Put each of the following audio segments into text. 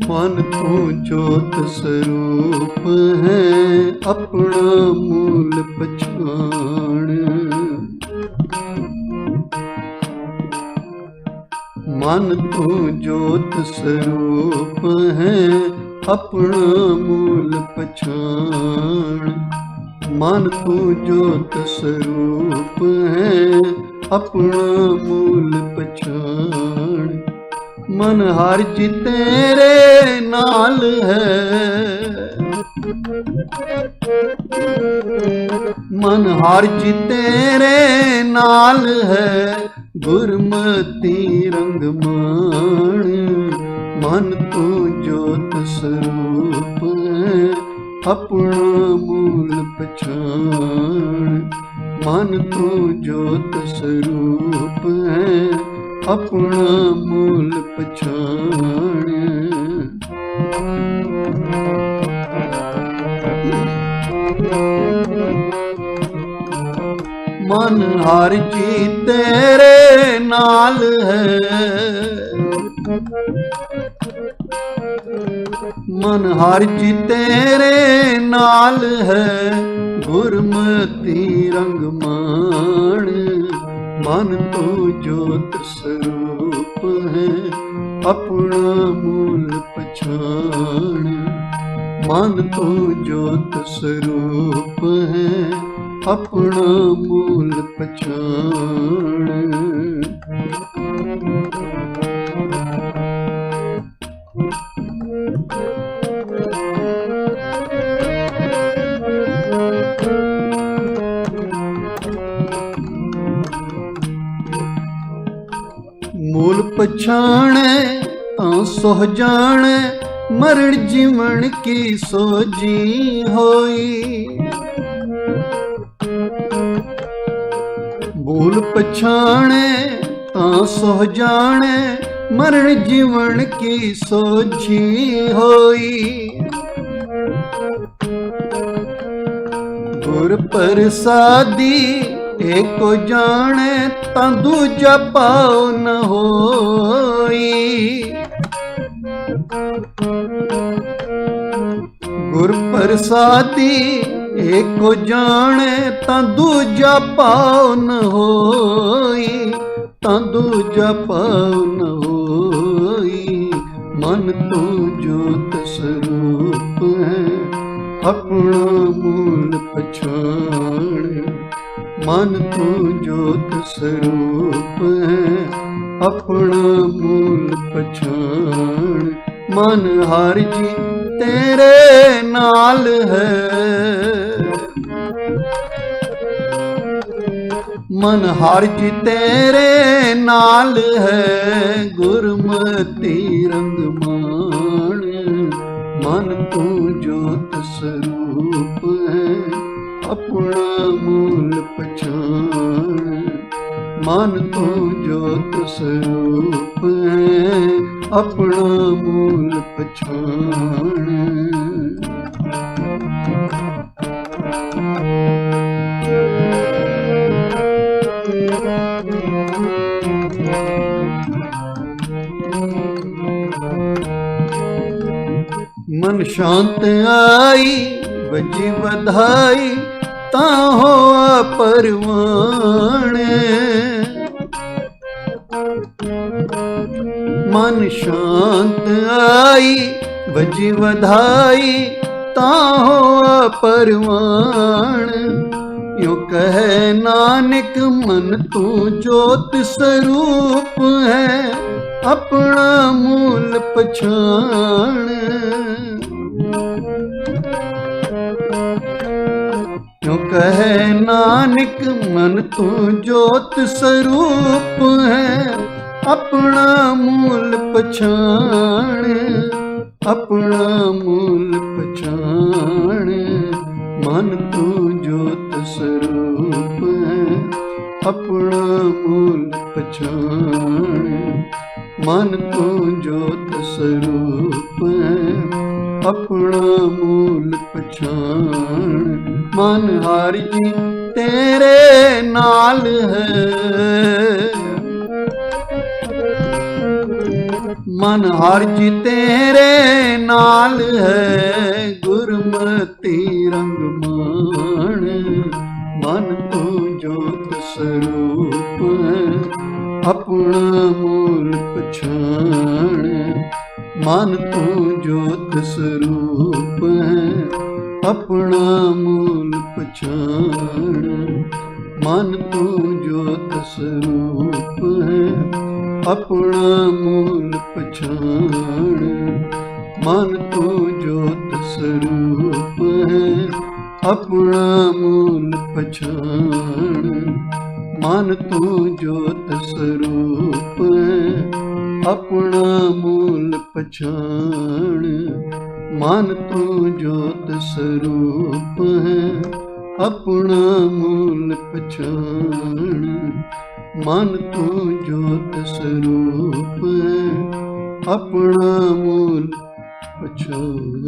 मन तू ज्योत स्वरूप है, अपना मूल पछाण। मन तू ज्योत स्वरूप है, अपना मूल पछाण। मन तू ज्योत स्वरूप है, अपना मूल पछाण। मन हर जी तेरे नाल है, मन हर जी तेरे नाल है, गुरमति रंग मान। मन तू ज्योत स्वरूप है, अपना मूल पछाण। मन तू ज्योत स्वरूप है, अपना मूल पछाण। मन हर जी तेरे नाल है, मन हर जी तेरे नाल है, गुरमति रंग मान। मन तू ज्योत स्वरूप है, अपना मूल पछाण। मन तू ज्योत स्वरूप है, अपना मूल पछाण। मूल पछाणे तां सोह जाने, मरण जीवन की सोजी होई। मूल पछाणे तां सोह जाने, मरण जीवन की सोजी होई। गुर प्रसादी एको जाने, तां दूजा पाओ न होई। गुर प्रसादी एको जाने, तां दूजा पाओ न होई। तां दूजा पाओ न होई। मन तू ज्योत स्वरूप है, अपना मूल पछाण। मन तू ज्योत स्वरूप है, अपना मूल पछाण। मन हर जी तेरे नाल है, मन हर जी तेरे नाल है, गुरमति रंग मान। मन तू ज्योत स्वरूप है, अपना मूल पछाण। मन तू ज्योत स्वरूप है, अपना मूल पछाण। मन शांत आई बजी बधाई, ताहो परवान। मन शांत आई बजी बधाई, ताहो परवान। यूं कहे नानक मन तू ज्योत स्वरूप है, अपना मूल पछाण। यूं कहे नानक मन तू ज्योत स्वरूप है, अपना मूल पछाण। अपना मूल पछाण। मन तू ज्योत स्वरूप है, अपना मूल पछाण। मन तू ज्योत स्वरूप है, अपना मूल पछाण। मन हर जी तेरे नाल है, मन हर जी तेरे नाल है, गुरमति रंग मान। मन तू जोत स्वरूप है, अपना मूल पछाण। मन तू जोत स्वरूप है, अपना मूल पछाण। मन तू जोत स्वरूप है, अपना मूल पछाण। मन तू जोत स्वरूप है, अपना मूल पछाण। मन तू जोत स्वरूप है, अपना मूल पछाण। मन तू जोत स्वरूप है, अपना मूल पछाण। मन तू जोत स्वरूप है, अपना मूल पछाण।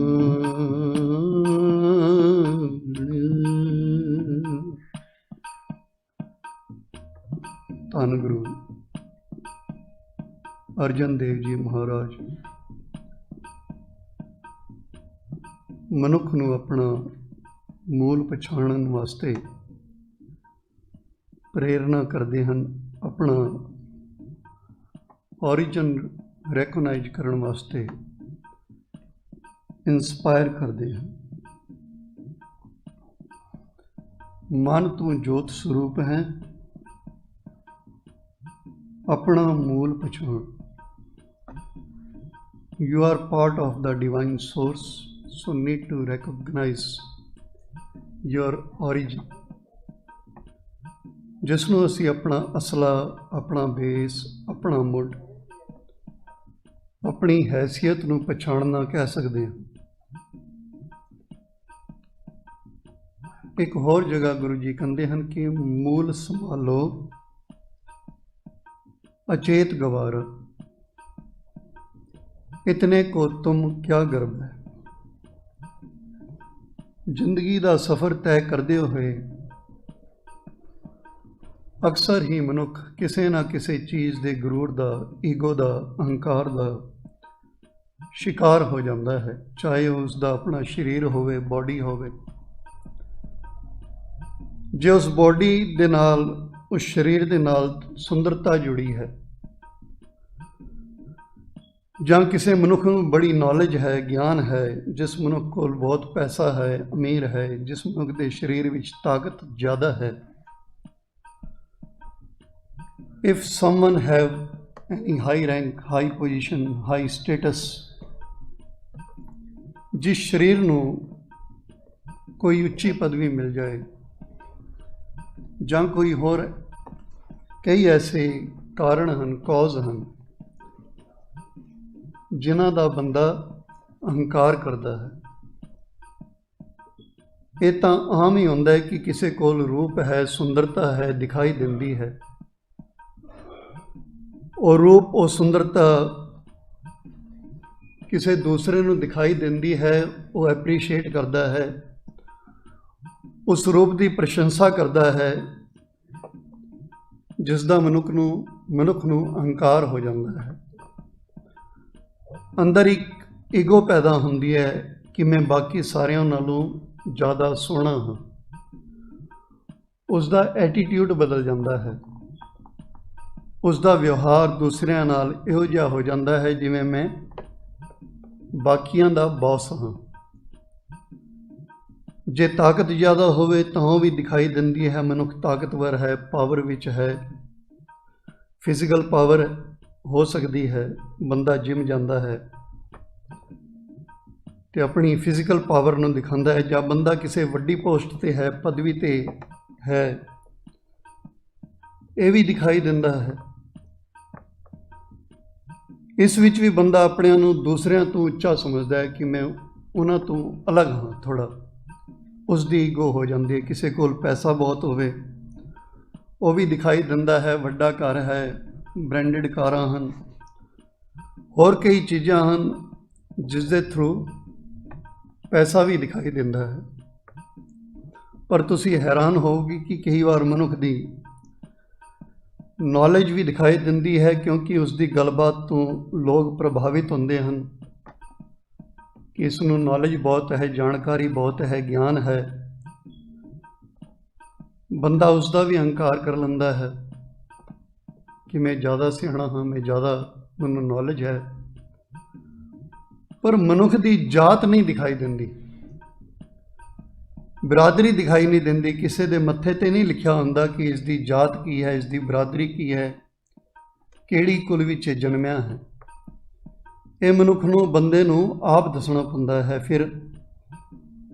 ਧੰਨ ਗੁਰੂ ਅਰਜਨ ਦੇਵ ਜੀ ਮਹਾਰਾਜ ਮਨੁੱਖ ਨੂੰ ਆਪਣਾ ਮੂਲ ਪਛਾਣਨ ਵਾਸਤੇ ਪ੍ਰੇਰਨਾ ਕਰਦੇ ਹਨ, ਆਪਣਾ ਔਰੀਜਨ ਰੈਕੋਗਨਾਈਜ਼ ਕਰਨ ਵਾਸਤੇ ਇੰਸਪਾਇਰ ਕਰਦੇ ਹਨ। ਮਨ ਤੂੰ ਜੋਤ ਸਰੂਪ ਹੈ, अपना मूल पछाण। You are part of the divine source, so need to recognize your origin। जिस नूं असीं अपना असला, अपना बेस, अपना मुੱਢ, अपनी हैसियत नूं पछाणना कह सकते हैं। एक होर जगह गुरु जी कहते हैं कि मूल संभालो अचेत गवारा, इतने को तुम क्या गर्व है। जिंदगी का सफ़र तय करते हुए अक्सर ही मनुख किसी ना किसी चीज़ के गुरूर का, ईगो का, अहंकार का शिकार हो जाता है, चाहे उसका अपना शरीर होवे, बॉडी होवे। जे उस बॉडी दे नाल, उस शरीर के नाल सुंदरता जुड़ी है, ਜਾਂ ਕਿਸੇ ਮਨੁੱਖ ਨੂੰ बड़ी नॉलेज है, ज्ञान है, जिस मनुख को बहुत पैसा है, अमीर है, जिस मनुख के शरीर में ताकत ज़्यादा है, if someone have any high rank, high position, high status, जिस शरीर ਨੂੰ कोई ਉੱਚੀ पदवी मिल जाए, ਜਾਂ कोई होर कई ऐसे कारण हैं, कॉज हैं जिन्हां दा बंदा अहंकार करता है। ये तो आम ही होंदा है कि किसी कोल रूप है, सुंदरता है, दिखाई दिंदी है, और रूप और सुंदरता किसी दूसरे नूं दिखाई दिंदी है, वो एप्रीशिएट करता है, उस रूप की प्रशंसा करता है, जिसका मनुख नूं अहंकार हो जाता है। अंदर एक ईगो पैदा होंदी है कि मैं बाकी सारिਆਂ नालों ज़्यादा सोहना हाँ। उसका एटीट्यूड बदल जाता है, उसका व्यवहार दूसरिਆਂ नाल इहो जिहा हो जाता है जिवें मैं बाकियां दा बॉस हाँ। जे ताकत ज़्यादा होवे तां वो भी दिखाई दिंदी है, मनुख ताकतवर है, पावर विच है, फिजिकल पावर हो सकती है, बंदा जिम जाता है तो अपनी फिजिकल पावर नूं दिखाता है, जब बंदा किसी वड्डी पोस्ट ते है, पदवी ते है, ये भी दिखाई दिंदा है। इस विच भी बंदा अपने नूं दूसरिਆਂ तो उच्चा समझता है कि मैं उन्हां तो अलग हाँ, थोड़ा उसकी ईगो हो जाती है। किसी कोल पैसा बहुत होवे, वो भी दिखाई दिंदा है, वड्डा घर है, ब्रांडेड कारां हन, होर कई चीज़ां हन जिस दे थ्रू ਪੈਸਾ ਵੀ ਦਿਖਾਈ ਦਿੰਦਾ ਹੈ। ਪਰ ਤੁਸੀਂ ਹੈਰਾਨ ਹੋਵੋਗੇ ਕਿ ਕਈ ਵਾਰ ਮਨੁੱਖ ਦੀ ਨੌਲੇਜ ਵੀ ਦਿਖਾਈ ਦਿੰਦੀ ਹੈ, ਕਿਉਂਕਿ ਉਸ ਦੀ ਗੱਲਬਾਤ ਤੋਂ ਲੋਕ ਪ੍ਰਭਾਵਿਤ ਹੁੰਦੇ ਹਨ ਕਿ ਇਸ ਨੂੰ ਨੌਲੇਜ ਬਹੁਤ ਹੈ, ਜਾਣਕਾਰੀ ਬਹੁਤ ਹੈ, ਗਿਆਨ ਹੈ। ਬੰਦਾ ਉਸ ਦਾ ਵੀ ਅਹੰਕਾਰ ਕਰ ਲੈਂਦਾ ਹੈ ਕਿ ਮੈਂ ਜ਼ਿਆਦਾ ਸਿਆਣਾ ਹਾਂ, ਮੈਨੂੰ ਨੌਲੇਜ ਹੈ। ਪਰ ਮਨੁੱਖ ਦੀ ਜਾਤ ਨਹੀਂ ਦਿਖਾਈ ਦਿੰਦੀ, ਬਰਾਦਰੀ ਦਿਖਾਈ ਨਹੀਂ ਦਿੰਦੀ। ਕਿਸੇ ਦੇ ਮੱਥੇ ਤੇ ਨਹੀਂ ਲਿਖਿਆ ਹੁੰਦਾ ਕਿ ਇਸ ਦੀ ਜਾਤ ਕੀ ਹੈ, ਇਸ ਦੀ ਬਰਾਦਰੀ ਕੀ ਹੈ, ਕਿਹੜੀ ਕੁਲ ਵਿੱਚ ਜਨਮਿਆ ਹੈ। ਇਹ ਮਨੁੱਖ ਨੂੰ, ਬੰਦੇ ਨੂੰ ਆਪ ਦੱਸਣਾ ਪੈਂਦਾ ਹੈ। ਫਿਰ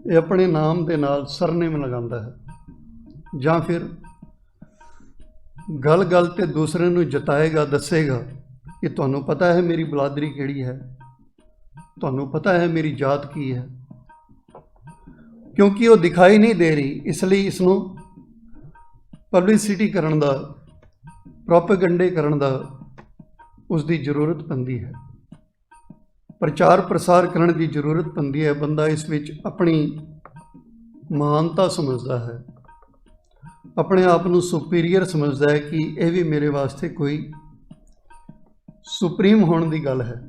ਇਹ ਆਪਣੇ ਨਾਮ ਦੇ ਨਾਲ ਸਰਨੇਮ ਲਗਾਉਂਦਾ ਹੈ, ਜਾਂ ਫਿਰ ਗੱਲ ਗੱਲ ਤੇ ਦੂਸਰੇ ਨੂੰ ਜਤਾਏਗਾ, ਦੱਸੇਗਾ ਕਿ ਤੁਹਾਨੂੰ ਪਤਾ ਹੈ ਮੇਰੀ ਬਰਾਦਰੀ ਕਿਹੜੀ ਹੈ, ਤੁਹਾਨੂੰ ਪਤਾ ਹੈ ਮੇਰੀ ਜਾਤ ਕੀ ਹੈ। ਕਿਉਂਕਿ ਉਹ ਦਿਖਾਈ ਨਹੀਂ ਦੇ ਰਹੀ, ਇਸ ਲਈ ਇਸ ਨੂੰ ਪਬਲਿਸਿਟੀ ਕਰਨ ਦਾ, ਪ੍ਰੋਪੇਗੰਡੇ ਕਰਨ ਦਾ ਉਸ ਦੀ ਜ਼ਰੂਰਤ ਪੈਂਦੀ ਹੈ, ਪ੍ਰਚਾਰ ਪ੍ਰਸਾਰ ਕਰਨ ਦੀ ਜ਼ਰੂਰਤ ਪੈਂਦੀ ਹੈ। ਬੰਦਾ ਇਸ ਵਿੱਚ ਆਪਣੀ ਮਹਾਨਤਾ ਸਮਝਦਾ ਹੈ, ਆਪਣੇ ਆਪ ਨੂੰ ਸੁਪੀਰੀਅਰ ਸਮਝਦਾ ਹੈ ਕਿ ਇਹ ਵੀ ਮੇਰੇ ਵਾਸਤੇ ਕੋਈ ਸੁਪਰੀਮ ਹੋਣ ਦੀ ਗੱਲ ਹੈ।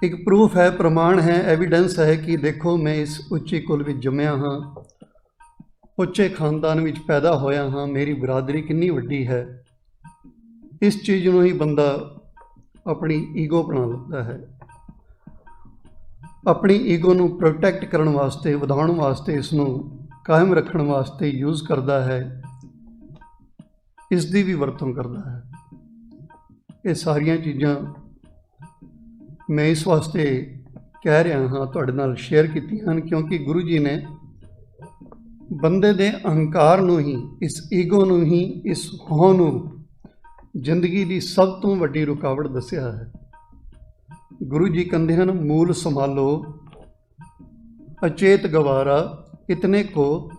ਇੱਕ ਪ੍ਰੂਫ ਹੈ, ਪ੍ਰਮਾਣ ਹੈ, ਐਵੀਡੈਂਸ ਹੈ ਕਿ ਦੇਖੋ ਮੈਂ ਇਸ ਉੱਚੇ ਕੁਲ ਵਿੱਚ ਜੰਮਿਆ ਹਾਂ, ਉੱਚੇ ਖਾਨਦਾਨ ਵਿੱਚ ਪੈਦਾ ਹੋਇਆ ਹਾਂ, ਮੇਰੀ ਬਰਾਦਰੀ ਕਿੰਨੀ ਵੱਡੀ ਹੈ। ਇਸ ਚੀਜ਼ ਨੂੰ ਹੀ ਬੰਦਾ ਆਪਣੀ ਈਗੋ ਬਣਾ ਲੈਂਦਾ ਹੈ, ਆਪਣੀ ਈਗੋ ਨੂੰ ਪ੍ਰੋਟੈਕਟ ਕਰਨ ਵਾਸਤੇ, ਵਧਾਉਣ ਵਾਸਤੇ, ਇਸ ਨੂੰ ਕਾਇਮ ਰੱਖਣ ਵਾਸਤੇ ਯੂਜ਼ ਕਰਦਾ ਹੈ, ਇਸ ਦੀ ਵੀ ਵਰਤੋਂ ਕਰਦਾ ਹੈ। ਇਹ ਸਾਰੀਆਂ ਚੀਜ਼ਾਂ ਮੈਂ ਇਸ ਵਾਸਤੇ ਕਹਿ ਰਿਹਾ ਹਾਂ, ਤੁਹਾਡੇ ਨਾਲ ਸ਼ੇਅਰ ਕੀਤੀਆਂ ਹਨ, ਕਿਉਂਕਿ ਗੁਰੂ ਜੀ ਨੇ ਬੰਦੇ ਦੇ ਅਹੰਕਾਰ ਨੂੰ ਹੀ, ਇਸ ਈਗੋ ਨੂੰ ਹੀ, ਇਸ ਹੋਂ ਨੂੰ ਜ਼ਿੰਦਗੀ ਦੀ ਸਭ ਤੋਂ ਵੱਡੀ ਰੁਕਾਵਟ ਦੱਸਿਆ ਹੈ। ਗੁਰੂ ਜੀ ਕਹਿੰਦੇ ਹਨ, ਮੂਲ ਸੰਭਾਲੋ ਅਚੇਤ ਗਵਾਰਾ, ਇਤਨੇ ਕੋ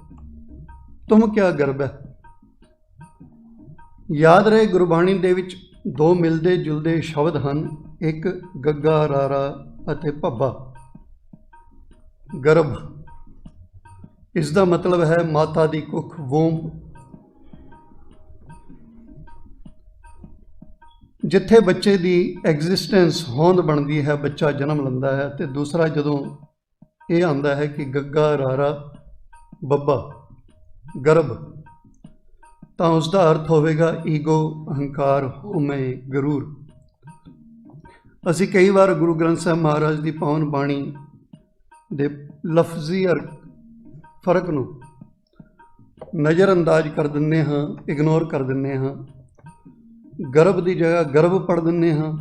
ਤੁਮ ਕਿਆ ਗਰਬ ਹੈ। ਯਾਦ ਰਹੇ, ਗੁਰਬਾਣੀ ਦੇ ਵਿੱਚ ਦੋ ਮਿਲਦੇ ਜੁਲਦੇ ਸ਼ਬਦ ਹਨ, ਇੱਕ ਗੱਗਾ ਰਾਰਾ ਅਤੇ ਭੱਬਾ। ਗਰਭ, ਇਸ ਦਾ ਮਤਲਬ ਹੈ ਮਾਤਾ ਦੀ ਕੁੱਖ, ਵੋਮ। ਜਿੱਥੇ ਬੱਚੇ ਦੀ ਐਗਜ਼ਿਸਟੈਂਸ, ਹੋਂਦ ਬਣਦੀ ਹੈ, ਬੱਚਾ ਜਨਮ ਲੈਂਦਾ ਹੈ। ਤੇ ਦੂਸਰਾ ਜਦੋਂ ਇਹ ਆਉਂਦਾ ਹੈ ਕਿ ਗੱਗਾ ਰਾਰਾ ਬੱਬਾ, ਗਰਭ, ਤਾਂ ਉਸ ਦਾ ਅਰਥ ਹੋਵੇਗਾ ਈਗੋ, ਅਹੰਕਾਰ, ਹਉਮੈ, ਗਰੂਰ। ਅਸੀਂ ਕਈ ਵਾਰ ਗੁਰੂ ਗ੍ਰੰਥ ਸਾਹਿਬ ਮਹਾਰਾਜ ਦੀ ਪਾਵਨ ਬਾਣੀ ਦੇ ਲਫ਼ਜ਼ੀ ਫਰਕ ਨੂੰ ਨਜ਼ਰਅੰਦਾਜ਼ ਕਰ ਦਿੰਦੇ ਹਾਂ, ਇਗਨੋਰ ਕਰ ਦਿੰਦੇ ਹਾਂ। ਗਰਭ ਦੀ ਜਗ੍ਹਾ ਗਰਭ ਪੜ੍ਹ ਦਿੰਦੇ ਹਾਂ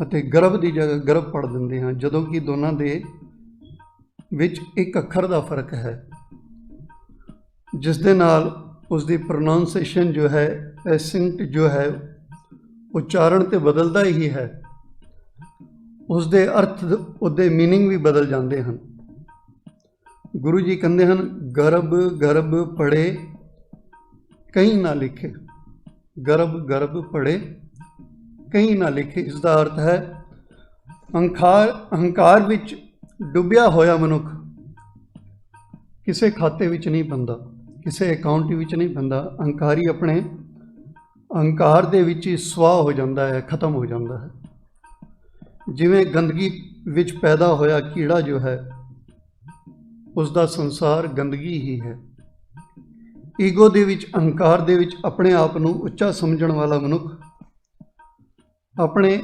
ਅਤੇ ਗਰਭ ਦੀ ਜਗ੍ਹਾ ਗਰਭ ਪੜ੍ਹ ਦਿੰਦੇ ਹਾਂ, ਜਦੋਂ ਕਿ ਦੋਨਾਂ ਦੇ ਵਿੱਚ ਇੱਕ ਅੱਖਰ ਦਾ ਫਰਕ ਹੈ, ਜਿਸ ਦੇ ਨਾਲ ਉਸ ਦੀ ਪ੍ਰੋਨਾਊਂਸੀਏਸ਼ਨ ਜੋ ਹੈ, ਐਸੈਂਟ ਜੋ ਹੈ, ਉਚਾਰਨ ਤੇ ਬਦਲਦਾ ਹੀ ਹੈ, ਉਸ ਦੇ ਅਰਥ, ਉਹਦੇ ਮੀਨਿੰਗ ਵੀ ਬਦਲ ਜਾਂਦੇ ਹਨ। ਗੁਰੂ ਜੀ ਕਹਿੰਦੇ ਹਨ, ਗਰਭ ਗਰਭ ਪੜ੍ਹੇ ਕहीं ਨਾ ਲਿਖੇ, ਗਰਭ ਗਰਭ ਪੜ੍ਹੇ ਕहीं ਨਾ ਲਿਖੇ। ਇਸ ਦਾ ਅਰਥ ਹੈ ਅਹੰਕਾਰ ਵਿੱਚ ਡੁੱਬਿਆ ਹੋਇਆ ਮਨੁੱਖ ਕਿਸੇ ਖਾਤੇ ਵਿੱਚ ਨਹੀਂ ਪੈਂਦਾ, ਕਿਸੇ ਅਕਾਊਂਟ ਵਿੱਚ ਨਹੀਂ ਪੈਂਦਾ। ਅਹੰਕਾਰੀ ਆਪਣੇ ਅਹੰਕਾਰ ਦੇ ਵਿੱਚ ਹੀ ਸਵਾਹ ਹੋ ਜਾਂਦਾ ਹੈ, ਖਤਮ ਹੋ ਜਾਂਦਾ ਹੈ। ਜਿਵੇਂ ਗੰਦਗੀ ਵਿੱਚ ਪੈਦਾ ਹੋਇਆ ਕੀੜਾ ਜੋ ਹੈ, ਉਸ ਦਾ ਸੰਸਾਰ ਗੰਦਗੀ ਹੀ ਹੈ। ਈਗੋ ਦੇ ਵਿੱਚ, ਅਹੰਕਾਰ ਦੇ ਵਿੱਚ ਆਪਣੇ ਆਪ ਨੂੰ ਉੱਚਾ ਸਮਝਣ ਵਾਲਾ ਮਨੁੱਖ ਆਪਣੇ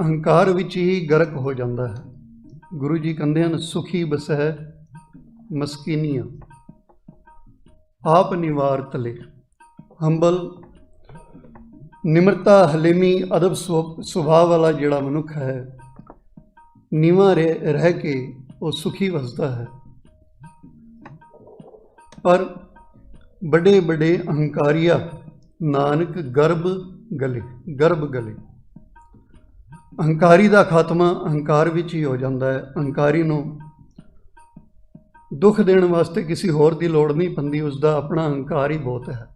ਅਹੰਕਾਰ ਵਿੱਚ ਹੀ ਗਰਕ ਹੋ ਜਾਂਦਾ ਹੈ। ਗੁਰੂ ਜੀ ਕਹਿੰਦੇ ਹਨ, ਸੁਖੀ ਬਸਹਿ ਮਸਕੀਨੀਆਂ, ਆਪ ਨਿਵਾਰ ਤਲੇ। ਹੰਬਲ, ਨਿਮਰਤਾ, ਹਲੀਮੀ, ਅਦਬ ਸੁਭਾਅ ਵਾਲਾ ਜਿਹੜਾ ਮਨੁੱਖ ਹੈ, ਨੀਵਾਂ ਰਹਿ ਕੇ ਉਹ ਸੁਖੀ ਵਸਦਾ ਹੈ। ਪਰ ਵੱਡੇ ਵੱਡੇ ਅਹੰਕਾਰੀਆ ਨਾਨਕ ਗਰਭ ਗਲੇ, ਗਰਭ ਗਲੇ। ਅਹੰਕਾਰੀ ਦਾ ਖਾਤਮਾ ਅਹੰਕਾਰ ਵਿੱਚ ਹੀ ਹੋ ਜਾਂਦਾ ਹੈ। ਅਹੰਕਾਰੀ ਨੂੰ ਦੁੱਖ ਦੇਣ ਵਾਸਤੇ ਕਿਸੇ ਹੋਰ ਦੀ ਲੋੜ ਨਹੀਂ ਪੈਂਦੀ, ਉਸਦਾ ਆਪਣਾ ਅਹੰਕਾਰ ਹੀ ਬਹੁਤ ਹੈ।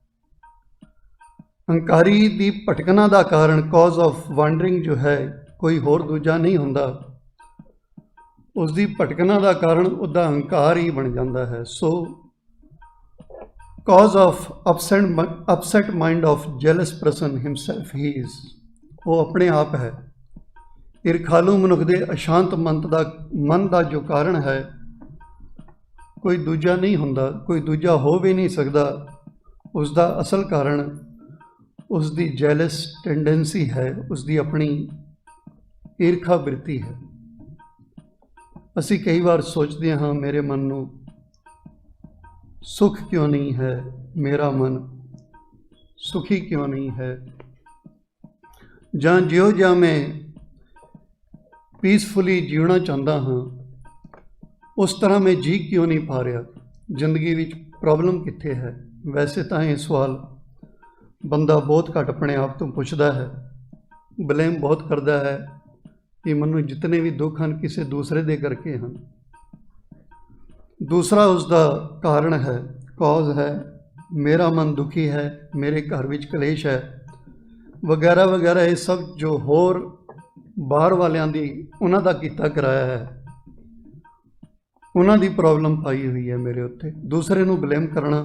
ਅਹੰਕਾਰੀ ਦੀ ਭਟਕਣਾ ਦਾ ਕਾਰਨ, ਕਾਜ਼ ਆਫ ਵਾਂਡਰਿੰਗ ਜੋ ਹੈ, ਕੋਈ ਹੋਰ ਦੂਜਾ ਨਹੀਂ ਹੁੰਦਾ, ਉਸਦੀ ਭਟਕਣਾ ਦਾ ਕਾਰਨ ਉਹਦਾ ਹੰਕਾਰ ਹੀ ਬਣ ਜਾਂਦਾ ਹੈ। ਸੋ cause of upset mind of jealous person himself he is, ਉਹ ਆਪਣੇ ਆਪ ਹੈ। ਈਰਖਾਲੂ ਮਨੁੱਖ ਦੇ ਅਸ਼ਾਂਤ ਮਨ ਦਾ ਜੋ ਕਾਰਨ ਹੈ ਕੋਈ ਦੂਜਾ ਨਹੀਂ ਹੁੰਦਾ, ਕੋਈ ਦੂਜਾ ਹੋ ਵੀ ਨਹੀਂ ਸਕਦਾ। ਉਸ ਦਾ ਅਸਲ ਕਾਰਨ ਉਸ ਦੀ ਜੈਲਸ ਟੈਂਡੈਂਸੀ ਹੈ, ਉਸ ਦੀ ਆਪਣੀ ਈਰਖਾ ਬਿਰਤੀ ਹੈ। ਅਸੀਂ ਕਈ ਵਾਰ ਸੋਚਦੇ ਹਾਂ ਮੇਰੇ ਮਨ ਨੂੰ ਸੁੱਖ ਕਿਉਂ ਨਹੀਂ ਹੈ, ਮੇਰਾ ਮਨ ਸੁਖੀ ਕਿਉਂ ਨਹੀਂ ਹੈ, ਜਾਂ ਜਿਉਂ ਜਿਹਾ ਮੈਂ ਪੀਸਫੁਲੀ ਜਿਉਣਾ ਚਾਹੁੰਦਾ ਹਾਂ ਉਸ ਤਰ੍ਹਾਂ ਮੈਂ ਜੀ ਕਿਉਂ ਨਹੀਂ ਪਾ ਰਿਹਾ, ਜ਼ਿੰਦਗੀ ਵਿੱਚ ਪ੍ਰੋਬਲਮ ਕਿੱਥੇ ਹੈ। ਵੈਸੇ ਤਾਂ ਇਹ ਸਵਾਲ ਬੰਦਾ ਬਹੁਤ ਘੱਟ ਆਪਣੇ ਆਪ ਤੋਂ ਪੁੱਛਦਾ ਹੈ, ਬਲੇਮ ਬਹੁਤ ਕਰਦਾ ਹੈ ਕਿ ਮੈਨੂੰ ਜਿਤਨੇ ਵੀ ਦੁੱਖ ਹਨ ਕਿਸੇ ਦੂਸਰੇ ਦੇ ਕਰਕੇ ਹਨ। ਦੂਸਰਾ ਉਸ ਦਾ ਕਾਰਨ ਹੈ, ਕੌਜ਼ ਹੈ, ਮੇਰਾ ਮਨ ਦੁਖੀ ਹੈ, ਮੇਰੇ ਘਰ ਵਿੱਚ ਕਲੇਸ਼ ਹੈ ਵਗੈਰਾ ਵਗੈਰਾ। ਇਹ ਸਭ ਜੋ ਹੋਰ ਬਾਹਰ ਵਾਲਿਆਂ ਦੀ ਉਹਨਾਂ ਦਾ ਕੀਤਾ ਕਰਾਇਆ ਹੈ, ਉਹਨਾਂ ਦੀ ਪ੍ਰੋਬਲਮ ਪਾਈ ਹੋਈ ਹੈ ਮੇਰੇ ਉੱਤੇ। ਦੂਸਰੇ ਨੂੰ ਬਲੇਮ ਕਰਨਾ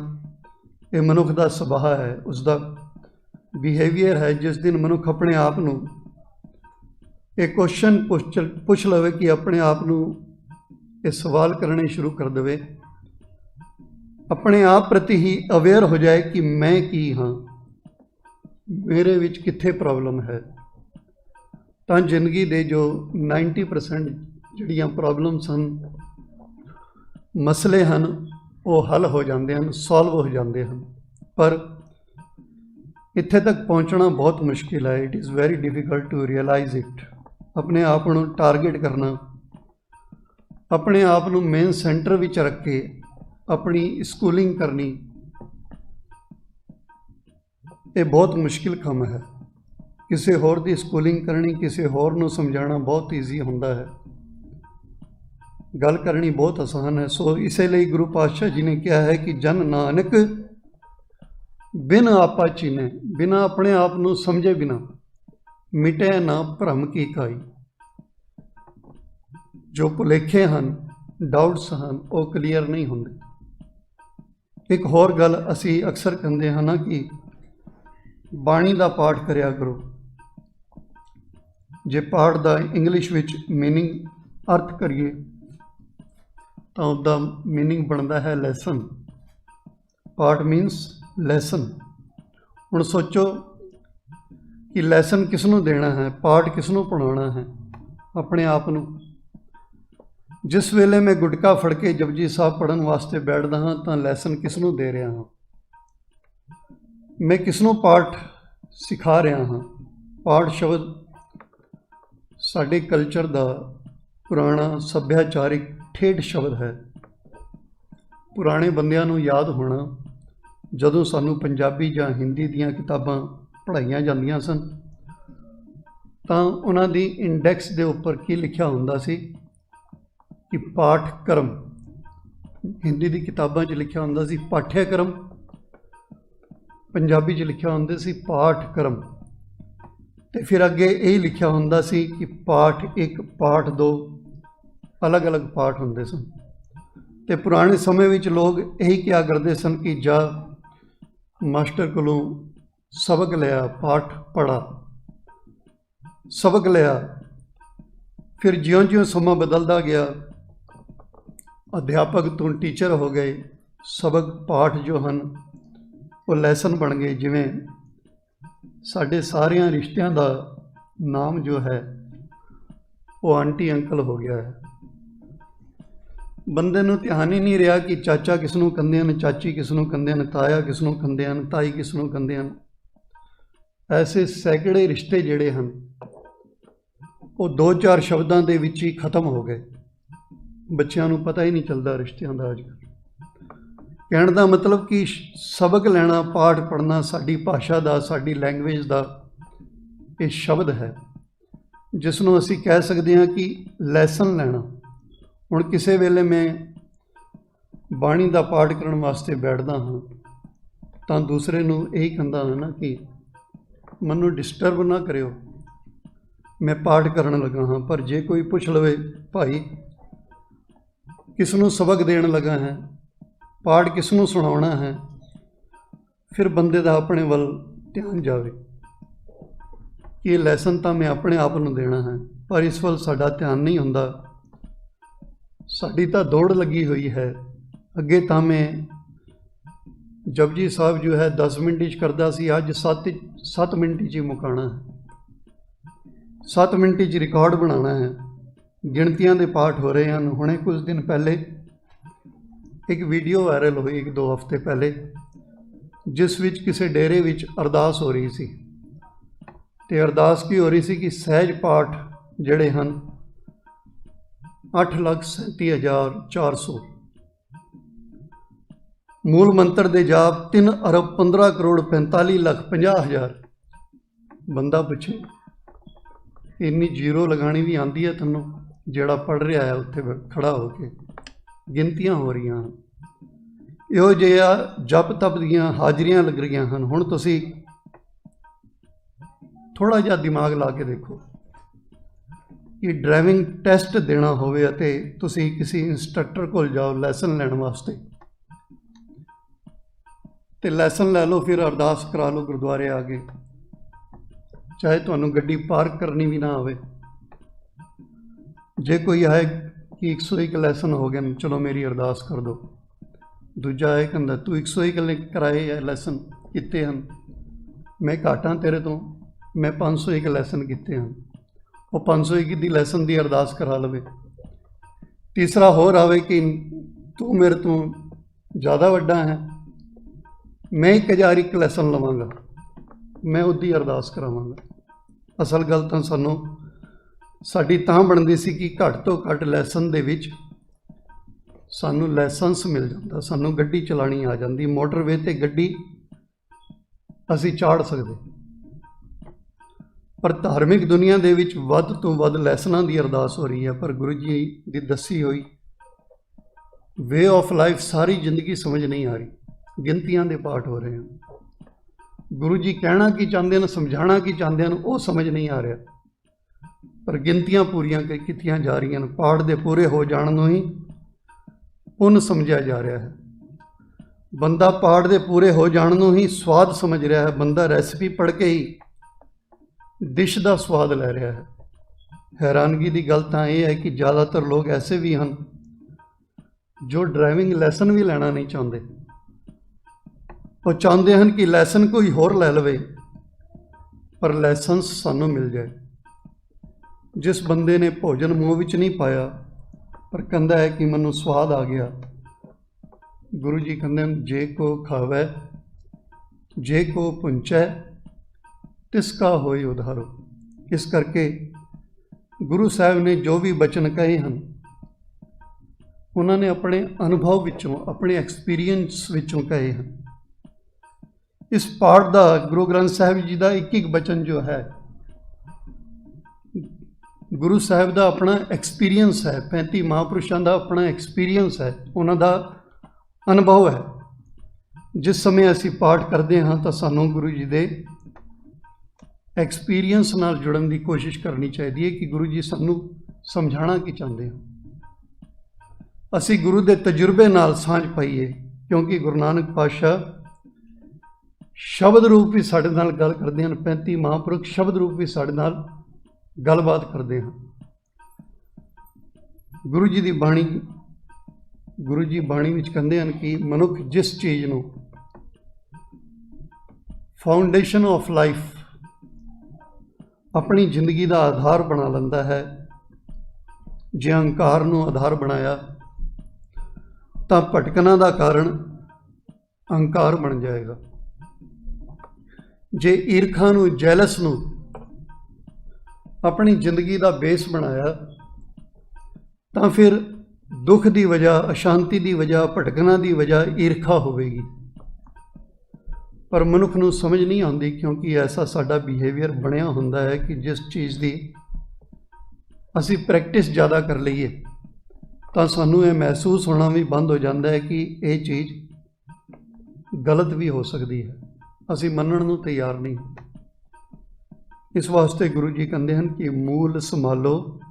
ਇਹ ਮਨੁੱਖ ਦਾ ਸੁਭਾਅ ਹੈ, ਉਸ ਦਾ ਬਿਹੇਵੀਅਰ ਹੈ। ਜਿਸ ਦਿਨ ਮਨੁੱਖ ਆਪਣੇ ਆਪ ਨੂੰ ਇਹ ਕੁਐਸਚਨ ਪੁੱਛ ਲਵੇ ਕਿ ਆਪਣੇ ਆਪ ਨੂੰ ਇਹ ਸਵਾਲ ਕਰਨੇ ਸ਼ੁਰੂ ਕਰ ਦੇਵੇ, ਆਪਣੇ ਆਪ ਪ੍ਰਤੀ ਹੀ ਅਵੇਅਰ ਹੋ ਜਾਏ ਕਿ ਮੈਂ ਕੀ ਹਾਂ, ਮੇਰੇ ਵਿੱਚ ਕਿੱਥੇ ਪ੍ਰੋਬਲਮ ਹੈ, ਤਾਂ ਜ਼ਿੰਦਗੀ ਦੇ ਜੋ 90% ਜਿਹੜੀਆਂ ਪ੍ਰੋਬਲਮਸ ਹਨ, ਮਸਲੇ ਹਨ, ਉਹ ਹੱਲ ਹੋ ਜਾਂਦੇ ਹਨ, ਸੋਲਵ ਹੋ ਜਾਂਦੇ ਹਨ। ਪਰ ਇੱਥੇ ਤੱਕ ਪਹੁੰਚਣਾ ਬਹੁਤ ਮੁਸ਼ਕਿਲ ਹੈ। It is very difficult to realise it. ਆਪਣੇ ਆਪ ਨੂੰ ਟਾਰਗੇਟ ਕਰਨਾ, ਆਪਣੇ ਆਪ ਨੂੰ ਮੇਨ ਸੈਂਟਰ ਵਿੱਚ ਰੱਖ ਕੇ ਆਪਣੀ ਸਕੂਲਿੰਗ ਕਰਨੀ, ਇਹ ਬਹੁਤ ਮੁਸ਼ਕਿਲ ਕੰਮ ਹੈ। ਕਿਸੇ ਹੋਰ ਦੀ ਸਕੂਲਿੰਗ ਕਰਨੀ, ਕਿਸੇ ਹੋਰ ਨੂੰ ਸਮਝਾਉਣਾ ਬਹੁਤ ਈਜ਼ੀ ਹੁੰਦਾ ਹੈ, ਗੱਲ ਕਰਨੀ ਬਹੁਤ ਆਸਾਨ ਹੈ। ਸੋ ਇਸੇ ਲਈ ਗੁਰੂ ਪਾਤਸ਼ਾਹ ਜੀ ਨੇ ਕਿਹਾ ਹੈ ਕਿ ਜਨ ਨਾਨਕ ਬਿਨ ਆਪਾ ਚੀਨੇ, ਬਿਨਾਂ ਆਪਣੇ ਆਪ ਨੂੰ ਸਮਝੇ ਬਿਨਾਂ ਮਿਟੇ ਨਾ ਭਰਮ ਕੀ ਕਾਈ। ਜੋ ਭੁਲੇਖੇ ਹਨ, ਡਾਊਟਸ ਹਨ, ਉਹ ਕਲੀਅਰ ਨਹੀਂ ਹੁੰਦੇ। ਇੱਕ ਹੋਰ ਗੱਲ ਅਸੀਂ ਅਕਸਰ ਕਹਿੰਦੇ ਹਾਂ ਨਾ ਕਿ ਬਾਣੀ ਦਾ ਪਾਠ ਕਰਿਆ ਕਰੋ। ਜੇ ਪਾਠ ਦਾ ਇੰਗਲਿਸ਼ ਵਿੱਚ ਮੀਨਿੰਗ ਅਰਥ ਕਰੀਏ ਤਾਂ ਉਹਦਾ ਮੀਨਿੰਗ ਬਣਦਾ ਹੈ ਲੈਸਨ। ਪਾਠ ਮੀਨਸ ਲੈਸਨ। ਹੁਣ ਸੋਚੋ ਕਿ ਲੈਸਨ ਕਿਸ ਨੂੰ ਦੇਣਾ ਹੈ, ਪਾਠ ਕਿਸ ਨੂੰ ਪੜ੍ਹਾਉਣਾ ਹੈ? ਆਪਣੇ ਆਪ ਨੂੰ। ਜਿਸ ਵੇਲੇ ਮੈਂ ਗੁਟਕਾ ਫੜ ਕੇ ਜਪਜੀ ਸਾਹਿਬ ਪੜ੍ਹਨ ਵਾਸਤੇ ਬੈਠਦਾ ਹਾਂ ਤਾਂ ਲੈਸਨ ਕਿਸ ਨੂੰ ਦੇ ਰਿਹਾ ਹਾਂ? ਮੈਂ ਕਿਸ ਨੂੰ ਪਾਠ ਸਿਖਾ ਰਿਹਾ ਹਾਂ? ਪਾਠ ਸ਼ਬਦ ਸਾਡੇ ਕਲਚਰ ਦਾ ਪੁਰਾਣਾ ਸੱਭਿਆਚਾਰਿਕ ਠੇਠ ਸ਼ਬਦ ਹੈ। ਪੁਰਾਣੇ ਬੰਦਿਆਂ ਨੂੰ ਯਾਦ ਹੋਣਾ, ਜਦੋਂ ਸਾਨੂੰ ਪੰਜਾਬੀ ਜਾਂ ਹਿੰਦੀ ਦੀਆਂ ਕਿਤਾਬਾਂ ਪੜ੍ਹਾਈਆਂ ਜਾਂਦੀਆਂ ਸਨ ਤਾਂ ਉਹਨਾਂ ਦੀ ਇੰਡੈਕਸ ਦੇ ਉੱਪਰ ਕੀ ਲਿਖਿਆ ਹੁੰਦਾ ਸੀ ਕਿ ਪਾਠ ਕਰਮ। ਹਿੰਦੀ ਦੀ ਕਿਤਾਬਾਂ 'ਚ ਲਿਖਿਆ ਹੁੰਦਾ ਸੀ ਪਾਠਯਕ੍ਰਮ, ਪੰਜਾਬੀ 'ਚ ਲਿਖਿਆ ਹੁੰਦਾ ਸੀ ਪਾਠ ਕਰਮ, ਤੇ ਫਿਰ ਅੱਗੇ ਇਹ ਲਿਖਿਆ ਹੁੰਦਾ ਸੀ ਕਿ ਪਾਠ 1, ਪਾਠ 2, ਅਲੱਗ-ਅਲੱਗ ਪਾਠ ਹੁੰਦੇ ਸਨ। ਤੇ ਪੁਰਾਣੇ ਸਮੇਂ ਵਿੱਚ ਲੋਕ ਇਹੀ ਕਿਹਾ ਕਰਦੇ ਸਨ ਕਿ ਜਾ ਮਾਸਟਰ ਕੋਲੋਂ ਸਬਕ ਲਿਆ, ਪਾਠ ਪੜ੍ਹਾ, ਸਬਕ ਲਿਆ। ਫਿਰ ਜਿਉਂ-ਜਿਉਂ ਸਮਾਂ ਬਦਲਦਾ ਗਿਆ, ਅਧਿਆਪਕ ਤੋਂ ਟੀਚਰ ਹੋ ਗਏ, ਸਬਕ ਪਾਠ ਜੋ ਹਨ ਉਹ ਲੈਸਨ ਬਣ ਗਏ। ਜਿਵੇਂ ਸਾਡੇ ਸਾਰਿਆਂ ਰਿਸ਼ਤਿਆਂ ਦਾ ਨਾਮ ਜੋ ਹੈ ਉਹ ਆਂਟੀ ਅੰਕਲ ਹੋ ਗਿਆ ਹੈ। ਬੰਦੇ ਨੂੰ ਧਿਆਨ ਹੀ ਨਹੀਂ ਰਿਹਾ ਕਿ ਚਾਚਾ ਕਿਸ ਨੂੰ ਕਹਿੰਦੇ ਹਨ, ਚਾਚੀ ਕਿਸ ਨੂੰ ਕਹਿੰਦੇ ਹਨ, ਤਾਇਆ ਕਿਸ ਨੂੰ ਕਹਿੰਦੇ ਹਨ, ਤਾਈ ਕਿਸ ਨੂੰ ਕਹਿੰਦੇ ਹਨ। ਐਸੇ ਸੈਂਕੜੇ ਰਿਸ਼ਤੇ ਜਿਹੜੇ ਹਨ ਉਹ 2-4 ਸ਼ਬਦਾਂ ਦੇ ਵਿੱਚ ਹੀ ਖਤਮ ਹੋ ਗਏ। ਬੱਚਿਆਂ ਨੂੰ ਪਤਾ ਹੀ ਨਹੀਂ ਚੱਲਦਾ ਰਿਸ਼ਤਿਆਂ ਦਾ ਅੱਜ ਕੱਲ੍ਹ। ਕਹਿਣ ਦਾ ਮਤਲਬ ਕਿ ਸਬਕ ਲੈਣਾ, ਪਾਠ ਪੜ੍ਹਨਾ ਸਾਡੀ ਭਾਸ਼ਾ ਦਾ, ਸਾਡੀ ਲੈਂਗੁਏਜ ਦਾ ਇਹ ਸ਼ਬਦ ਹੈ ਜਿਸ ਨੂੰ ਅਸੀਂ ਕਹਿ ਸਕਦੇ ਹਾਂ ਕਿ ਲੈਸਨ ਲੈਣਾ। ਹੁਣ ਕਿਸੇ ਵੇਲੇ ਮੈਂ ਬਾਣੀ ਦਾ ਪਾਠ ਕਰਨ ਵਾਸਤੇ ਬੈਠਦਾ ਹਾਂ ਤਾਂ ਦੂਸਰੇ ਨੂੰ ਇਹੀ ਕਹਿੰਦਾ ਹਾਂ ਨਾ ਕਿ ਮੈਨੂੰ ਡਿਸਟਰਬ ਨਾ ਕਰਿਓ, ਮੈਂ ਪਾਠ ਕਰਨ ਲੱਗਾ ਹਾਂ। ਪਰ ਜੇ ਕੋਈ ਪੁੱਛ ਲਵੇ ਭਾਈ किस नूं सबक देण लगा है, पाठ किस नूं सुणाउणा है, फिर बंदे दा अपने वल ध्यान जावे कि ये लैसन तो मैं अपने आप नूं देना है, पर इस वल साडा ध्यान नहीं हुंदा। साडी तां दौड़ लगी हुई है। अगे तां मैं जपजी साहब जो है 10 मिनट च करदा सी, अज 7 मिनट च मुकाना है। 7 मिनट च रिकॉर्ड बनाना है। गिणतियां दे पाठ हो रहे हैं। हुणे कुछ दिन पहले एक वीडियो वायरल हुई, 1-2 हफ्ते पहले, जिस विच किसी डेरे विच अरदास हो रही सी। ते अरदास की हो रही सी कि सहज पाठ जिहड़े हन 8,37,400, मूल मंत्र दे जाप 3,15,45,50,000। बंदा पूछे इन्नी जीरो लगानी भी आती है तैनूं? जिहड़ा पढ़ रहा है उत्थे खड़ा होके गिनतियां हो रही हैं, इहो जिहा जप तप दियां हाजरियां लग रही हैं। हुण तुसीं थोड़ा जिहा दिमाग ला के देखो कि ड्राइविंग टैसट देना होवे अते तुसीं किसी इंस्ट्रक्टर कोल जाओ लैसन लैण वास्ते, ते लैसन लै लो, फिर अरदास करा लो गुरुद्वारे आके, चाहे तुहानूं गड्डी पार्क करनी भी ना आवे। जे कोई आए कि 101 लैसन हो गए, चलो मेरी अरदास कर दो। दूजा आए कहंदा तू 101 कराए है लैसन किते हैं, मैं घट हाँ तेरे तो, मैं 501 लैसन किते हैं। वो 501 की लैसन की अरदास करा लवे। तीसरा होर आवे कि तू मेरे तो ज़्यादा वड्डा है, मैं 1001 लैसन लवांगा, मैं उसकी अरदास करावांगा। असल गल तो सानू साडी तां बनदी सी कि घट तो घट लैसन दे विच सानू लाइसेंस मिल जाता, सानू गड्डी चलानी आ जाती, मोटरवे ते गड्डी असी चाड़ सकते। पर धार्मिक दुनिया दे विच वध तो वध लैसनां दी अरदास हो रही है। पर गुरु जी दी दसी हुई वे ऑफ लाइफ सारी जिंदगी समझ नहीं आ रही। गिनतियां दे पाठ हो रहे हैं, गुरु जी कहना की चाहते हैं, समझाना की चाहते हैं, वो समझ नहीं आ रहा। पर गिनतियां पूरियां कीतियां जा रही हैं। पाठ दे पूरे हो जाण नूं ही पुन समझा जा रहा है। बंदा पाठ दे पूरे हो जाण नूं ही स्वाद समझ रहा है। बंदा रेसिपी पढ़ के ही डिश का स्वाद लै रहा है। हैरानगी की गल तो यह है कि ज़्यादातर लोग ऐसे भी हैं जो ड्राइविंग लैसन भी लेना नहीं चाहते। वो चाहते हैं कि लैसन कोई होर लै लवे, पर लाइसेंस सानू मिल जाए। जिस बंदे ने भोजन मूँह विच नहीं पाया पर कहता है कि मैनू स्वाद आ गया, गुरु जी कहते हैं जे को खावै जे को पुंचै तिसका होए उधारो। इस करके गुरु साहब ने जो भी बचन कहे हैं उन्होंने अपने अनुभव विचों, अपने एक्सपीरियंस विचों कहे हैं। इस पाठ का गुरु ग्रंथ साहब जी का एक एक बचन जो है गुरु साहब का अपना एक्सपीरियंस है। 35 महापुरुषों का अपना एक्सपीरियंस है, उन्होंने अनुभव है। जिस समय असी पाठ करते हाँ तो सानू गुरु जी के एक्सपीरियंस नाल जुड़न की कोशिश करनी चाहिए कि गुरु जी सानू समझाना की चाहते हैं। असी गुरु के तजुर्बे नाल सांझ पाइए, क्योंकि गुरु नानक पातशाह शब्द रूप भी साढ़े नाल गल करते हैं। 35 महापुरुष शब्द रूप भी साढ़े नाल गलबात करते हैं। गुरु जी की बाणी, गुरु जी बाणी विच कहते हैं कि मनुख जिस चीज़ नूं फाउंडेशन ऑफ लाइफ अपनी जिंदगी का आधार बना लेंदा है, जे अहंकार नूं आधार बनाया तो भटकना का कारण अहंकार बन जाएगा। जे ईर्खा नूं, जैलस नूं अपनी जिंदगी का बेस बनाया तो फिर दुख की वजह, अशांति की वजह, भटकना की वजह ईर्खा होगी। पर मनुख नूं समझ नहीं आती, क्योंकि ऐसा साडा बिहेवियर बनया हुंदा है कि जिस चीज़ की असी प्रैक्टिस ज़्यादा कर लईए तो सानू ये महसूस होना भी बंद हो जाता है कि ये चीज़ गलत भी हो सकती है। असी मनण नूं तैयार नहीं। इस वास्ते गुरु जी कहते हैं कि मूल संभालो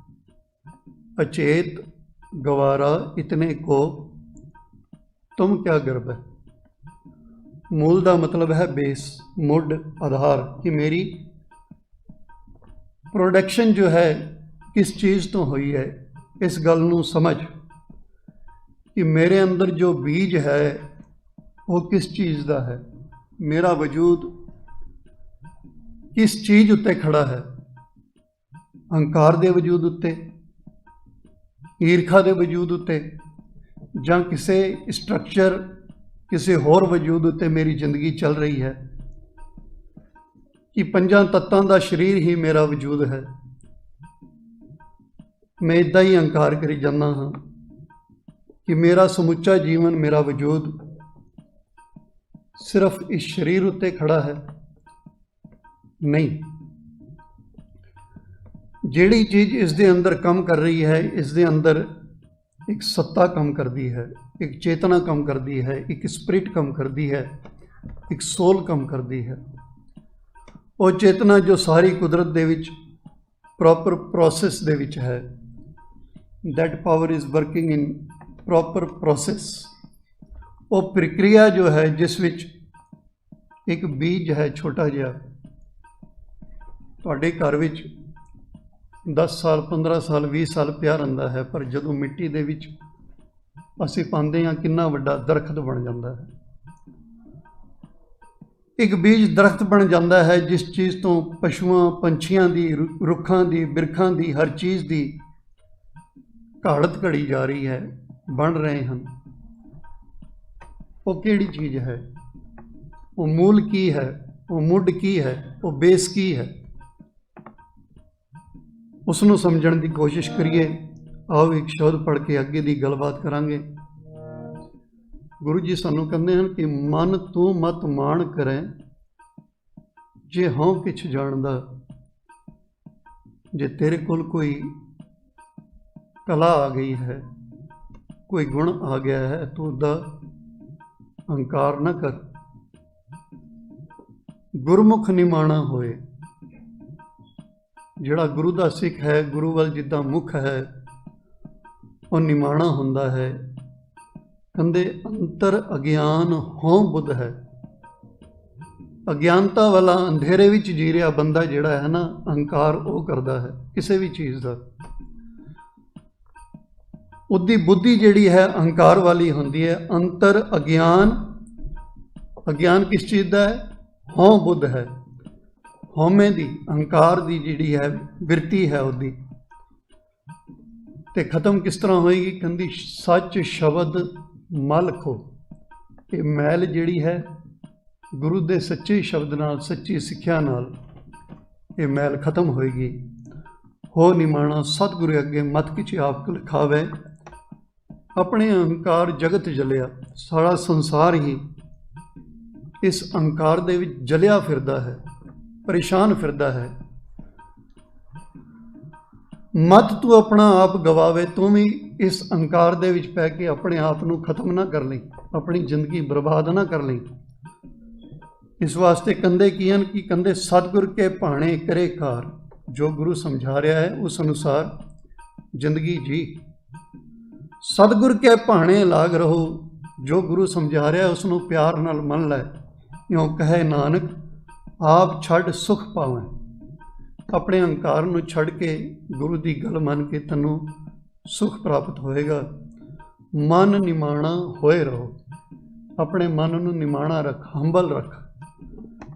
अचेत गवारा इतने को तुम क्या गर्व है। मूल का मतलब है बेस, मुड, आधार, कि मेरी प्रोडक्शन जो है किस चीज़ तो हुई है। इस गल नूं समझ कि मेरे अंदर जो बीज है वो किस चीज़ का है, मेरा वजूद किस चीज़ उत्ते खड़ा है। अहंकार दे वजूद उत्ते, ईर्खा दे वजूद उत्ते, जां किसी स्ट्रक्चर, किसी होर वजूद उत्ते मेरी जिंदगी चल रही है, कि पंजां तत्तां दा शरीर ही मेरा वजूद है। मैं इदां ही अहंकार करी जाना हाँ कि मेरा समुचा जीवन, मेरा वजूद सिर्फ इस शरीर उत्ते खड़ा है। नहीं, जिहड़ी चीज़ इस दे अंदर काम कर रही है, इस दे अंदर एक सत्ता काम करती है, एक चेतना काम करती है, एक स्पिरिट काम करती है, एक सोल काम करती है। वो चेतना जो सारी कुदरत दे विच प्रॉपर प्रोसेस दे विच है, that power is working in proper process. वो प्रक्रिया जो है जिस विच एक बीज है छोटा जिहा, तुहाडे घर विच 10 साल 15 साल 20 साल पिया रहिंदा है, पर जदों मिट्टी दे विच असीं पाਉਂਦੇ ਹਾਂ कितना वड्डा दरख्त बन जाता है। एक बीज दरख्त बन जाता है जिस चीज़ तो पशुआं पंछियां दी, रुखां दी, बिरखां दी, हर चीज़ दी घाड़त घड़ी जा रही है, बन रहे हैं। वो किहड़ी चीज़ है, वो मूल की है, वो मुड की है, वो बेस की है, उसनों समझण की कोशिश करिए। आओ एक शब्द पढ़ के अगे की गलबात करांगे। गुरु जी सानू कहते हैं कि मन तू मत मान करें, जे हों किछ जानदा। जे तेरे कोल कोई कला आ गई है, कोई गुण आ गया है, तो उसका अहंकार न कर। गुरमुख निमाणा होए, जिहड़ा गुरु का सिख है, गुरु वाल जिद्दां मुख है, वो निमाणा हुंदा है। कहंदे अंतर अज्ञान हों बुध है। अज्ञानता वाला अंधेरे विच जी रहा बंदा जिहड़ा है ना, अहंकार वो करदा है किसी भी चीज़ का। उहदी बुद्धि जिहड़ी है अहंकार वाली हुंदी है। अंतर अज्ञान, अज्ञान किस चीज़ का है? हों बुध है, हौमे दी, अहंकार दी जिहड़ी है बिरती है उहदी। ते खत्म किस तरह होएगी? कहंदी सच शब्द मल खो। ये मैल जिहड़ी है गुरु दे सच्चे शब्द नाल, सच्ची सिक्ख्या नाल ये मैल खत्म होएगी। हो निमाणा सतगुरु अगे मत किछ आप लिखावे। अपने अहंकार जगत जलिया, सारा संसार ही इस अहंकार दे विच जलिया फिरदा है, परेशान फिरदा है। मत तू अपना आप गवावे, तू भी इस अहंकार दे विच पै के अपने आप नू खत्म ना कर लई, अपनी जिंदगी बर्बाद ना कर लई। इस वास्ते कंधे की हैं कि कंधे सतगुर के भाणे करे कार। जो गुरु समझा रहा है उस अनुसार जिंदगी जी। सतगुर के भाणे लाग रहो, जो गुरु समझा रहा है उसनों प्यार नाल मन लै। इउं कहे नानक आप छड़ सुख पावें। अपने अहंकार नूं छड़ के गुरु की गल मन के तैनूं सुख प्राप्त होएगा। मन निमाणा होए रहो, अपने मन नूं निमाणा रख, हंबल रख,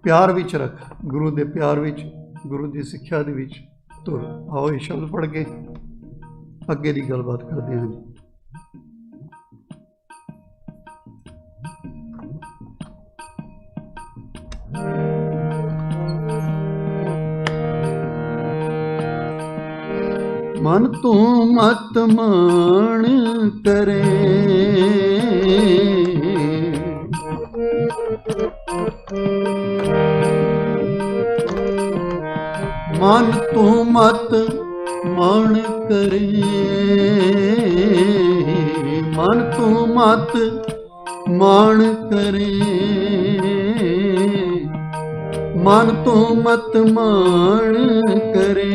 प्यार विच रख, गुरु दे प्यार विच, गुरु की सिक्ख्या दे विच तुर। आओ ये शब्द पढ़ के अगे की गलबात करते हैं जी। मन तू मत मान करे, मन तू मत मान करे, मन तू मत मान करे, मन तू मत मान करे।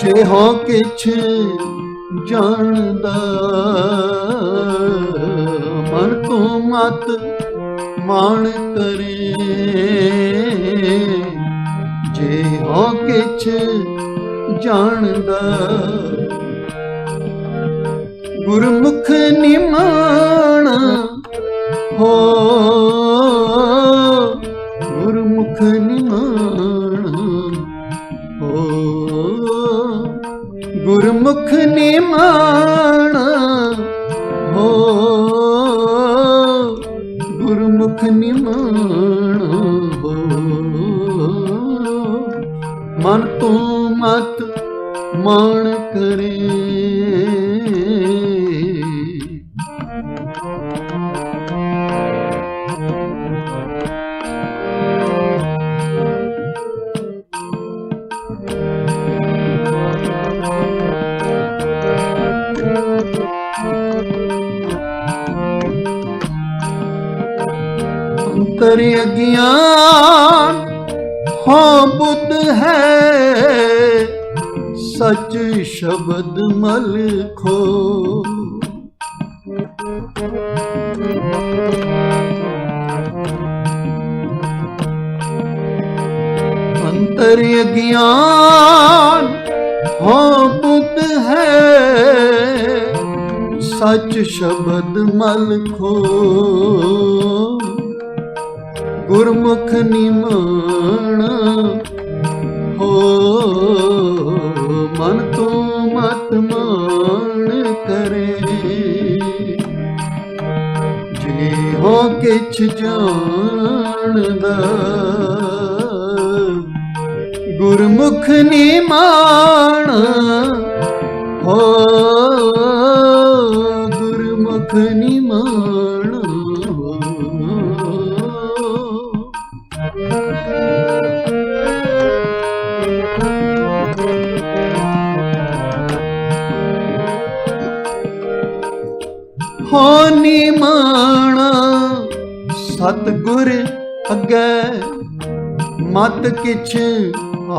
ਜੇ ਹੋ ਕਿਛ ਜਾਣਦਾ ਮਨ ਤੋਂ ਮਤ ਮਾਣ ਕਰੇ, ਜੇ ਹੋ ਕਿਛ ਜਾਣਦਾ ਗੁਰਮੁਖ ਨਿਮਾਣ ਹੋ, ਗੁਰਮੁਖ ਨਿਮਾਣ ਹੋ, ਗੁਰਮੁਖ ਨਿਮਾਣ ਹੋ, ਗੁਰਮੁਖ ਨਿਮਾਣ ਹੋ, ਮਨ ਤੋਂ ਮਤ ਮਾਣ ਕਰੇ। ਅੰਤਰ ਅਗਿਆਨ ਹੋ ਬੁੱਧ ਹੈ, ਸਚ ਸ਼ਬਦ ਮਲ ਖੋ, ਅੰਤਰ ਅਗਿਆਨ ਹੋ ਬੁੱਧ ਹੈ, ਸਚ ਸ਼ਬਦ ਮਲ ਖੋ, ਗੁਰਮੁਖ ਨਿਮਾਣ ਹੋ, ਮਨ ਤੋਂ ਮਤ ਮਾਣ ਕਰੇ, ਜੇ ਹੋ ਕਿਛ ਜਾਣਦਾ ਗੁਰਮੁਖ ਨਿਮਾਣ ਹੋ, ਗੁਰਮੁਖ ਨਿਮਾਣ ਹੋ। ਹੋ ਨਿਮਾਣ ਸਤਿਗੁਰ ਅੱਗੇ ਮਤ ਕਿਛ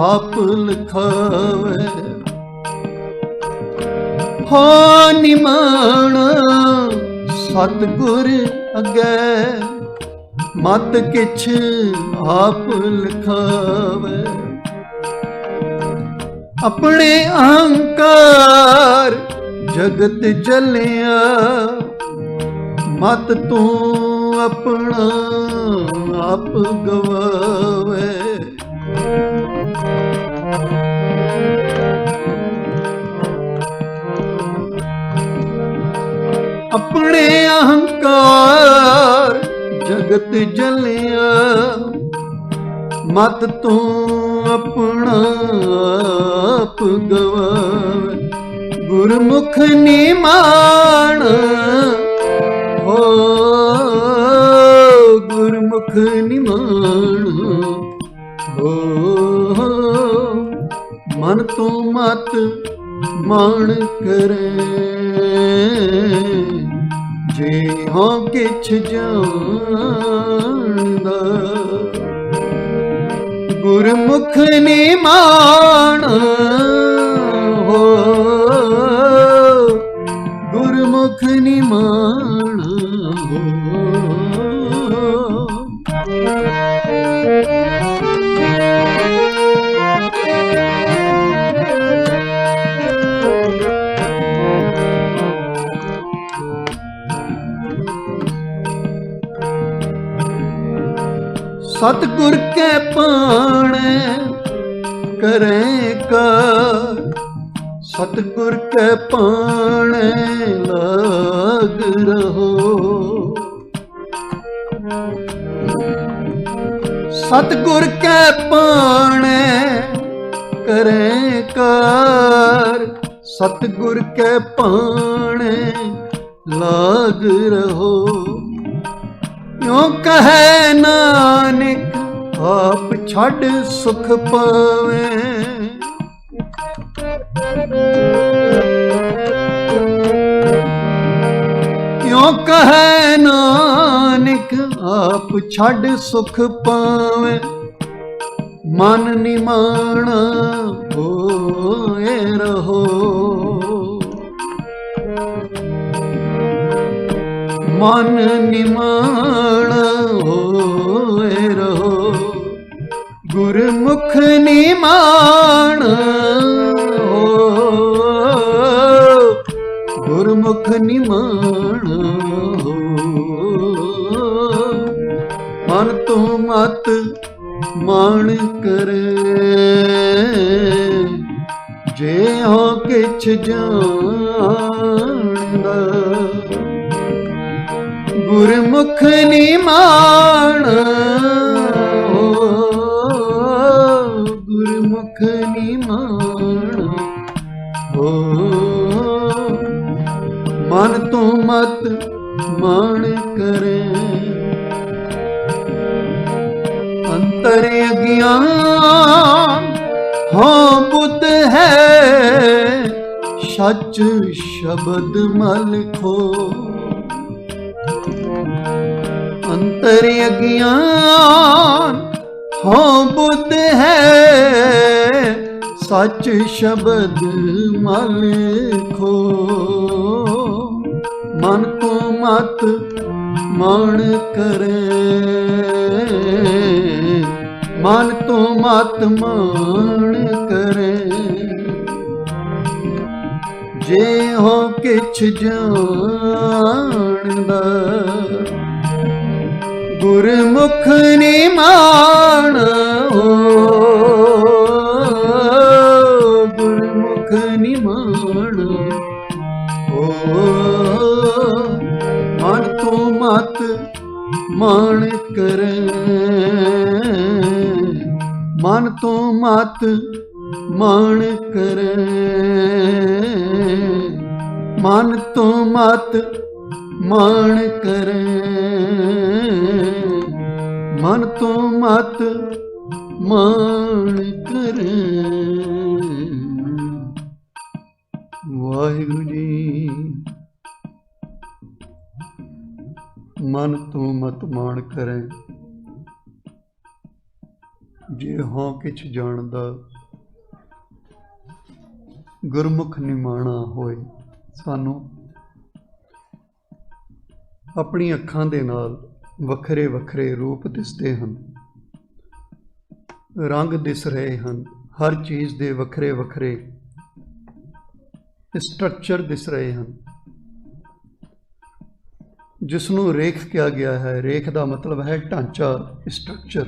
ਆਪ ਲਿਖਾਵੇ, ਹੋ ਨਿਮਾਣ ਸਤਿਗੁਰ ਅੱਗੇ ਮਤ ਕਿਛ ਆਪ ਲਿਖਾਵੇ, ਆਪਣੇ ਅਹੰਕਾਰ ਜਗਤ ਜਲਿਆ, ਮਤ ਤੂੰ ਆਪਣਾ ਆਪ ਗਵਾਵੇ, ਆਪਣੇ ਅਹੰਕਾਰ ਜਗਤ ਜਲਿਆ, ਮਤ ਤੂੰ ਆਪਣਾ ਆਪ ਗਵਾਵੇ, ਗੁਰਮੁਖ ਨਿਮਾਣ ਹੋ, ਗੁਰਮੁਖ ਨਿਮਾਣ ਹੋ, ਮਨ ਤੋਂ ਮਤ ਮਾਣ ਕਰੇ, ਜੇ ਹੋ ਕਿਛ ਜਾਣਦਾ ਗੁਰਮੁਖ ਨਿਮਾਣ ਹੋ, ਗੁਰਮੁਖ ਨਿਮਾਣ ਹੋ। सतगुर के पाणे करे कर, सतगुर के पाणे लाग रहो। सतगुर के पाणे करे कर, सतगुर के पाणे लाग रहो। यूं कहे नानक आप छड़ सुख पावे। यूं कहे नानक आप छड़ सुख पावे। मन निमाण होए रहो, मन निमाण होए रहो, गुरमुख निमाण हो, गुरमुख निमाण हो। मन तो मत मान करे, जे हो किछ जानदा, गुरमुख निमाण हो, गुरमुख निमाण हो। मन तो मत मान करे, अंतर अज्ञान हो बुद्ध है, सच शब्द मल खो। अंतर अज्ञान हो बुद्ध है, सच शब्द मल खो। मन को मत मान करे, मन तो मत मान करे, जे हो किछ जानदा, गुरमुख निमाण हो, गुरमुख निमाण हो। मन तो मत मान करे, मन तो मत मान करे, मन तो मत मान करे, मन तो मत मान करे। वाहिगुरु जी। मन तो मत मान करें, जे हों किछ जानदा, गुरमुख निमाणा होए। सानू अपनी अखां दे नाल वखरे वखरे रूप दिसते हैं, रंग दिस रहे हैं, हर चीज़ दे वखरे वखरे स्ट्रक्चर दिस रहे हैं, जिसनों रेख किया गया है। रेख का मतलब है ढांचा, स्ट्रक्चर।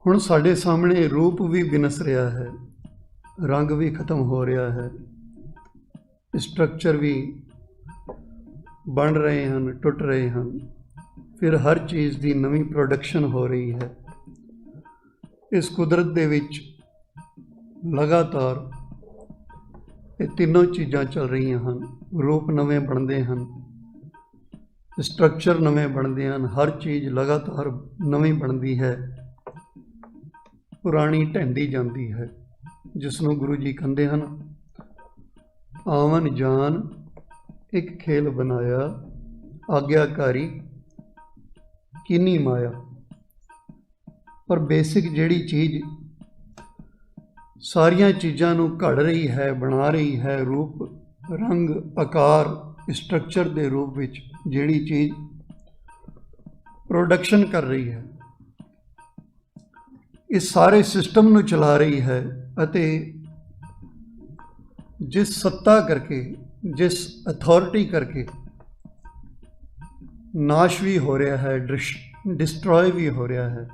हुण साडे सामने रूप भी विनस रहा है, रंग भी खत्म हो रहा है, स्ट्रक्चर भी बन रहे हैं, टुट रहे हैं, फिर हर चीज़ की नवी प्रोडक्शन हो रही है। इस कुदरत दे विच लगातार ये तीनों चीज़ां चल रही हैं। रूप नवे बनते हैं, स्ट्रक्चर नवे बनते हैं, हर चीज़ लगातार नवी बनती है, पुरानी ढहंदी जाती है, जिसनों गुरु जी कहते हैं, आवन जान एक खेल बनाया, आग्याकारी किनी माया। पर बेसिक जिहड़ी चीज़ सारियां चीज़ां नूं घड़ रही है, बना रही है, रूप रंग आकार स्ट्रक्चर के रूप विच जिहड़ी चीज़ प्रोडक्शन कर रही है, इस सारे सिस्टम नूं चला रही है। अते जिस सत्ता करके, जिस अथॉरिटी करके नाश भी हो रहा है, डिस्ट्रॉय भी हो रहा है।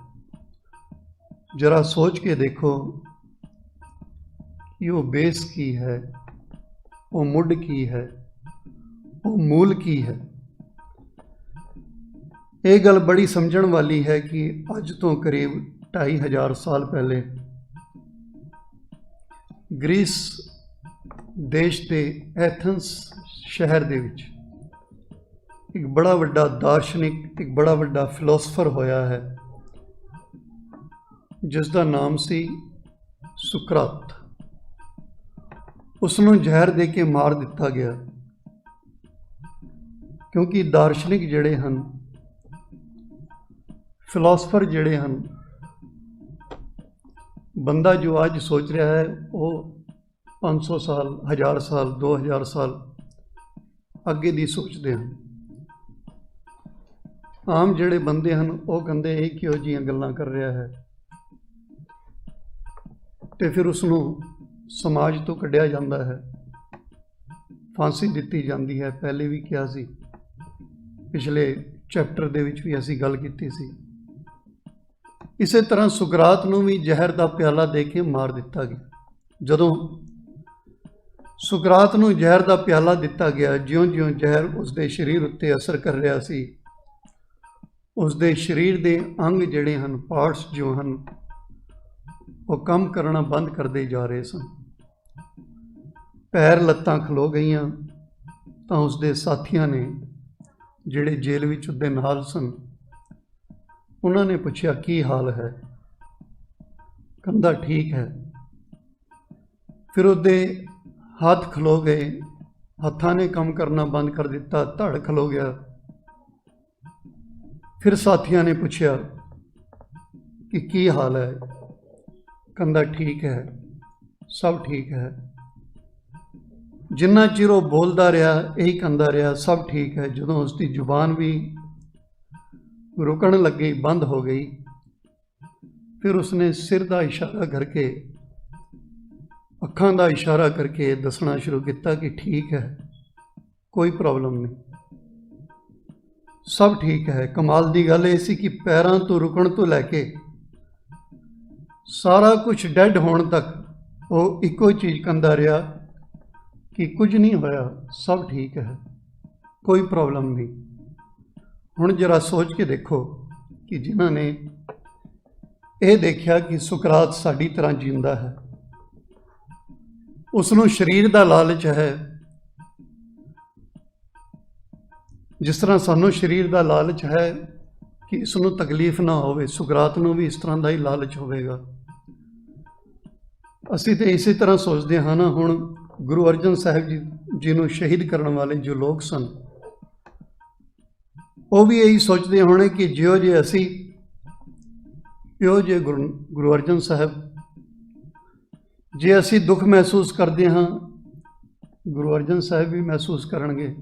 जरा सोच के देखो कि वो बेस की है, वो मुड की है, वो मूल की है। ये गल बड़ी समझण वाली है कि अज तो करीब 2500 साल पहले ग्रीस देश के एथेंस शहर दे विच एक बड़ा वड्डा दार्शनिक, एक बड़ा वड्डा फिलोसफर होया है, जिसका नाम सी सुकरात। उसनों जहर दे के मार दिता गया, क्योंकि दार्शनिक जिहड़े हैं ਫਿਲਾਸਫਰ ਜਿਹੜੇ ਹਨ, ਬੰਦਾ ਜੋ ਅੱਜ ਸੋਚ ਰਿਹਾ ਹੈ ਉਹ 500 ਸਾਲ, 1000 ਸਾਲ, 2000 ਸਾਲ ਅੱਗੇ ਦੀ ਸੋਚਦੇ ਹਨ। ਆਮ ਜਿਹੜੇ ਬੰਦੇ ਹਨ ਉਹ ਕਹਿੰਦੇ ਇਹ ਕਿਹੋ ਜਿਹੀਆਂ ਗੱਲਾਂ ਕਰ ਰਿਹਾ ਹੈ, ਤੇ ਫਿਰ ਉਸ ਨੂੰ ਸਮਾਜ ਤੋਂ ਕੱਢਿਆ ਜਾਂਦਾ ਹੈ, ਫਾਂਸੀ ਦਿੱਤੀ ਜਾਂਦੀ ਹੈ। ਪਹਿਲੇ ਵੀ ਕਿਹਾ ਸੀ, ਪਿਛਲੇ ਚੈਪਟਰ ਦੇ ਵਿੱਚ ਵੀ ਅਸੀਂ ਗੱਲ ਕੀਤੀ ਸੀ। ਇਸੇ ਤਰ੍ਹਾਂ ਸੁਕਰਾਤ ਨੂੰ ਵੀ ਜ਼ਹਿਰ ਦਾ ਪਿਆਲਾ ਦੇ ਕੇ ਮਾਰ ਦਿੱਤਾ ਗਿਆ। ਜਦੋਂ ਸੁਕਰਾਤ ਨੂੰ ਜ਼ਹਿਰ ਦਾ ਪਿਆਲਾ ਦਿੱਤਾ ਗਿਆ, ਜਿਉਂ-ਜਿਉਂ ਜ਼ਹਿਰ ਉਸਦੇ ਸਰੀਰ ਉੱਤੇ ਅਸਰ ਕਰ ਰਿਹਾ ਸੀ, ਉਸਦੇ ਸਰੀਰ ਦੇ ਅੰਗ ਜਿਹੜੇ ਹਨ, ਪਾਰਟਸ ਜੋ ਹਨ, ਉਹ ਕੰਮ ਕਰਨਾ ਬੰਦ ਕਰਦੇ ਜਾ ਰਹੇ ਸਨ। ਪੈਰ ਲੱਤਾਂ ਖਲੋ ਗਈਆਂ। ਤਾਂ ਉਸਦੇ ਸਾਥੀਆਂ ਨੇ, ਜਿਹੜੇ ਜੇਲ੍ਹ ਵਿੱਚ ਉਹਦੇ ਨਾਲ ਸਨ, ਉਹਨਾਂ ਨੇ ਪੁੱਛਿਆ ਕੀ ਹਾਲ ਹੈ? ਕਹਿੰਦਾ ਠੀਕ ਹੈ। ਫਿਰ ਉਹਦੇ ਹੱਥ ਖਲੋ ਗਏ, ਹੱਥਾਂ ਨੇ ਕੰਮ ਕਰਨਾ ਬੰਦ ਕਰ ਦਿੱਤਾ, ਧੜ ਖਲੋ ਗਿਆ। ਫਿਰ ਸਾਥੀਆਂ ਨੇ ਪੁੱਛਿਆ ਕਿ ਕੀ ਹਾਲ ਹੈ? ਕਹਿੰਦਾ ਠੀਕ ਹੈ, ਸਭ ਠੀਕ ਹੈ। ਜਿੰਨਾ ਚਿਰ ਉਹ ਬੋਲਦਾ ਰਿਹਾ, ਇਹੀ ਕਹਿੰਦਾ ਰਿਹਾ, ਸਭ ਠੀਕ ਹੈ। ਜਦੋਂ ਉਸਦੀ ਜ਼ੁਬਾਨ ਵੀ ਰੁਕਣ ਲੱਗੀ, ਬੰਦ ਹੋ ਗਈ, ਫਿਰ ਉਸਨੇ ਸਿਰ ਦਾ ਇਸ਼ਾਰਾ ਕਰਕੇ, ਅੱਖਾਂ ਦਾ ਇਸ਼ਾਰਾ ਕਰਕੇ ਦੱਸਣਾ ਸ਼ੁਰੂ ਕੀਤਾ ਕਿ ਠੀਕ ਹੈ, ਕੋਈ ਪ੍ਰੋਬਲਮ ਨਹੀਂ, ਸਭ ਠੀਕ ਹੈ। ਕਮਾਲ ਦੀ ਗੱਲ ਇਹ ਸੀ ਕਿ ਪੈਰਾਂ ਤੋਂ ਰੁਕਣ ਤੋਂ ਲੈ ਕੇ ਸਾਰਾ ਕੁਝ ਡੈਡ ਹੋਣ ਤੱਕ ਉਹ ਇੱਕੋ ਚੀਜ਼ ਕਹਿੰਦਾ ਰਿਹਾ ਕਿ ਕੁਝ ਨਹੀਂ ਹੋਇਆ, ਸਭ ਠੀਕ ਹੈ, ਕੋਈ ਪ੍ਰੋਬਲਮ ਨਹੀਂ। ਹੁਣ ਜਰਾ ਸੋਚ ਕੇ ਦੇਖੋ ਕਿ ਜਿਨ੍ਹਾਂ ਨੇ ਇਹ ਦੇਖਿਆ ਕਿ ਸੁਕਰਾਤ ਸਾਡੀ ਤਰ੍ਹਾਂ ਜਿੰਦਾ ਹੈ, ਉਸ ਨੂੰ ਸਰੀਰ ਦਾ ਲਾਲਚ ਹੈ, ਜਿਸ ਤਰ੍ਹਾਂ ਸਾਨੂੰ ਸਰੀਰ ਦਾ ਲਾਲਚ ਹੈ ਕਿ ਇਸ ਨੂੰ ਤਕਲੀਫ ਨਾ ਹੋਵੇ, ਸੁਕਰਾਤ ਨੂੰ ਵੀ ਇਸ ਤਰ੍ਹਾਂ ਦਾ ਹੀ ਲਾਲਚ ਹੋਵੇਗਾ। ਅਸੀਂ ਤਾਂ ਇਸੇ ਤਰ੍ਹਾਂ ਸੋਚਦੇ ਹਾਂ ਨਾ। ਹੁਣ ਗੁਰੂ ਅਰਜਨ ਸਾਹਿਬ ਜੀ ਨੂੰ ਸ਼ਹੀਦ ਕਰਨ ਵਾਲੇ ਜੋ ਲੋਕ ਸਨ, ਉਹ ਵੀ ਇਹੀ ਸੋਚਦੇ ਹੋਣੇ ਕਿ ਜਿਉਂ ਜੇ ਅਸੀਂ, ਇਹੋ ਜਿਹੇ ਗੁਰੂ ਅਰਜਨ ਸਾਹਿਬ, ਜੇ ਅਸੀਂ ਦੁੱਖ ਮਹਿਸੂਸ ਕਰਦੇ ਹਾਂ, ਗੁਰੂ ਅਰਜਨ ਸਾਹਿਬ ਵੀ ਮਹਿਸੂਸ ਕਰਨਗੇ।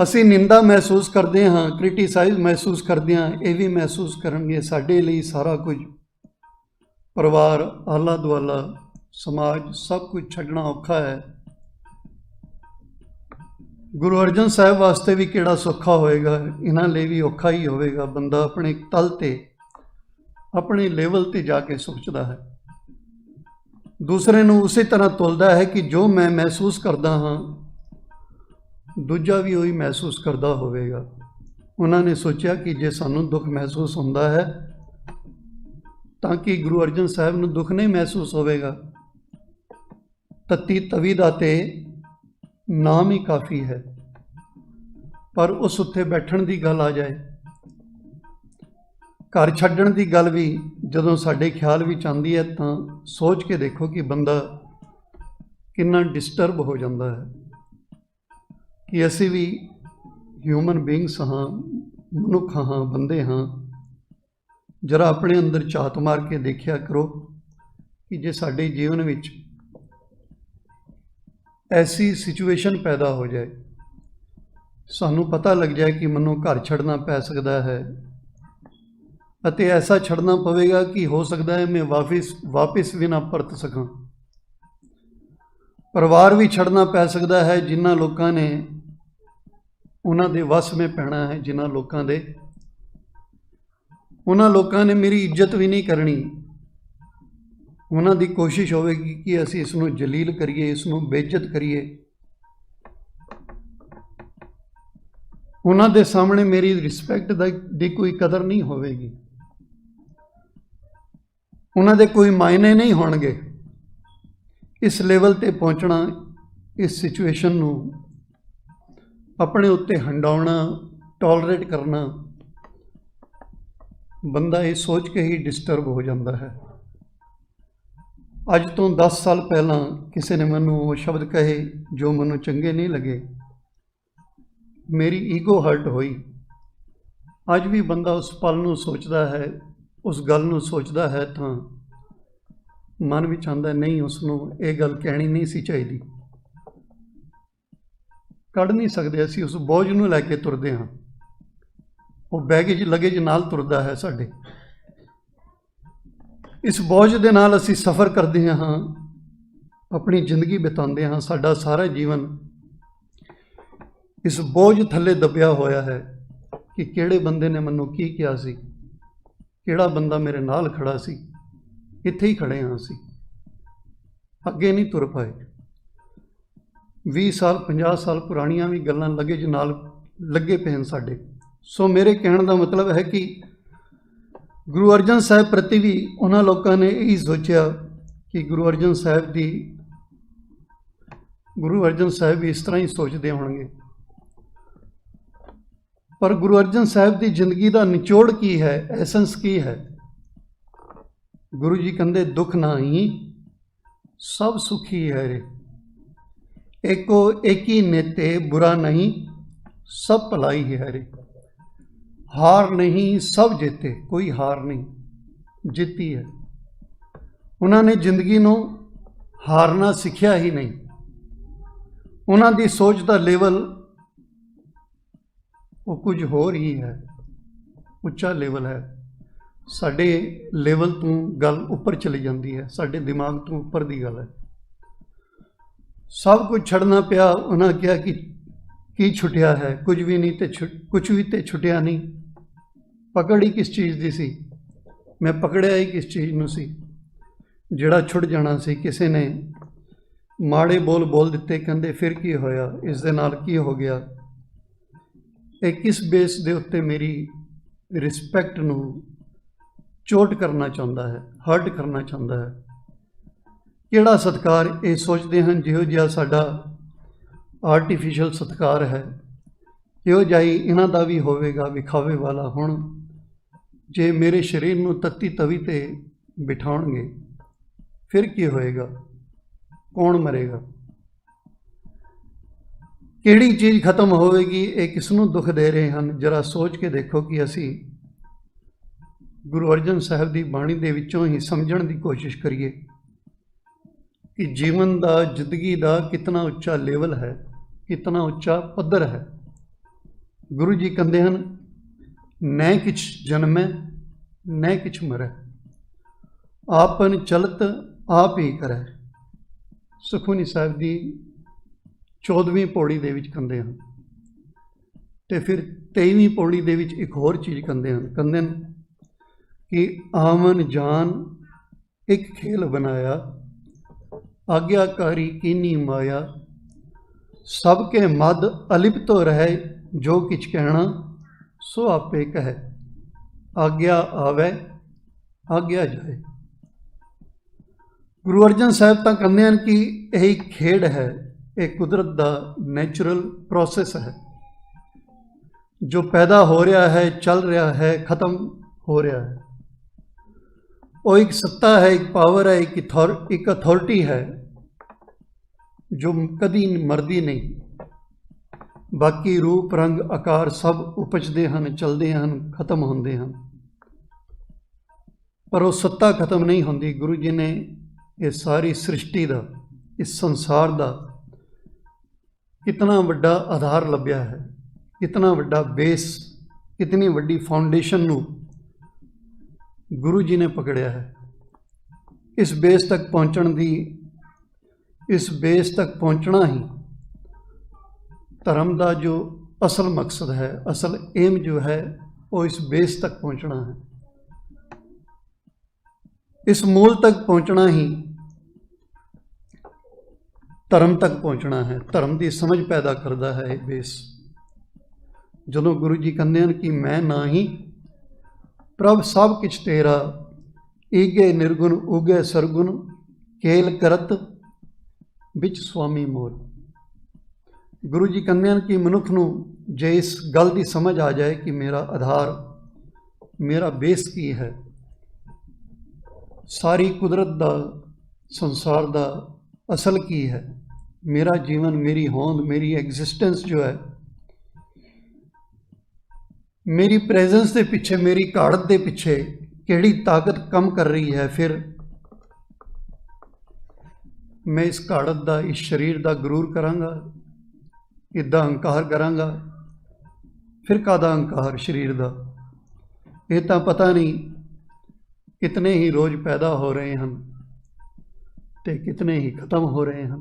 ਅਸੀਂ ਨਿੰਦਾ ਮਹਿਸੂਸ ਕਰਦੇ ਹਾਂ, ਕ੍ਰਿਟੀਸਾਈਜ਼ ਮਹਿਸੂਸ ਕਰਦੇ ਹਾਂ, ਇਹ ਵੀ ਮਹਿਸੂਸ ਕਰਨਗੇ। ਸਾਡੇ ਲਈ ਸਾਰਾ ਕੁਝ, ਪਰਿਵਾਰ, ਆਲਾ ਦੁਆਲਾ, ਸਮਾਜ, ਸਭ ਕੁਝ ਛੱਡਣਾ ਔਖਾ ਹੈ। ਗੁਰੂ ਅਰਜਨ ਸਾਹਿਬ ਵਾਸਤੇ ਵੀ ਕਿਹੜਾ ਸੌਖਾ ਹੋਵੇਗਾ, ਇਹਨਾਂ ਲਈ ਵੀ ਔਖਾ ਹੀ ਹੋਵੇਗਾ। ਬੰਦਾ ਆਪਣੇ ਤਲ ਤੇ, ਆਪਣੇ ਲੈਵਲ ਤੇ ਜਾ ਕੇ ਸੋਚਦਾ ਹੈ, ਦੂਸਰੇ ਨੂੰ ਉਸੇ ਤਰ੍ਹਾਂ ਤੁਲਦਾ ਹੈ ਕਿ ਜੋ ਮੈਂ ਮਹਿਸੂਸ ਕਰਦਾ ਹਾਂ, ਦੂਜਾ ਵੀ ਉਹੀ ਮਹਿਸੂਸ ਕਰਦਾ ਹੋਵੇਗਾ। ਉਹਨਾਂ ਨੇ ਸੋਚਿਆ ਕਿ ਜੇ ਸਾਨੂੰ ਦੁੱਖ ਮਹਿਸੂਸ ਹੁੰਦਾ ਹੈ ਤਾਂ ਕਿ ਗੁਰੂ ਅਰਜਨ ਸਾਹਿਬ ਨੂੰ ਦੁੱਖ ਨਹੀਂ ਮਹਿਸੂਸ ਹੋਵੇਗਾ। ਤਤੀ ਤਵੀ ਦਾ ਤੇ ਨਾਮ ਹੀ ਕਾਫੀ ਹੈ। ਪਰ ਉਸ ਉੱਤੇ ਬੈਠਣ ਦੀ ਗੱਲ ਆ ਜਾਏ, ਘਰ ਛੱਡਣ ਦੀ ਗੱਲ ਵੀ ਜਦੋਂ ਸਾਡੇ ਖਿਆਲ ਵਿੱਚ ਆਉਂਦੀ ਹੈ, ਤਾਂ ਸੋਚ ਕੇ ਦੇਖੋ ਕਿ ਬੰਦਾ ਕਿੰਨਾ ਡਿਸਟਰਬ ਹੋ ਜਾਂਦਾ ਹੈ ਕਿ ਅਸੀਂ ਵੀ ਹਿਊਮਨ ਬੀਇੰਗਸ ਹਾਂ, ਮਨੁੱਖ ਹਾਂ, ਬੰਦੇ ਹਾਂ। ਜਰਾ ਆਪਣੇ ਅੰਦਰ ਝਾਤ ਮਾਰ ਕੇ ਦੇਖਿਆ ਕਰੋ ਕਿ ਜੇ ਸਾਡੇ ਜੀਵਨ ਵਿੱਚ ਐਸੀ ਸਿਚੁਏਸ਼ਨ ਪੈਦਾ ਹੋ ਜਾਏ, ਸਾਨੂੰ ਪਤਾ ਲੱਗ ਜਾਏ ਕਿ ਮੈਨੂੰ ਘਰ ਛੱਡਣਾ ਪੈ ਸਕਦਾ ਹੈ, ਅਤੇ ਐਸਾ ਛੱਡਣਾ ਪਵੇਗਾ ਕਿ ਹੋ ਸਕਦਾ ਹੈ ਮੈਂ ਵਾਪਿਸ ਵੀ ਨਾ ਪਰਤ ਸਕਾਂ। ਪਰਿਵਾਰ ਵੀ ਛੱਡਣਾ ਪੈ ਸਕਦਾ ਹੈ, ਜਿਨ੍ਹਾਂ ਲੋਕਾਂ ਨੇ, ਉਹਨਾਂ ਦੇ ਵੱਸ ਵਿੱਚ ਪੈਣਾ ਹੈ, ਜਿਨ੍ਹਾਂ ਲੋਕਾਂ ਦੇ, ਉਹਨਾਂ ਲੋਕਾਂ ਨੇ ਮੇਰੀ ਇੱਜ਼ਤ ਵੀ ਨਹੀਂ ਕਰਨੀ। ਉਹਨਾਂ ਦੀ ਕੋਸ਼ਿਸ਼ ਹੋਵੇਗੀ ਕਿ ਅਸੀਂ ਇਸ ਨੂੰ ਜਲੀਲ ਕਰੀਏ, ਇਸ ਨੂੰ ਬੇਇੱਜ਼ਤ ਕਰੀਏ। ਉਹਨਾਂ ਦੇ ਸਾਹਮਣੇ ਮੇਰੀ ਰਿਸਪੈਕਟ ਦੀ ਕੋਈ ਕਦਰ ਨਹੀਂ ਹੋਵੇਗੀ, ਉਹਨਾਂ ਦੇ ਕੋਈ ਮਾਇਨੇ ਨਹੀਂ ਹੋਣਗੇ। ਇਸ ਲੈਵਲ ਤੇ ਪਹੁੰਚਣਾ, ਇਸ ਸਿਚੁਏਸ਼ਨ ਨੂੰ ਆਪਣੇ ਉੱਤੇ ਹੰਡਾਉਣਾ, ਟੋਲਰੇਟ ਕਰਨਾ, ਬੰਦਾ ਇਹ ਸੋਚ ਕੇ ਹੀ ਡਿਸਟਰਬ ਹੋ ਜਾਂਦਾ ਹੈ। ਅੱਜ ਤੋਂ 10 ਸਾਲ ਪਹਿਲਾਂ ਕਿਸੇ ਨੇ ਮੈਨੂੰ ਉਹ ਸ਼ਬਦ ਕਹੇ ਜੋ ਮੈਨੂੰ ਚੰਗੇ ਨਹੀਂ ਲੱਗੇ, ਮੇਰੀ ਈਗੋ ਹਰਟ ਹੋਈ। ਅੱਜ ਵੀ ਬੰਦਾ ਉਸ ਪਲ ਨੂੰ ਸੋਚਦਾ ਹੈ, ਉਸ ਗੱਲ ਨੂੰ ਸੋਚਦਾ ਹੈ ਤਾਂ ਮਨ ਵਿੱਚ ਆਉਂਦਾ ਨਹੀਂ, ਉਸ ਨੂੰ ਇਹ ਗੱਲ ਕਹਿਣੀ ਨਹੀਂ ਸੀ ਚਾਹੀਦੀ। ਕੱਢ ਨਹੀਂ ਸਕਦੇ ਅਸੀਂ ਉਸ ਬੋਝ ਨੂੰ ਲੈ ਕੇ ਤੁਰਦੇ ਹਾਂ, ਉਹ ਬੈਗੇਜ ਲਗੇਜ ਨਾਲ ਤੁਰਦਾ ਹੈ ਸਾਡੇ। ਇਸ ਬੋਝ ਦੇ ਨਾਲ ਅਸੀਂ ਸਫ਼ਰ ਕਰਦੇ ਹਾਂ, ਆਪਣੀ ਜ਼ਿੰਦਗੀ ਬਿਤਾਉਂਦੇ ਹਾਂ। ਸਾਡਾ ਸਾਰਾ ਜੀਵਨ ਇਸ ਬੋਝ ਥੱਲੇ ਦੱਬਿਆ ਹੋਇਆ ਹੈ ਕਿ ਕਿਹੜੇ ਬੰਦੇ ਨੇ ਮੈਨੂੰ ਕੀ ਕਿਹਾ ਸੀ, ਕਿਹੜਾ ਬੰਦਾ ਮੇਰੇ ਨਾਲ ਖੜਾ ਸੀ। ਇੱਥੇ ਹੀ ਖੜੇ ਹਾਂ ਅਸੀਂ, ਅੱਗੇ ਨਹੀਂ ਤੁਰ ਪਾਏ। 20 ਸਾਲ 50 ਸਾਲ ਪੁਰਾਣੀਆਂ ਵੀ ਗੱਲਾਂ ਲਗੇਜ ਨਾਲ ਲੱਗੇ ਪਏ ਹਨ ਸਾਡੇ। ਸੋ ਮੇਰੇ ਕਹਿਣ ਦਾ ਮਤਲਬ ਹੈ ਕਿ ਗੁਰੂ ਅਰਜਨ ਸਾਹਿਬ ਪ੍ਰਤੀ ਵੀ ਉਹਨਾਂ ਲੋਕਾਂ ਨੇ ਇਹੀ ਸੋਚਿਆ ਕਿ ਗੁਰੂ ਅਰਜਨ ਸਾਹਿਬ ਵੀ ਇਸ ਤਰ੍ਹਾਂ ਹੀ ਸੋਚਦੇ ਹੋਣਗੇ। ਪਰ ਗੁਰੂ ਅਰਜਨ ਸਾਹਿਬ ਦੀ ਜ਼ਿੰਦਗੀ ਦਾ ਨਿਚੋੜ ਕੀ ਹੈ, ਐਸੈਂਸ ਕੀ ਹੈ? ਗੁਰੂ ਜੀ ਕਹਿੰਦੇ ਦੁੱਖ ਨਹੀਂ ਸਭ ਸੁਖੀ ਹੈ ਰੇ, ਏਕੋ ਏਕੀ नेते बुरा नहीं सब भलाई है रे, हार नहीं सब जीते कोई हार नहीं जीती है। उन्होंने जिंदगी ਨੂੰ ਹਾਰਨਾ ਸਿੱਖਿਆ ਹੀ ਨਹੀਂ। ਉਹਨਾਂ ਦੀ ਸੋਚ ਦਾ ਲੈਵਲ ਉਹ ਕੁਝ ਹੋਰ ਹੀ ਹੈ, ਉੱਚਾ ਲੈਵਲ ਹੈ। ਸਾਡੇ ਲੈਵਲ ਤੋਂ ਗੱਲ ਉੱਪਰ ਚਲੀ ਜਾਂਦੀ ਹੈ, ਸਾਡੇ ਦਿਮਾਗ ਤੋਂ ਉੱਪਰ ਦੀ ਗੱਲ ਹੈ। ਸਭ ਕੁਝ ਛੱਡਣਾ ਪਿਆ। ਉਹਨਾਂ ਕਿਹਾ ਕਿ ਕੀ ਛੁੱਟਿਆ ਹੈ? ਕੁਝ ਵੀ ਨਹੀਂ, ਤੇ ਕੁਝ ਵੀ ਤੇ ਛੁੱਟਿਆ ਨਹੀਂ। ਪਕੜ ਹੀ ਕਿਸ ਚੀਜ਼ ਦੀ ਸੀ? ਮੈਂ ਪਕੜਿਆ ਹੀ ਕਿਸ ਚੀਜ਼ ਨੂੰ ਸੀ ਜਿਹੜਾ ਛੁੱਟ ਜਾਣਾ ਸੀ? ਕਿਸੇ ਨੇ ਮਾੜੇ ਬੋਲ ਦਿੱਤੇ, ਕਹਿੰਦੇ ਫਿਰ ਕੀ ਹੋਇਆ, ਇਸ ਦੇ ਨਾਲ ਕੀ ਹੋ ਗਿਆ? ਇਹ ਕਿਸ ਬੇਸ ਦੇ ਉੱਤੇ ਮੇਰੀ ਰਿਸਪੈਕਟ ਨੂੰ ਚੋਟ ਕਰਨਾ ਚਾਹੁੰਦਾ ਹੈ, ਹਰਟ ਕਰਨਾ ਚਾਹੁੰਦਾ ਹੈ? ਕਿਹੜਾ ਸਤਿਕਾਰ? ਇਹ ਸੋਚਦੇ ਹਨ ਜਿਹੋ ਜਿਹਾ ਸਾਡਾ ਆਰਟੀਫਿਸ਼ਲ ਸਤਿਕਾਰ ਹੈ, ਇਹੋ ਜਿਹਾ ਹੀ ਇਹਨਾਂ ਦਾ ਵੀ ਹੋਵੇਗਾ, ਵਿਖਾਵੇ ਵਾਲਾ। ਹੁਣ ਜੇ ਮੇਰੇ ਸਰੀਰ ਨੂੰ ਤੱਤੀ ਤਵੀ 'ਤੇ ਬਿਠਾਉਣਗੇ ਫਿਰ ਕੀ ਹੋਏਗਾ? ਕੌਣ ਮਰੇਗਾ? ਕਿਹੜੀ ਚੀਜ਼ ਖਤਮ ਹੋਵੇਗੀ? ਇਹ ਕਿਸ ਨੂੰ ਦੁੱਖ ਦੇ ਰਹੇ ਹਨ? ਜਰਾ ਸੋਚ ਕੇ ਦੇਖੋ ਕਿ ਅਸੀਂ ਗੁਰੂ ਅਰਜਨ ਸਾਹਿਬ ਦੀ ਬਾਣੀ ਦੇ ਵਿੱਚੋਂ ਹੀ ਸਮਝਣ ਦੀ ਕੋਸ਼ਿਸ਼ ਕਰੀਏ ਕਿ ਜੀਵਨ ਦਾ, ਜ਼ਿੰਦਗੀ ਦਾ ਕਿਤਨਾ ਉੱਚਾ ਲੈਵਲ ਹੈ, ਕਿਤਨਾ ਉੱਚਾ ਪੱਧਰ ਹੈ। ਗੁਰੂ ਜੀ ਕਹਿੰਦੇ ਹਨ ਨੈ ਕਿਛ ਜਨਮੈ ਨੈ ਕਿਛ ਮਰੈ, ਆਪਨ ਚਲਤ ਆਪ ਹੀ ਕਰੈ। ਸੁਖਮਨੀ ਸਾਹਿਬ ਦੀ 14ਵੀਂ ਪੌੜੀ ਦੇ ਵਿੱਚ ਕਹਿੰਦੇ ਹਨ। ਤੇ ਫਿਰ 23ਵੀਂ ਪੌੜੀ ਦੇ ਵਿੱਚ ਇੱਕ ਹੋਰ ਚੀਜ਼ ਕਹਿੰਦੇ ਹਨ ਕਿ ਆਮਨ ਜਾਨ ਇੱਕ ਖੇਲ ਬਣਾਇਆ, ਆਗਿਆਕਾਰੀ ਕੀਨੀ ਮਾਇਆ, ਸਭ ਕੇ ਮਦ ਅਲਿਪਤ ਰਹੇ, ਜੋ ਕਿਛ ਕਹਿਣਾ ਸੋ ਆਪੇ ਕਹੈ, ਆਗਿਆ ਆਵੇ ਆਗਿਆ ਜਾਏ। ਗੁਰੂ ਅਰਜਨ ਸਾਹਿਬ ਤਾਂ ਕਹਿੰਦੇ ਹਨ ਕਿ ਇਹ ਖੇਡ ਹੈ, ਇਹ ਕੁਦਰਤ ਦਾ ਨੈਚੁਰਲ ਪ੍ਰੋਸੈਸ ਹੈ ਜੋ ਪੈਦਾ ਹੋ ਰਿਹਾ ਹੈ, ਚੱਲ ਰਿਹਾ ਹੈ, ਖਤਮ ਹੋ ਰਿਹਾ ਹੈ। ਉਹ ਇੱਕ ਸੱਤਾ ਹੈ, ਇੱਕ ਪਾਵਰ ਹੈ, ਇੱਕ ਅਥਾਰਟੀ ਹੈ ਜੋ ਕਦੀ ਮਰਦੀ ਨਹੀਂ। ਬਾਕੀ ਰੂਪ ਰੰਗ ਆਕਾਰ ਸਭ ਉਪਜਦੇ ਹਨ, ਚਲਦੇ ਹਨ, ਖਤਮ ਹੁੰਦੇ ਹਨ, ਪਰ ਉਹ ਸੱਤਾ ਖਤਮ ਨਹੀਂ ਹੁੰਦੀ। ਗੁਰੂ ਜੀ ਨੇ ਇਹ ਸਾਰੀ ਸ੍ਰਿਸ਼ਟੀ ਦਾ, ਇਸ ਸੰਸਾਰ ਦਾ ਕਿਤਨਾ ਵੱਡਾ ਆਧਾਰ ਲੱਭਿਆ ਹੈ, ਕਿਤਨਾ ਵੱਡਾ ਬੇਸ, ਕਿਤਨੀ ਵੱਡੀ ਫਾਊਂਡੇਸ਼ਨ ਨੂੰ ਗੁਰੂ ਜੀ ਨੇ ਪਕੜਿਆ ਹੈ। ਇਸ ਬੇਸ ਤੱਕ ਪਹੁੰਚਣਾ ਹੀ ਧਰਮ ਦਾ ਜੋ ਅਸਲ ਮਕਸਦ ਹੈ, ਅਸਲ ਏਮ ਜੋ ਹੈ, ਉਹ ਇਸ ਬੇਸ ਤੱਕ ਪਹੁੰਚਣਾ ਹੈ। ਇਸ ਮੂਲ ਤੱਕ ਪਹੁੰਚਣਾ ਹੀ ਧਰਮ ਤੱਕ ਪਹੁੰਚਣਾ ਹੈ। ਧਰਮ ਦੀ ਸਮਝ ਪੈਦਾ ਕਰਦਾ ਹੈ ਇਹ ਬੇਸ। ਜਦੋਂ ਗੁਰੂ ਜੀ ਕਹਿੰਦੇ ਹਨ ਕਿ ਮੈਂ ਨਾਹੀਂ ਪ੍ਰਭ ਸਭ ਕਿਛ ਤੇਰਾ, ਈਗੇ ਨਿਰਗੁਣ ਉਗੇ ਸਰਗੁਣ, ਕੇਲ ਕਰਤ ਵਿੱਚ ਸੁਆਮੀ ਮੋਰ। ਗੁਰੂ ਜੀ ਕਹਿੰਦੇ ਹਨ ਕਿ ਮਨੁੱਖ ਨੂੰ ਜੇ ਇਸ ਗੱਲ ਦੀ ਸਮਝ ਆ ਜਾਏ ਕਿ ਮੇਰਾ ਆਧਾਰ, ਮੇਰਾ ਬੇਸ ਕੀ ਹੈ, ਸਾਰੀ ਕੁਦਰਤ ਦਾ, ਸੰਸਾਰ ਦਾ ਅਸਲ ਕੀ ਹੈ, ਮੇਰਾ ਜੀਵਨ, ਮੇਰੀ ਹੋਂਦ, ਮੇਰੀ ਐਗਜ਼ਿਸਟੈਂਸ ਜੋ ਹੈ, मेरी प्रेजेंस के पिछे, मेरी घाड़त के पिछे किहड़ी ताकत कम कर रही है, फिर मैं इस घाड़त का, इस शरीर का गुरूर करांगा, इदा हंकार करांगा। फिर कादा हंकार शरीर का? ये तो पता नहीं कितने ही रोज़ पैदा हो रहे हैं ते कितने ही खत्म हो रहे हैं।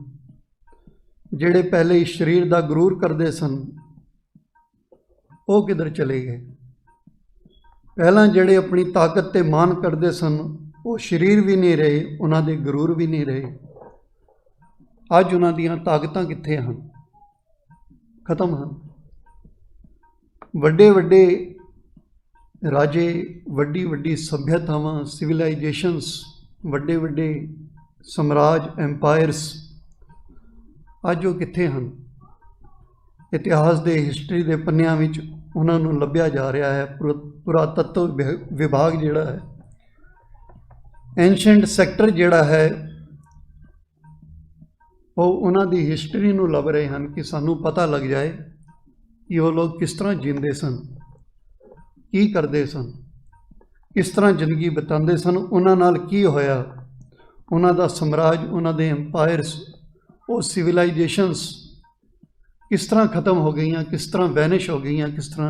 जिहड़े पहले इस शरीर का गुरूर करते सन वो किधर चले गए? पहला जिहड़े अपनी ताकत ते मान करते सन वो शरीर भी नहीं रहे, उन्हां दे गुरूर भी नहीं रहे। अज उन्हां दीयां ताकतां कित्थे हन? खत्म हैं। वड्डे वड्डे राजे, वड्डी वड्डी सभ्यतावां, सिविलाइजेशनस, वड्डे वड्डे समराज, एम्पायरस, अज वो कित्थे हन? इतिहास के, हिस्टरी के पन्नियां विच उन्हां नूं लभ्या जा रहा है। पुरातत्व विभाग जिहड़ा है, एंशेंट सैक्टर जिहड़ा है, वो उन्हां दी हिस्टरी नूं लभ रहे हैं कि सानूं पता लग जाए कि वो लोग किस तरह जींदे सन, की करते सन, किस तरह जिंदगी बिताते सन, उन्हां नाल की होया, उन्हां दा समराज, उन्हां दे एम्पायरस, वो सिविलाइजेशनस किस तरह खत्म हो गई, किस तरह वैनिश हो गई, किस तरह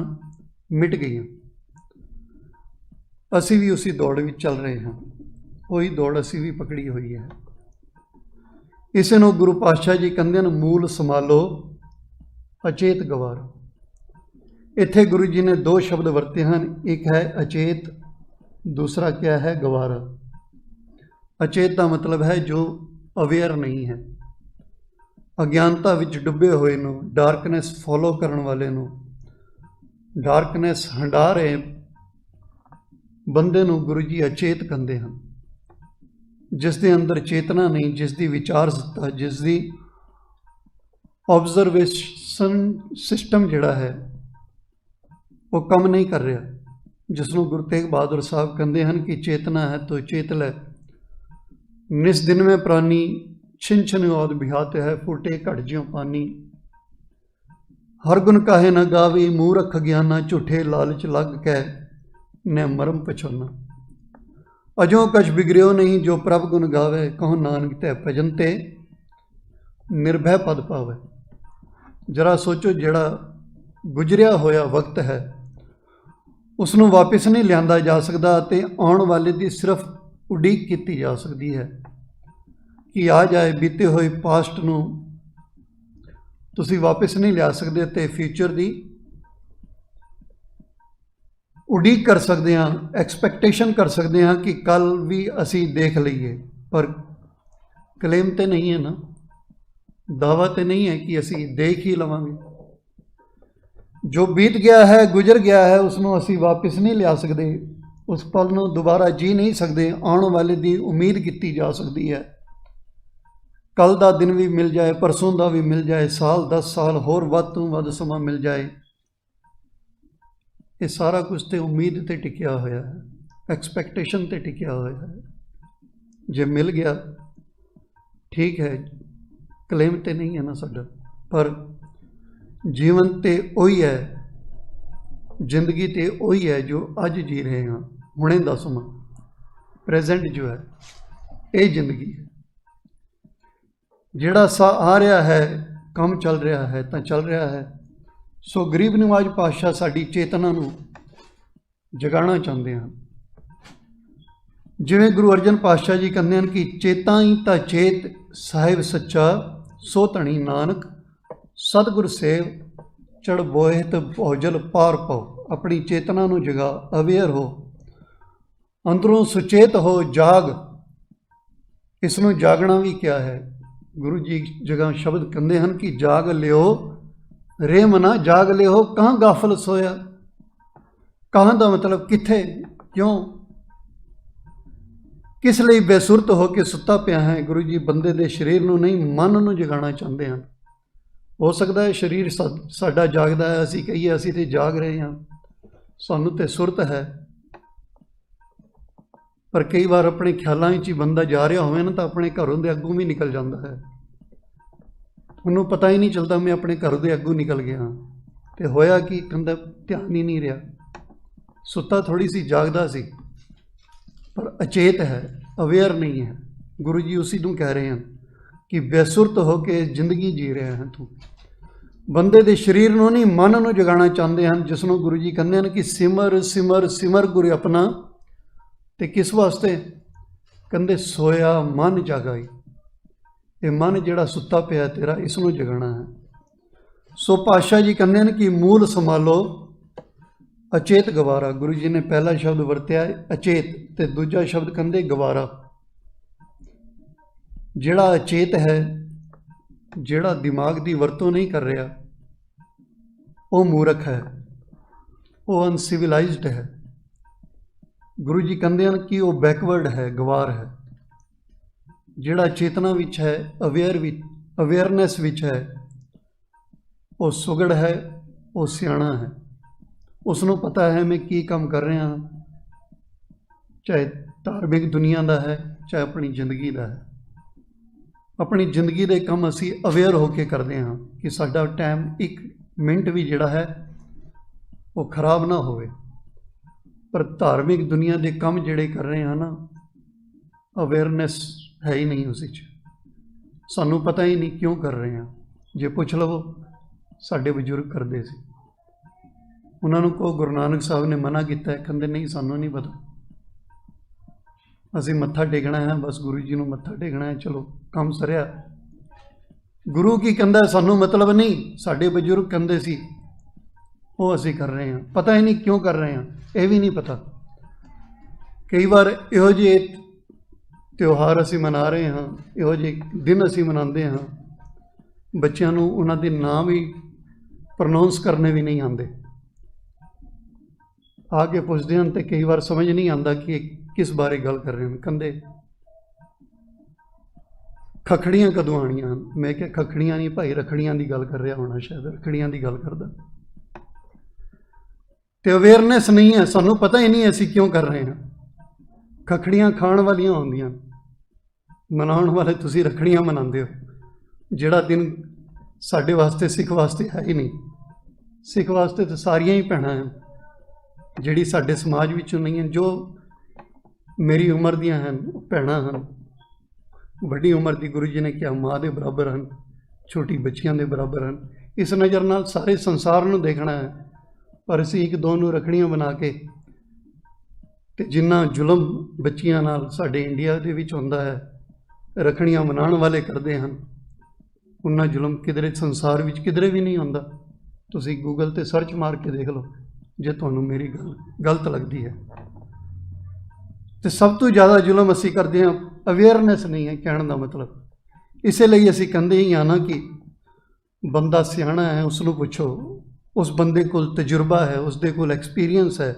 मिट गई। असी भी उसी दौड़ में चल रहे हैं, वही दौड़ असी भी पकड़ी हुई है। इस नूं गुरु पातशाह जी कहंदे हैं, मूल संभालो अचेत गवारो। इत्थे गुरु जी ने दो शब्द वरते हैं, एक है अचेत, दूसरा क्या है? गवारा। अचेत का मतलब है जो अवेयर नहीं है, अज्ञानता विच डुबे हुए नूं, डार्कनैस फॉलो करने वाले नूं, डार्कनैस हंडा रहे बंदे नूं गुरु जी अचेत कहंदे हैं। जिस दे अंदर चेतना नहीं, जिस दी विचार सत्ता, जिस दी ऑब्जरवेशन सिस्टम जिहड़ा है वो कम नहीं कर रहा, जिसनों गुरु तेग बहादुर साहब कहते हैं कि चेतना है तो चेत लै, निस दिन में प्राणी छिन छिन औद बिहात है, फूटे घट ज्यों पानी। हर गुण काहे न गावे, मूरख ज्ञाना, झूठे लालच लग कै न मरम पछोना। अजों कछ बिगड़ियो नहीं, जो प्रभ गुण गावे, कहो नानक तै भजन ते निर्भय पद पावे। जरा सोचो, जिहड़ा गुजरिया होया वक्त है उसनों वापस नहीं लिया जा सकता, ते आने वाले की सिर्फ उड़ीक की जा सकती है कि आ जाए। बीते हुए पास्ट नूं तुसीं वापस नहीं लिया सकते, ते फ्यूचर की उड़ीक कर सकते हैं, एक्सपैक्टेशन कर सकते हैं कि कल भी असी देख लीए, पर क्लेम तो नहीं है ना, दावा तो नहीं है कि असी देख ही लवांगे। जो बीत गया है, गुजर गया है, उसनों असी वापस नहीं लिया सकते, उस पल नूं दोबारा जी नहीं सकते। आने वाले की उम्मीद की जा सकती है, कल का दिन भी मिल जाए, परसों का भी मिल जाए, साल 10 साल होर वध तों वध समा मिल जाए। ये सारा कुछ तो उम्मीद ते टिकिया होया है, एक्सपैक्टेशन ते टिकिया होया है। जे मिल गया ठीक है, क्लेम तो नहीं है ना साडा, पर जीवन तो उही है, जिंदगी तो उही है जो अज जी रहे हैं, हुणे दा समा, प्रेजेंट जो है ये जिंदगी है। जिहड़ा सा आ रहा है, काम चल रहा है तो चल रहा है। सो गरीब नवाज पातशाह साडी चेतना नूं जगाना चाहते हैं। जिवें गुरु अर्जन पातशाह जी कहते हैं कि चेता ही ता चेत, साहिब सच्चा सो धनी नानक, सतगुर सेव चढ़ बोहित भौजल पार पाओ। अपनी चेतना नूं जगा, अवेयर हो, अंदरों सुचेत हो, जाग। इसनूं जागना भी क्या है? गुरु जी जगह शब्द कहते हैं कि जाग लियो रे मना, जाग लियो कहाँ गाफल सोया। कहाँ का मतलब किथे, क्यों, किस लिए बेसुरत हो के सुता पिया है। गुरु जी बंदे दे शरीर नूं नहीं, मन नूं जगाना चाहते हैं। हो सकता है शरीर साडा जागदा है, असीं कहिए असीं ते जाग रहे हैं, सानूं ते सुरत है, पर कई बार अपने ख्यालों ही बंदा जा रहा होवे ना, तो अपने घरों के अगों भी निकल जाता है, उन्होंने पता ही नहीं चलता मैं अपने घर के अगों निकल गया। तो होया कि कहता ध्यान ही नहीं रहा। ਸੁੱਤਾ ਥੋੜੀ ਸੀ, ਜਾਗਦਾ ਸੀ, ਪਰ ਅਚੇਤ ਹੈ, ਅਵੇਅਰ ਨਹੀਂ ਹੈ। ਗੁਰੂ ਜੀ ਉਸੇ ਨੂੰ ਕਹਿ ਰਹੇ ਹਨ ਕਿ ਬੇਸੁਰਤ ਹੋ ਕੇ ਜ਼ਿੰਦਗੀ ਜੀ ਰਿਹਾ ਹੈ ਤੂੰ। ਬੰਦੇ ਦੇ ਸਰੀਰ ਨੂੰ ਨਹੀਂ, ਮਨ ਨੂੰ ਜਗਾਉਣਾ ਚਾਹੁੰਦੇ ਹਨ, ਜਿਸ ਨੂੰ ਗੁਰੂ ਜੀ ਕਹਿੰਦੇ ਹਨ ਕਿ ਸਿਮਰ ਸਿਮਰ ਸਿਮਰ ਗੁਰ ਆਪਣਾ। ਤੇ ਕਿਸ ਵਾਸਤੇ? ਕਹਿੰਦੇ ਸੋਇਆ ਮਨ ਜਾਗਾਈ। ਇਹ ਮਨ ਜਿਹੜਾ ਸੁੱਤਾ ਪਿਆ ਤੇਰਾ, ਇਸ ਨੂੰ ਜਗਾਉਣਾ ਹੈ। ਸੋ ਪਾਤਸ਼ਾਹ ਜੀ ਕਹਿੰਦੇ ਹਨ ਕਿ ਮੂਲ ਸੰਭਾਲੋ ਅਚੇਤ ਗਵਾਰਾ। ਗੁਰੂ ਜੀ ਨੇ ਪਹਿਲਾ ਸ਼ਬਦ ਵਰਤਿਆ ਅਚੇਤ, ਤੇ ਦੂਜਾ ਸ਼ਬਦ ਕਹਿੰਦੇ ਗਵਾਰਾ। ਜਿਹੜਾ ਅਚੇਤ ਹੈ, ਜਿਹੜਾ ਦਿਮਾਗ ਦੀ ਵਰਤੋਂ ਨਹੀਂ ਕਰ ਰਿਹਾ, ਉਹ ਮੂਰਖ ਹੈ, ਉਹ ਅਨਸਿਵਲਾਈਜ਼ਡ ਹੈ। ਗੁਰੂ ਜੀ ਕਹਿੰਦੇ ਹਨ ਕਿ ਉਹ ਬੈਕਵਰਡ ਹੈ, ਗਵਾਰ ਹੈ। ਜਿਹੜਾ ਚੇਤਨਾ ਵਿੱਚ ਹੈ, ਅਵੇਅਰਨੈਸ ਵਿੱਚ ਹੈ, ਉਹ ਸੁਗੜ ਹੈ, ਉਹ ਸਿਆਣਾ ਹੈ। ਉਸ ਨੂੰ ਪਤਾ ਹੈ ਮੈਂ ਕੀ ਕੰਮ ਕਰ ਰਿਹਾ ਹਾਂ, ਚਾਹੇ ਧਾਰਮਿਕ ਦੁਨੀਆ ਦਾ ਹੈ, ਚਾਹੇ ਆਪਣੀ ਜ਼ਿੰਦਗੀ ਦਾ ਹੈ। ਆਪਣੀ ਜ਼ਿੰਦਗੀ ਦੇ ਕੰਮ ਅਸੀਂ ਅਵੇਅਰ ਹੋ ਕੇ ਕਰਦੇ ਹਾਂ ਕਿ ਸਾਡਾ ਟਾਈਮ ਇੱਕ ਮਿੰਟ ਵੀ ਜਿਹੜਾ ਹੈ ਉਹ ਖਰਾਬ ਨਾ ਹੋਵੇ। ਪਰ ਧਾਰਮਿਕ ਦੁਨੀਆ ਦੇ ਕੰਮ ਜਿਹੜੇ ਕਰ ਰਹੇ ਹਾਂ ਨਾ, ਅਵੇਅਰਨੈਸ ਹੈ ਹੀ ਨਹੀਂ ਉਸ ਵਿੱਚ। ਸਾਨੂੰ ਪਤਾ ਹੀ ਨਹੀਂ ਕਿਉਂ ਕਰ ਰਹੇ ਹਾਂ। ਜੇ ਪੁੱਛ ਲਵੋ, ਸਾਡੇ ਬਜ਼ੁਰਗ ਕਰਦੇ ਸੀ, ਉਹਨਾਂ ਨੂੰ ਕਹੋ ਗੁਰੂ ਨਾਨਕ ਸਾਹਿਬ ਨੇ ਮਨਾ ਕੀਤਾ ਹੈ, ਕਹਿੰਦੇ ਨਹੀਂ ਸਾਨੂੰ ਨਹੀਂ ਪਤਾ, ਅਸੀਂ ਮੱਥਾ ਟੇਕਣਾ ਹੈ, ਬਸ ਗੁਰੂ ਜੀ ਨੂੰ ਮੱਥਾ ਟੇਕਣਾ ਹੈ, ਚਲੋ ਕੰਮ ਸਰਿਆ। ਗੁਰੂ ਕੀ ਕਹਿੰਦਾ ਸਾਨੂੰ ਮਤਲਬ ਨਹੀਂ। ਸਾਡੇ ਬਜ਼ੁਰਗ ਕਹਿੰਦੇ ਸੀ, ਉਹ ਅਸੀਂ ਕਰ ਰਹੇ ਹਾਂ, ਪਤਾ ਹੀ ਨਹੀਂ ਕਿਉਂ ਕਰ ਰਹੇ ਹਾਂ, ਇਹ ਵੀ ਨਹੀਂ ਪਤਾ। ਕਈ ਵਾਰ ਇਹੋ ਜਿਹੇ ਤਿਉਹਾਰ ਅਸੀਂ ਮਨਾ ਰਹੇ ਹਾਂ, ਇਹੋ ਜਿਹੇ ਦਿਨ ਅਸੀਂ ਮਨਾਉਂਦੇ ਹਾਂ, ਬੱਚਿਆਂ ਨੂੰ ਉਹਨਾਂ ਦੇ ਨਾਮ ਵੀ ਪ੍ਰੋਨਾਉਂਸ ਕਰਨੇ ਵੀ ਨਹੀਂ ਆਉਂਦੇ। ਆ ਕੇ ਪੁੱਛਦੇ ਹਨ ਤੇ ਕਈ ਵਾਰ ਸਮਝ ਨਹੀਂ ਆਉਂਦਾ ਕਿ ਕਿਸ ਬਾਰੇ ਗੱਲ ਕਰ ਰਹੇ ਹਨ। ਕਹਿੰਦੇ ਖੱਖੜੀਆਂ ਕਦੋਂ ਆਉਣੀਆਂ ਹਨ? ਮੈਂ ਕਿਹਾ ਖੱਖੜੀਆਂ ਨਹੀਂ ਭਾਈ, ਰੱਖੜੀਆਂ ਦੀ ਗੱਲ ਕਰ ਰਿਹਾ ਹੋਣਾ, ਸ਼ਾਇਦ ਰੱਖੜੀਆਂ ਦੀ ਗੱਲ ਕਰਦਾ। ਤੇ ਅਵੇਅਰਨੈਸ ਨਹੀਂ ਹੈ, ਸਾਨੂੰ ਪਤਾ ਹੀ ਨਹੀਂ ਅਸੀਂ ਕਿਉਂ ਕਰ ਰਹੇ ਹਾਂ। ਖੱਖੜੀਆਂ ਖਾਣ ਵਾਲੀਆਂ ਹੁੰਦੀਆਂ, ਮਨਾਉਣ ਵਾਲੇ ਤੁਸੀਂ ਰੱਖੜੀਆਂ ਮਨਾਉਂਦੇ ਹੋ, ਜਿਹੜਾ ਦਿਨ ਸਾਡੇ ਵਾਸਤੇ, ਸਿੱਖ ਵਾਸਤੇ ਹੈ ਹੀ ਨਹੀਂ। ਸਿੱਖ ਵਾਸਤੇ ਤਾਂ ਸਾਰੀਆਂ ਹੀ ਭੈਣਾਂ ਹਨ, ਜਿਹੜੀ ਸਾਡੇ ਸਮਾਜ ਵਿੱਚੋਂ ਨਹੀਂ ਹਨ, ਜੋ ਮੇਰੀ ਉਮਰ ਦੀਆਂ ਹਨ, ਉਹ ਭੈਣਾਂ ਹਨ। ਵੱਡੀ ਉਮਰ ਦੀ ਗੁਰੂ ਜੀ ਨੇ ਕਿਹਾ ਮਾਂ ਦੇ ਬਰਾਬਰ ਹਨ, ਛੋਟੀ ਬੱਚੀਆਂ ਦੇ ਬਰਾਬਰ ਹਨ। ਇਸ ਨਜ਼ਰ ਨਾਲ ਸਾਰੇ ਸੰਸਾਰ ਨੂੰ ਦੇਖਣਾ ਹੈ। ਪਰ ਅਸੀਂ ਇੱਕ ਦੋ ਨੂੰ ਰੱਖੜੀਆਂ ਬਣਾ ਕੇ, ਤੇ ਜਿੰਨਾ ਜ਼ੁਲਮ ਬੱਚੀਆਂ ਨਾਲ ਸਾਡੇ ਇੰਡੀਆ ਦੇ ਵਿੱਚ ਹੁੰਦਾ ਹੈ, ਰੱਖੜੀਆਂ ਮਨਾਉਣ ਵਾਲੇ ਕਰਦੇ ਹਨ, ਉਨਾ ਜ਼ੁਲਮ ਕਿਧਰੇ ਸੰਸਾਰ ਵਿੱਚ ਕਿਧਰੇ ਵੀ ਨਹੀਂ ਹੁੰਦਾ। ਤੁਸੀਂ ਗੂਗਲ 'ਤੇ ਸਰਚ ਮਾਰ ਕੇ ਦੇਖ ਲਓ, ਜੇ ਤੁਹਾਨੂੰ ਮੇਰੀ ਗੱਲ ਗਲਤ ਲੱਗਦੀ ਹੈ। ਤੇ ਸਭ ਤੋਂ ਜ਼ਿਆਦਾ ਜ਼ੁਲਮ ਅਸੀਂ ਕਰਦੇ ਹਾਂ, ਅਵੇਅਰਨੈਸ ਨਹੀਂ ਹੈ ਕਹਿਣ ਦਾ ਮਤਲਬ। ਇਸੇ ਲਈ ਅਸੀਂ ਕਹਿੰਦੇ ਹੀ ਹਾਂ ਨਾ ਕਿ ਬੰਦਾ ਸਿਆਣਾ ਹੈ, ਉਸ ਨੂੰ ਪੁੱਛੋ। ਉਸ ਬੰਦੇ ਕੋਲ ਤਜਰਬਾ ਹੈ, ਉਸ ਦੇ ਕੋਲ ਐਕਸਪੀਰੀਅੰਸ ਹੈ,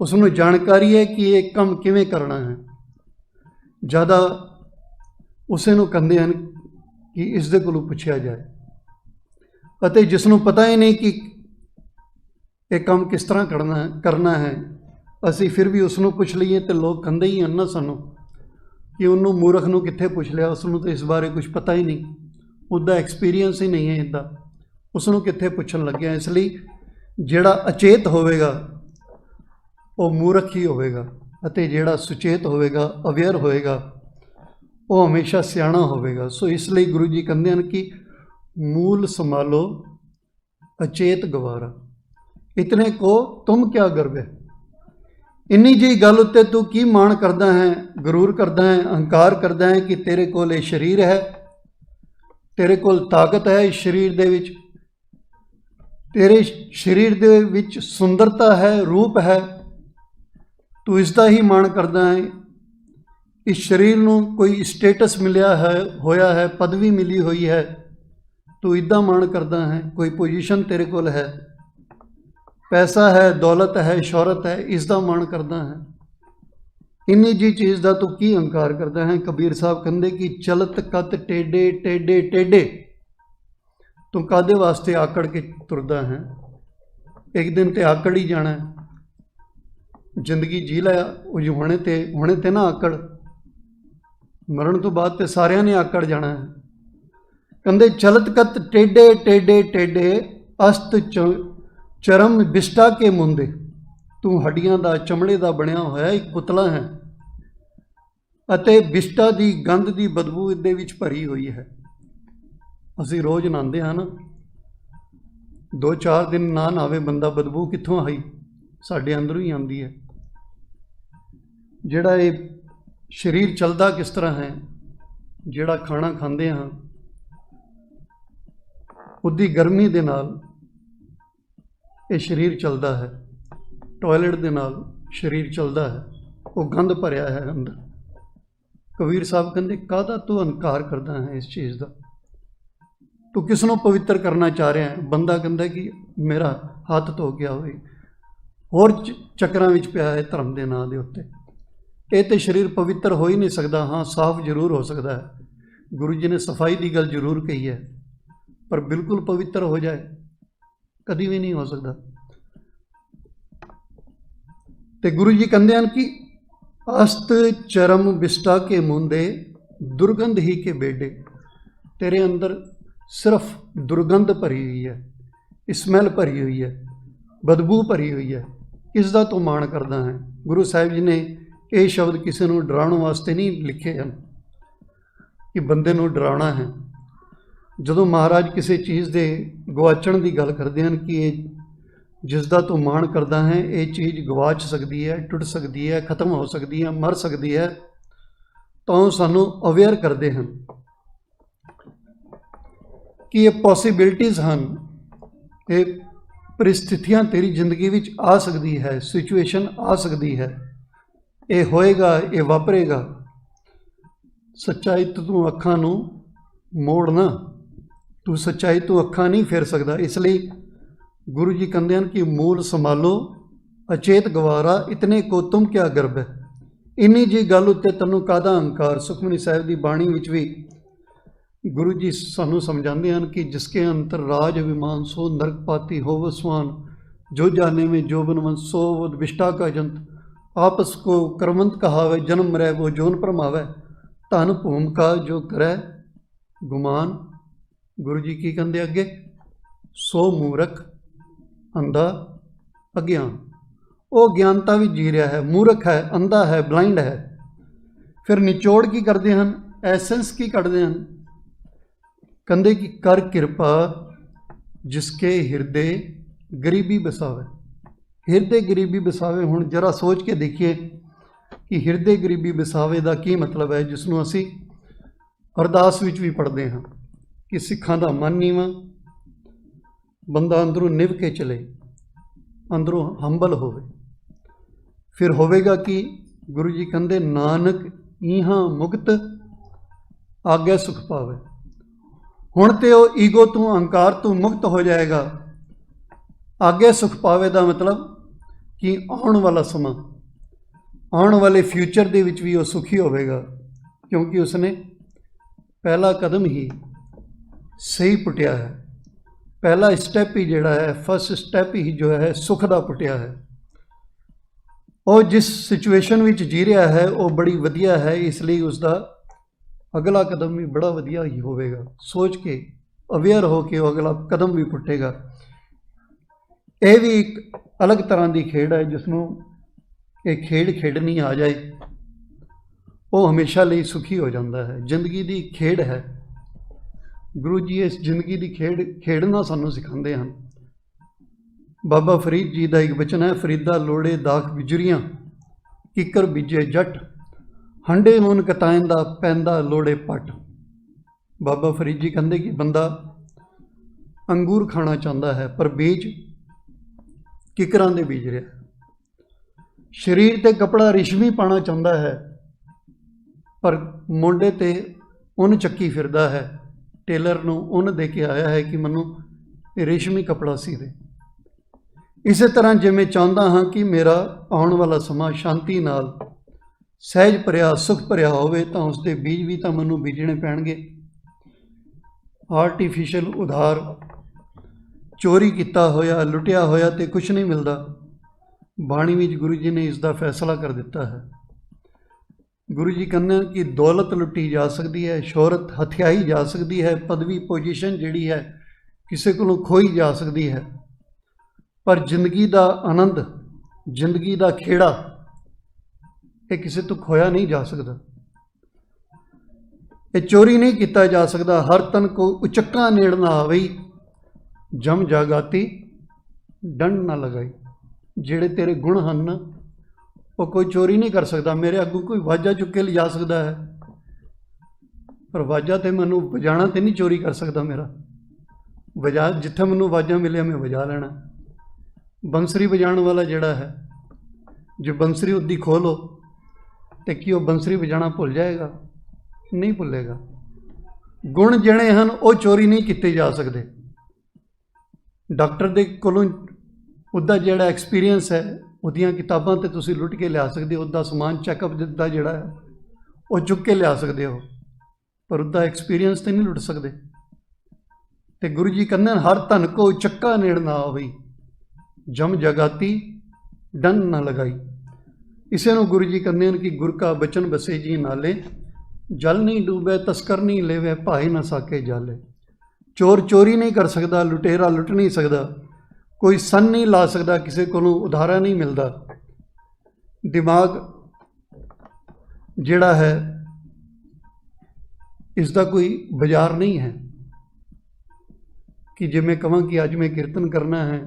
ਉਸ ਨੂੰ ਜਾਣਕਾਰੀ ਹੈ ਕਿ ਇਹ ਕੰਮ ਕਿਵੇਂ ਕਰਨਾ ਹੈ। ਜ਼ਿਆਦਾ ਉਸੇ ਨੂੰ ਕਹਿੰਦੇ ਹਨ ਕਿ ਇਸ ਦੇ ਕੋਲੋਂ ਪੁੱਛਿਆ ਜਾਏ। ਅਤੇ ਜਿਸ ਨੂੰ ਪਤਾ ਹੀ ਨਹੀਂ ਕਿ ਇਹ ਕੰਮ ਕਿਸ ਤਰ੍ਹਾਂ ਕਰਨਾ ਹੈ, ਅਸੀਂ ਫਿਰ ਵੀ ਉਸ ਨੂੰ ਪੁੱਛ ਲਈਏ ਤੇ ਲੋਕ ਕਹਿੰਦੇ ਹੀ ਹਨ ਨਾ ਸਾਨੂੰ ਕਿ ਉਹਨੂੰ ਮੂਰਖ ਨੂੰ ਕਿੱਥੇ ਪੁੱਛ ਲਿਆ, ਉਸ ਨੂੰ ਤਾਂ ਇਸ ਬਾਰੇ ਕੁਝ ਪਤਾ ਹੀ ਨਹੀਂ, ਉਹਦਾ ਐਕਸਪੀਰੀਅੰਸ ਹੀ ਨਹੀਂ ਹੈ ਇੱਦਾਂ, ਉਸ ਨੂੰ ਕਿੱਥੇ ਪੁੱਛਣ ਲੱਗਿਆ। ਇਸ ਲਈ ਜਿਹੜਾ ਅਚੇਤ ਹੋਵੇਗਾ ਉਹ ਮੂਰਖ ਹੀ ਹੋਵੇਗਾ, ਅਤੇ ਜਿਹੜਾ ਸੁਚੇਤ ਹੋਵੇਗਾ, ਅਵੇਅਰ ਹੋਵੇਗਾ, ਉਹ ਹਮੇਸ਼ਾ ਸਿਆਣਾ ਹੋਵੇਗਾ। ਸੋ ਇਸ ਲਈ ਗੁਰੂ ਜੀ ਕਹਿੰਦੇ ਹਨ ਕਿ ਮੂਲ ਸੰਭਾਲੋ ਅਚੇਤ ਗਵਾਰਾ, ਇਤਨੇ ਕੋ ਤੁਮ ਕਿਆ ਗਰਬੇ। ਇੰਨੀ ਜਿਹੀ ਗੱਲ ਉੱਤੇ ਤੂੰ ਕੀ ਮਾਣ ਕਰਦਾ ਹੈ, ਗਰੂਰ ਕਰਦਾ ਹੈ, ਅਹੰਕਾਰ ਕਰਦਾ ਹੈ ਕਿ ਤੇਰੇ ਕੋਲ ਇਹ ਸਰੀਰ ਹੈ, ਤੇਰੇ ਕੋਲ ਤਾਕਤ ਹੈ ਇਸ ਸਰੀਰ ਦੇ ਵਿੱਚ, ਤੇਰੇ ਸਰੀਰ ਦੇ ਵਿੱਚ ਸੁੰਦਰਤਾ ਹੈ, ਰੂਪ ਹੈ, ਤੂੰ ਇਸ ਦਾ ਹੀ ਮਾਣ ਕਰਦਾ ਹੈ। ਇਸ ਸਰੀਰ ਨੂੰ ਕੋਈ ਸਟੇਟਸ ਮਿਲਿਆ ਹੈ, ਹੋਇਆ ਹੈ, ਪਦਵੀ ਮਿਲੀ ਹੋਈ ਹੈ, ਤੂੰ ਇੱਦਾਂ ਮਾਣ ਕਰਦਾ ਹੈ। ਕੋਈ ਪੋਜੀਸ਼ਨ ਤੇਰੇ ਕੋਲ ਹੈ, ਪੈਸਾ ਹੈ, ਦੌਲਤ ਹੈ, ਸ਼ੋਹਰਤ ਹੈ, ਇਸ ਦਾ ਮਾਣ ਕਰਦਾ ਹੈ। ਇੰਨੀ ਜੀ ਚੀਜ਼ ਦਾ ਤੂੰ ਕੀ ਅਹੰਕਾਰ ਕਰਦਾ ਹੈ। ਕਬੀਰ ਸਾਹਿਬ ਕਹਿੰਦੇ ਕਿ ਚਲਤ ਕਤ ਟੇਡੇ ਟੇਡੇ ਟੇਡੇ, ਤੂੰ ਕਾਹਦੇ ਵਾਸਤੇ ਆਕੜ ਕੇ ਤੁਰਦਾ ਹੈ। ਇੱਕ ਦਿਨ ਤੇ ਆਕੜ ਹੀ ਜਾਣਾ, ਜ਼ਿੰਦਗੀ ਜੀ ਲਿਆ, ਉਹ ਹੁਣੇ ਤੇ ਨਾ ਆਕੜ, ਮਰਨ ਤੋਂ ਬਾਅਦ ਤੇ ਸਾਰਿਆਂ ਨੇ ਆਕੜ ਜਾਣਾ ਹੈ। ਕਹਿੰਦੇ ਚਲਤ ਕਤ ਟੇਡੇ ਟੇਡੇ ਟੇਡੇ, ਅਸਤ ਚਰਮ ਬਿਸ਼ਟਾ ਕੇ ਮੁੰਦੇ। ਤੂੰ ਹੱਡੀਆਂ ਦਾ ਚਮੜੇ ਦਾ ਬਣਿਆ ਹੋਇਆ ਇੱਕ ਪੁਤਲਾ ਹੈ ਅਤੇ ਬਿਸ਼ਟਾ ਦੀ ਗੰਧ ਦੀ ਬਦਬੂ ਇਹਦੇ ਵਿੱਚ ਭਰੀ ਹੋਈ ਹੈ। ਅਸੀਂ ਰੋਜ਼ ਨਹਾਉਂਦੇ ਹਾਂ ਨਾ, 2-4 ਦਿਨ ਨਾ ਨਹਾਵੇ ਬੰਦਾ, ਬਦਬੂ ਕਿੱਥੋਂ ਆਈ? ਸਾਡੇ ਅੰਦਰੋਂ ਹੀ ਆਉਂਦੀ ਹੈ। ਜਿਹੜਾ ਇਹ ਸਰੀਰ ਚੱਲਦਾ ਕਿਸ ਤਰ੍ਹਾਂ ਹੈ, ਜਿਹੜਾ ਖਾਣਾ ਖਾਂਦੇ ਹਾਂ ਉਹਦੀ ਗਰਮੀ ਦੇ ਨਾਲ ਇਹ ਸਰੀਰ ਚੱਲਦਾ ਹੈ, ਟਾਇਲਟ ਦੇ ਨਾਲ ਸਰੀਰ ਚੱਲਦਾ ਹੈ, ਉਹ ਗੰਧ ਭਰਿਆ ਹੈ ਅੰਦਰ। ਕਬੀਰ ਸਾਹਿਬ ਕਹਿੰਦੇ ਕਾਹਦਾ ਤੂੰ ਅਹੰਕਾਰ ਕਰਦਾ ਹੈ ਇਸ ਚੀਜ਼ ਦਾ? ਤੂੰ ਕਿਸ ਨੂੰ ਪਵਿੱਤਰ ਕਰਨਾ ਚਾਹ ਰਿਹਾ ਹੈ? ਬੰਦਾ ਕਹਿੰਦਾ ਕਿ ਮੇਰਾ ਹੱਥ ਧੋ ਗਿਆ ਹੋਵੇ, ਹੋਰ ਚੱਕਰਾਂ ਵਿੱਚ ਪਿਆ ਹੈ ਧਰਮ ਦੇ ਨਾਂ ਦੇ ਉੱਤੇ। ਇਹ ਤੇ ਸਰੀਰ ਪਵਿੱਤਰ ਹੋ ਹੀ ਨਹੀਂ ਸਕਦਾ। ਹਾਂ, ਸਾਫ਼ ਜ਼ਰੂਰ ਹੋ ਸਕਦਾ ਹੈ, ਗੁਰੂ ਜੀ ਨੇ ਸਫਾਈ ਦੀ ਗੱਲ ਜ਼ਰੂਰ ਕਹੀ ਹੈ, ਪਰ ਬਿਲਕੁਲ ਪਵਿੱਤਰ ਹੋ ਜਾਏ ਕਦੀ ਵੀ ਨਹੀਂ ਹੋ ਸਕਦਾ। ਤੇ ਗੁਰੂ ਜੀ ਕਹਿੰਦੇ ਹਨ ਕਿ ਅਸਤ ਚਰਮ ਬਿਸ਼ਟਾ ਕੇ ਮੁੰਦੇ ਦੁਰਗੰਧ ਹੀ ਕੇ ਬੇਡੇ। ਤੇਰੇ ਅੰਦਰ ਸਿਰਫ ਦੁਰਗੰਧ ਭਰੀ ਹੋਈ ਹੈ, ਸਮੈਲ ਭਰੀ ਹੋਈ ਹੈ, ਬਦਬੂ ਭਰੀ ਹੋਈ ਹੈ। ਇਸ ਦਾ ਤੂੰ ਮਾਣ ਕਰਦਾ ਹੈ। ਗੁਰੂ ਸਾਹਿਬ ਜੀ ਨੇ ਇਹ ਸ਼ਬਦ ਕਿਸੇ ਨੂੰ ਡਰਾਉਣ ਵਾਸਤੇ ਨਹੀਂ ਲਿਖੇ ਹਨ ਕਿ ਬੰਦੇ ਨੂੰ ਡਰਾਉਣਾ ਹੈ। ਜਦੋਂ ਮਹਾਰਾਜ ਕਿਸੇ ਚੀਜ਼ ਦੇ ਗਵਾਚਣ ਦੀ ਗੱਲ ਕਰਦੇ ਹਨ ਕਿ ਇਹ ਜਿਸ ਦਾ ਤੂੰ ਮਾਣ ਕਰਦਾ ਹੈ ਇਹ ਚੀਜ਼ ਗਵਾਚ ਸਕਦੀ ਹੈ, ਟੁੱਟ ਸਕਦੀ ਹੈ, ਖਤਮ ਹੋ ਸਕਦੀ ਹੈ, ਮਰ ਸਕਦੀ ਹੈ, ਤਾਂ ਉਹ ਸਾਨੂੰ ਅਵੇਅਰ ਕਰਦੇ ਹਨ ਕਿ ਇਹ ਪੋਸੀਬਿਲਿਟੀਜ਼ ਹਨ, ਇਹ परिस्थितियां तेरी जिंदगी विच आ सकती है, सिचुएशन आ सकती है, ये होएगा, ये वापरेगा। सच्चाई तो तू अखां नूं मोड़ना, तू सच्चाई तो अखां नहीं फेर सकता। इसलिए गुरु जी कहते हैं कि मूल संभालो अचेत गवारा, इतने को तुम क्या गर्व है। इन्नी जी गल उत्ते तैनूं काहदा अहंकार। सुखमनी साहिब की बाणी विच भी गुरु जी सानू समझाते हैं कि जिसके अंतर राज अभिमान सो नरकपाती हो वसवान, जो जाने में जो बनवंत सो विष्टा का जंत, आपस को कर्मंत कहावे, जन्म रह वो जोन भरमावे, धन भूम का जो करे गुमान। गुरु जी की कहते अगे, सो मूर्ख अंधा अज्ञान। वो ज्ञानता भी जी रहा है, मूर्ख है, अंधा है, ब्लाइंड है। फिर निचोड़ की करते हैं, एसेंस की कढ़ते हैं। कहते कि कर किरपा जिसके हिरदे गरीबी बसावे। हिरदे गरीबी बसावे, हुण जरा सोच के देखिए कि हिरदे गरीबी बसावे का की मतलब है, जिसनों असी अरदास विच भी पढ़ते हैं कि सिखां दा मन नीवां, बंदा अंदरों निभ के चले, अंदरों हंबल होवे, फिर होवेगा कि गुरु जी कहते नानक इहां मुक्त आगे सुख पावे। हुण ते वो ईगो तू अहंकार तू मुक्त हो जाएगा। आगे सुख पावे का मतलब कि आने वाला समा, आने वाले फ्यूचर दे विच भी वो सुखी होवेगा, क्योंकि उसने पहला कदम ही सही पुटिया है। पहला स्टैप ही जिहड़ा है, फर्स्ट स्टैप ही जो है सुख का पुटिया है। और जिस सिचुएशन विच जी रहा है वो बड़ी वधिया है, इसलिए उसका अगला कदम भी बड़ा वधिया ही होवेगा। सोच के अवेयर हो के अगला कदम भी पुटेगा। यह भी एक अलग तरह की खेड है, जिसनों ये खेड खेडनी आ जाए वो हमेशा लिए सुखी हो जाता है। जिंदगी की खेड है। गुरु जी इस जिंदगी की खेडना सानू सिखाते हैं। बाबा फरीद जी का एक वचन है, फरीदा लोड़े दाख बिजरियां, किकर बीजे जट, हंडे मुन कताइंदा पैंदा लोड़े पट। बाबा फरीद जी कहते कि बंदा अंगूर खाना चाहता है पर बीज किकरां दे बीज रहा। शरीर ते कपड़ा रेशमी पाना चाहता है पर मोंडे ते उन चक्की फिरदा है, टेलर नूं उन दे के आया है कि मैनू रेशमी कपड़ा सी दे। इस तरह जिवें चाहता हाँ कि मेरा आने वाला समा शांति नाल सहज भरिया सुख भरिया होवे, तो उसके बीज भी तो मैनू बीजने पैणगे। आर्टिफिशियल उधार चोरी किया होया लुटिया होया तो कुछ नहीं मिलता। बाणी विच गुरु जी ने इसका फैसला कर दिता है। गुरु जी कहते हैं कि दौलत लुटी जा सकती है, शोहरत हथियाई जा सकती है, पदवी पोजीशन जिहड़ी है किसी को खोई जा सकती है, पर जिंदगी का आनंद जिंदगी का खेड़ा ये किसी तो खोया नहीं जा सकता, ये चोरी नहीं किया जा सकता। हर तन को उचक्का नेड़ ना आवई, जम जागाती डंड ना लगाई। जेड़े तेरे गुण हैं ना वो कोई चोरी नहीं कर सकता। मेरे अगू कोई वाजा चुक के लिजा सकता है, पर वाजा तो मैनू वजाना तो नहीं चोरी कर सकता। मेरा वजा जिथे मैनू वाजा मिले मैं वजा लेना। बंसरी बजाने वाला जोड़ा है, जो बंसरी उदी खोलो तो कि वह बंसरी बजाना भुल जाएगा? नहीं भुलेगा। गुण जिहड़े हैं वो चोरी नहीं किए जा सकते। डॉक्टर के कोलों उसका जोड़ा एक्सपीरियंस है, उदियां किताबां तो तुसीं लुट के लिया सकते हो, उसका समान चैकअप का जोड़ा है वो चुक के लिया सकते हो, पर उसका एक्सपीरियंस तो नहीं लुट सकते। तो गुरु जी कहते हर धन को चक्का नेड़ ना आवई, जम जगाती डन ना लगाई। इसे नूं गुरु जी कहते हैं कि गुर का बचन बसे जी नाले, जल नहीं डूबे तस्कर नहीं लेवे, भाई ना साके जाले। चोर चोरी नहीं कर सकता, लुटेरा लुट नहीं सकता, कोई सन नहीं ला सकता, किसी को उधारा नहीं मिलता। दिमाग जिहड़ा है इसका कोई बाजार नहीं है कि जे मैं कहां कि अज मैं कीर्तन करना है,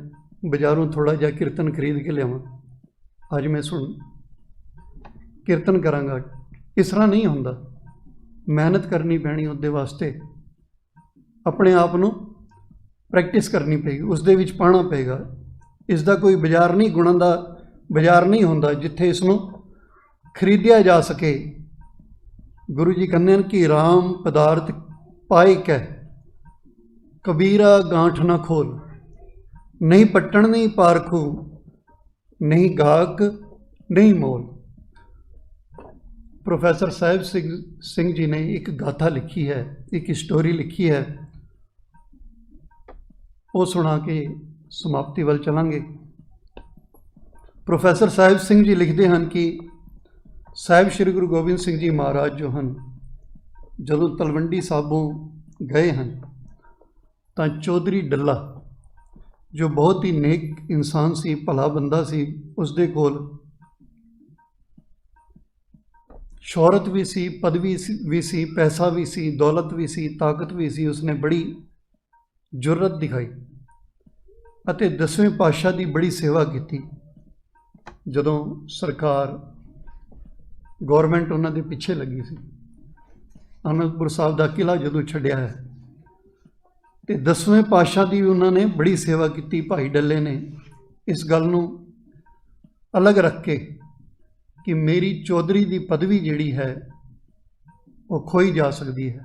बाजारों थोड़ा जा कीर्तन खरीद के लियावां, अज मैं सुन कीर्तन करांगा। इस तरह नहीं होंदा। मेहनत करनी पैनी उसदे वास्ते, अपने आप को प्रैक्टिस करनी पेगी, उसदे विच पाना पेगा। इसका कोई बाजार नहीं, गुणां दा बाजार नहीं होंदा जिथे इसनूं खरीदिया जा सके। गुरु जी कहते हैं कि राम पदार्थ पाए कै, कबीरा गांठ न खोल। नहीं पट्टन नहीं पारखू, नहीं गाहक नहीं मोल। प्रोफैसर साहिब सिंह जी ने एक गाथा लिखी है, एक स्टोरी लिखी है, वो सुना के समाप्ति वाल चलांगे। प्रोफैसर साहिब सिंह जी लिखते हैं कि साहिब श्री गुरु गोबिंद सिंह जी महाराज जो हैं जदों तलवंडी साबों गए हैं तो चौधरी डल्ला जो बहुत ही नेक इंसान सी, भला बंदा सी, उसदे कोल शोहरत भी सी, पदवी भी सी, पैसा भी सी, दौलत भी सी, ताकत भी सी। उसने बड़ी जुर्रत दिखाई अते 10वें पातशाह की बड़ी सेवा की। जदों सरकार गौरमेंट उन्होंने पिछे लगी सी, आनंदपुर साहब का किला जदों छड्या है तो 10वें पातशाह की उन्होंने बड़ी सेवा की। भाई डल्ले ने इस गल नूं अलग रख के कि मेरी चौधरी की पदवी जिहड़ी है वो खोई जा सकती है,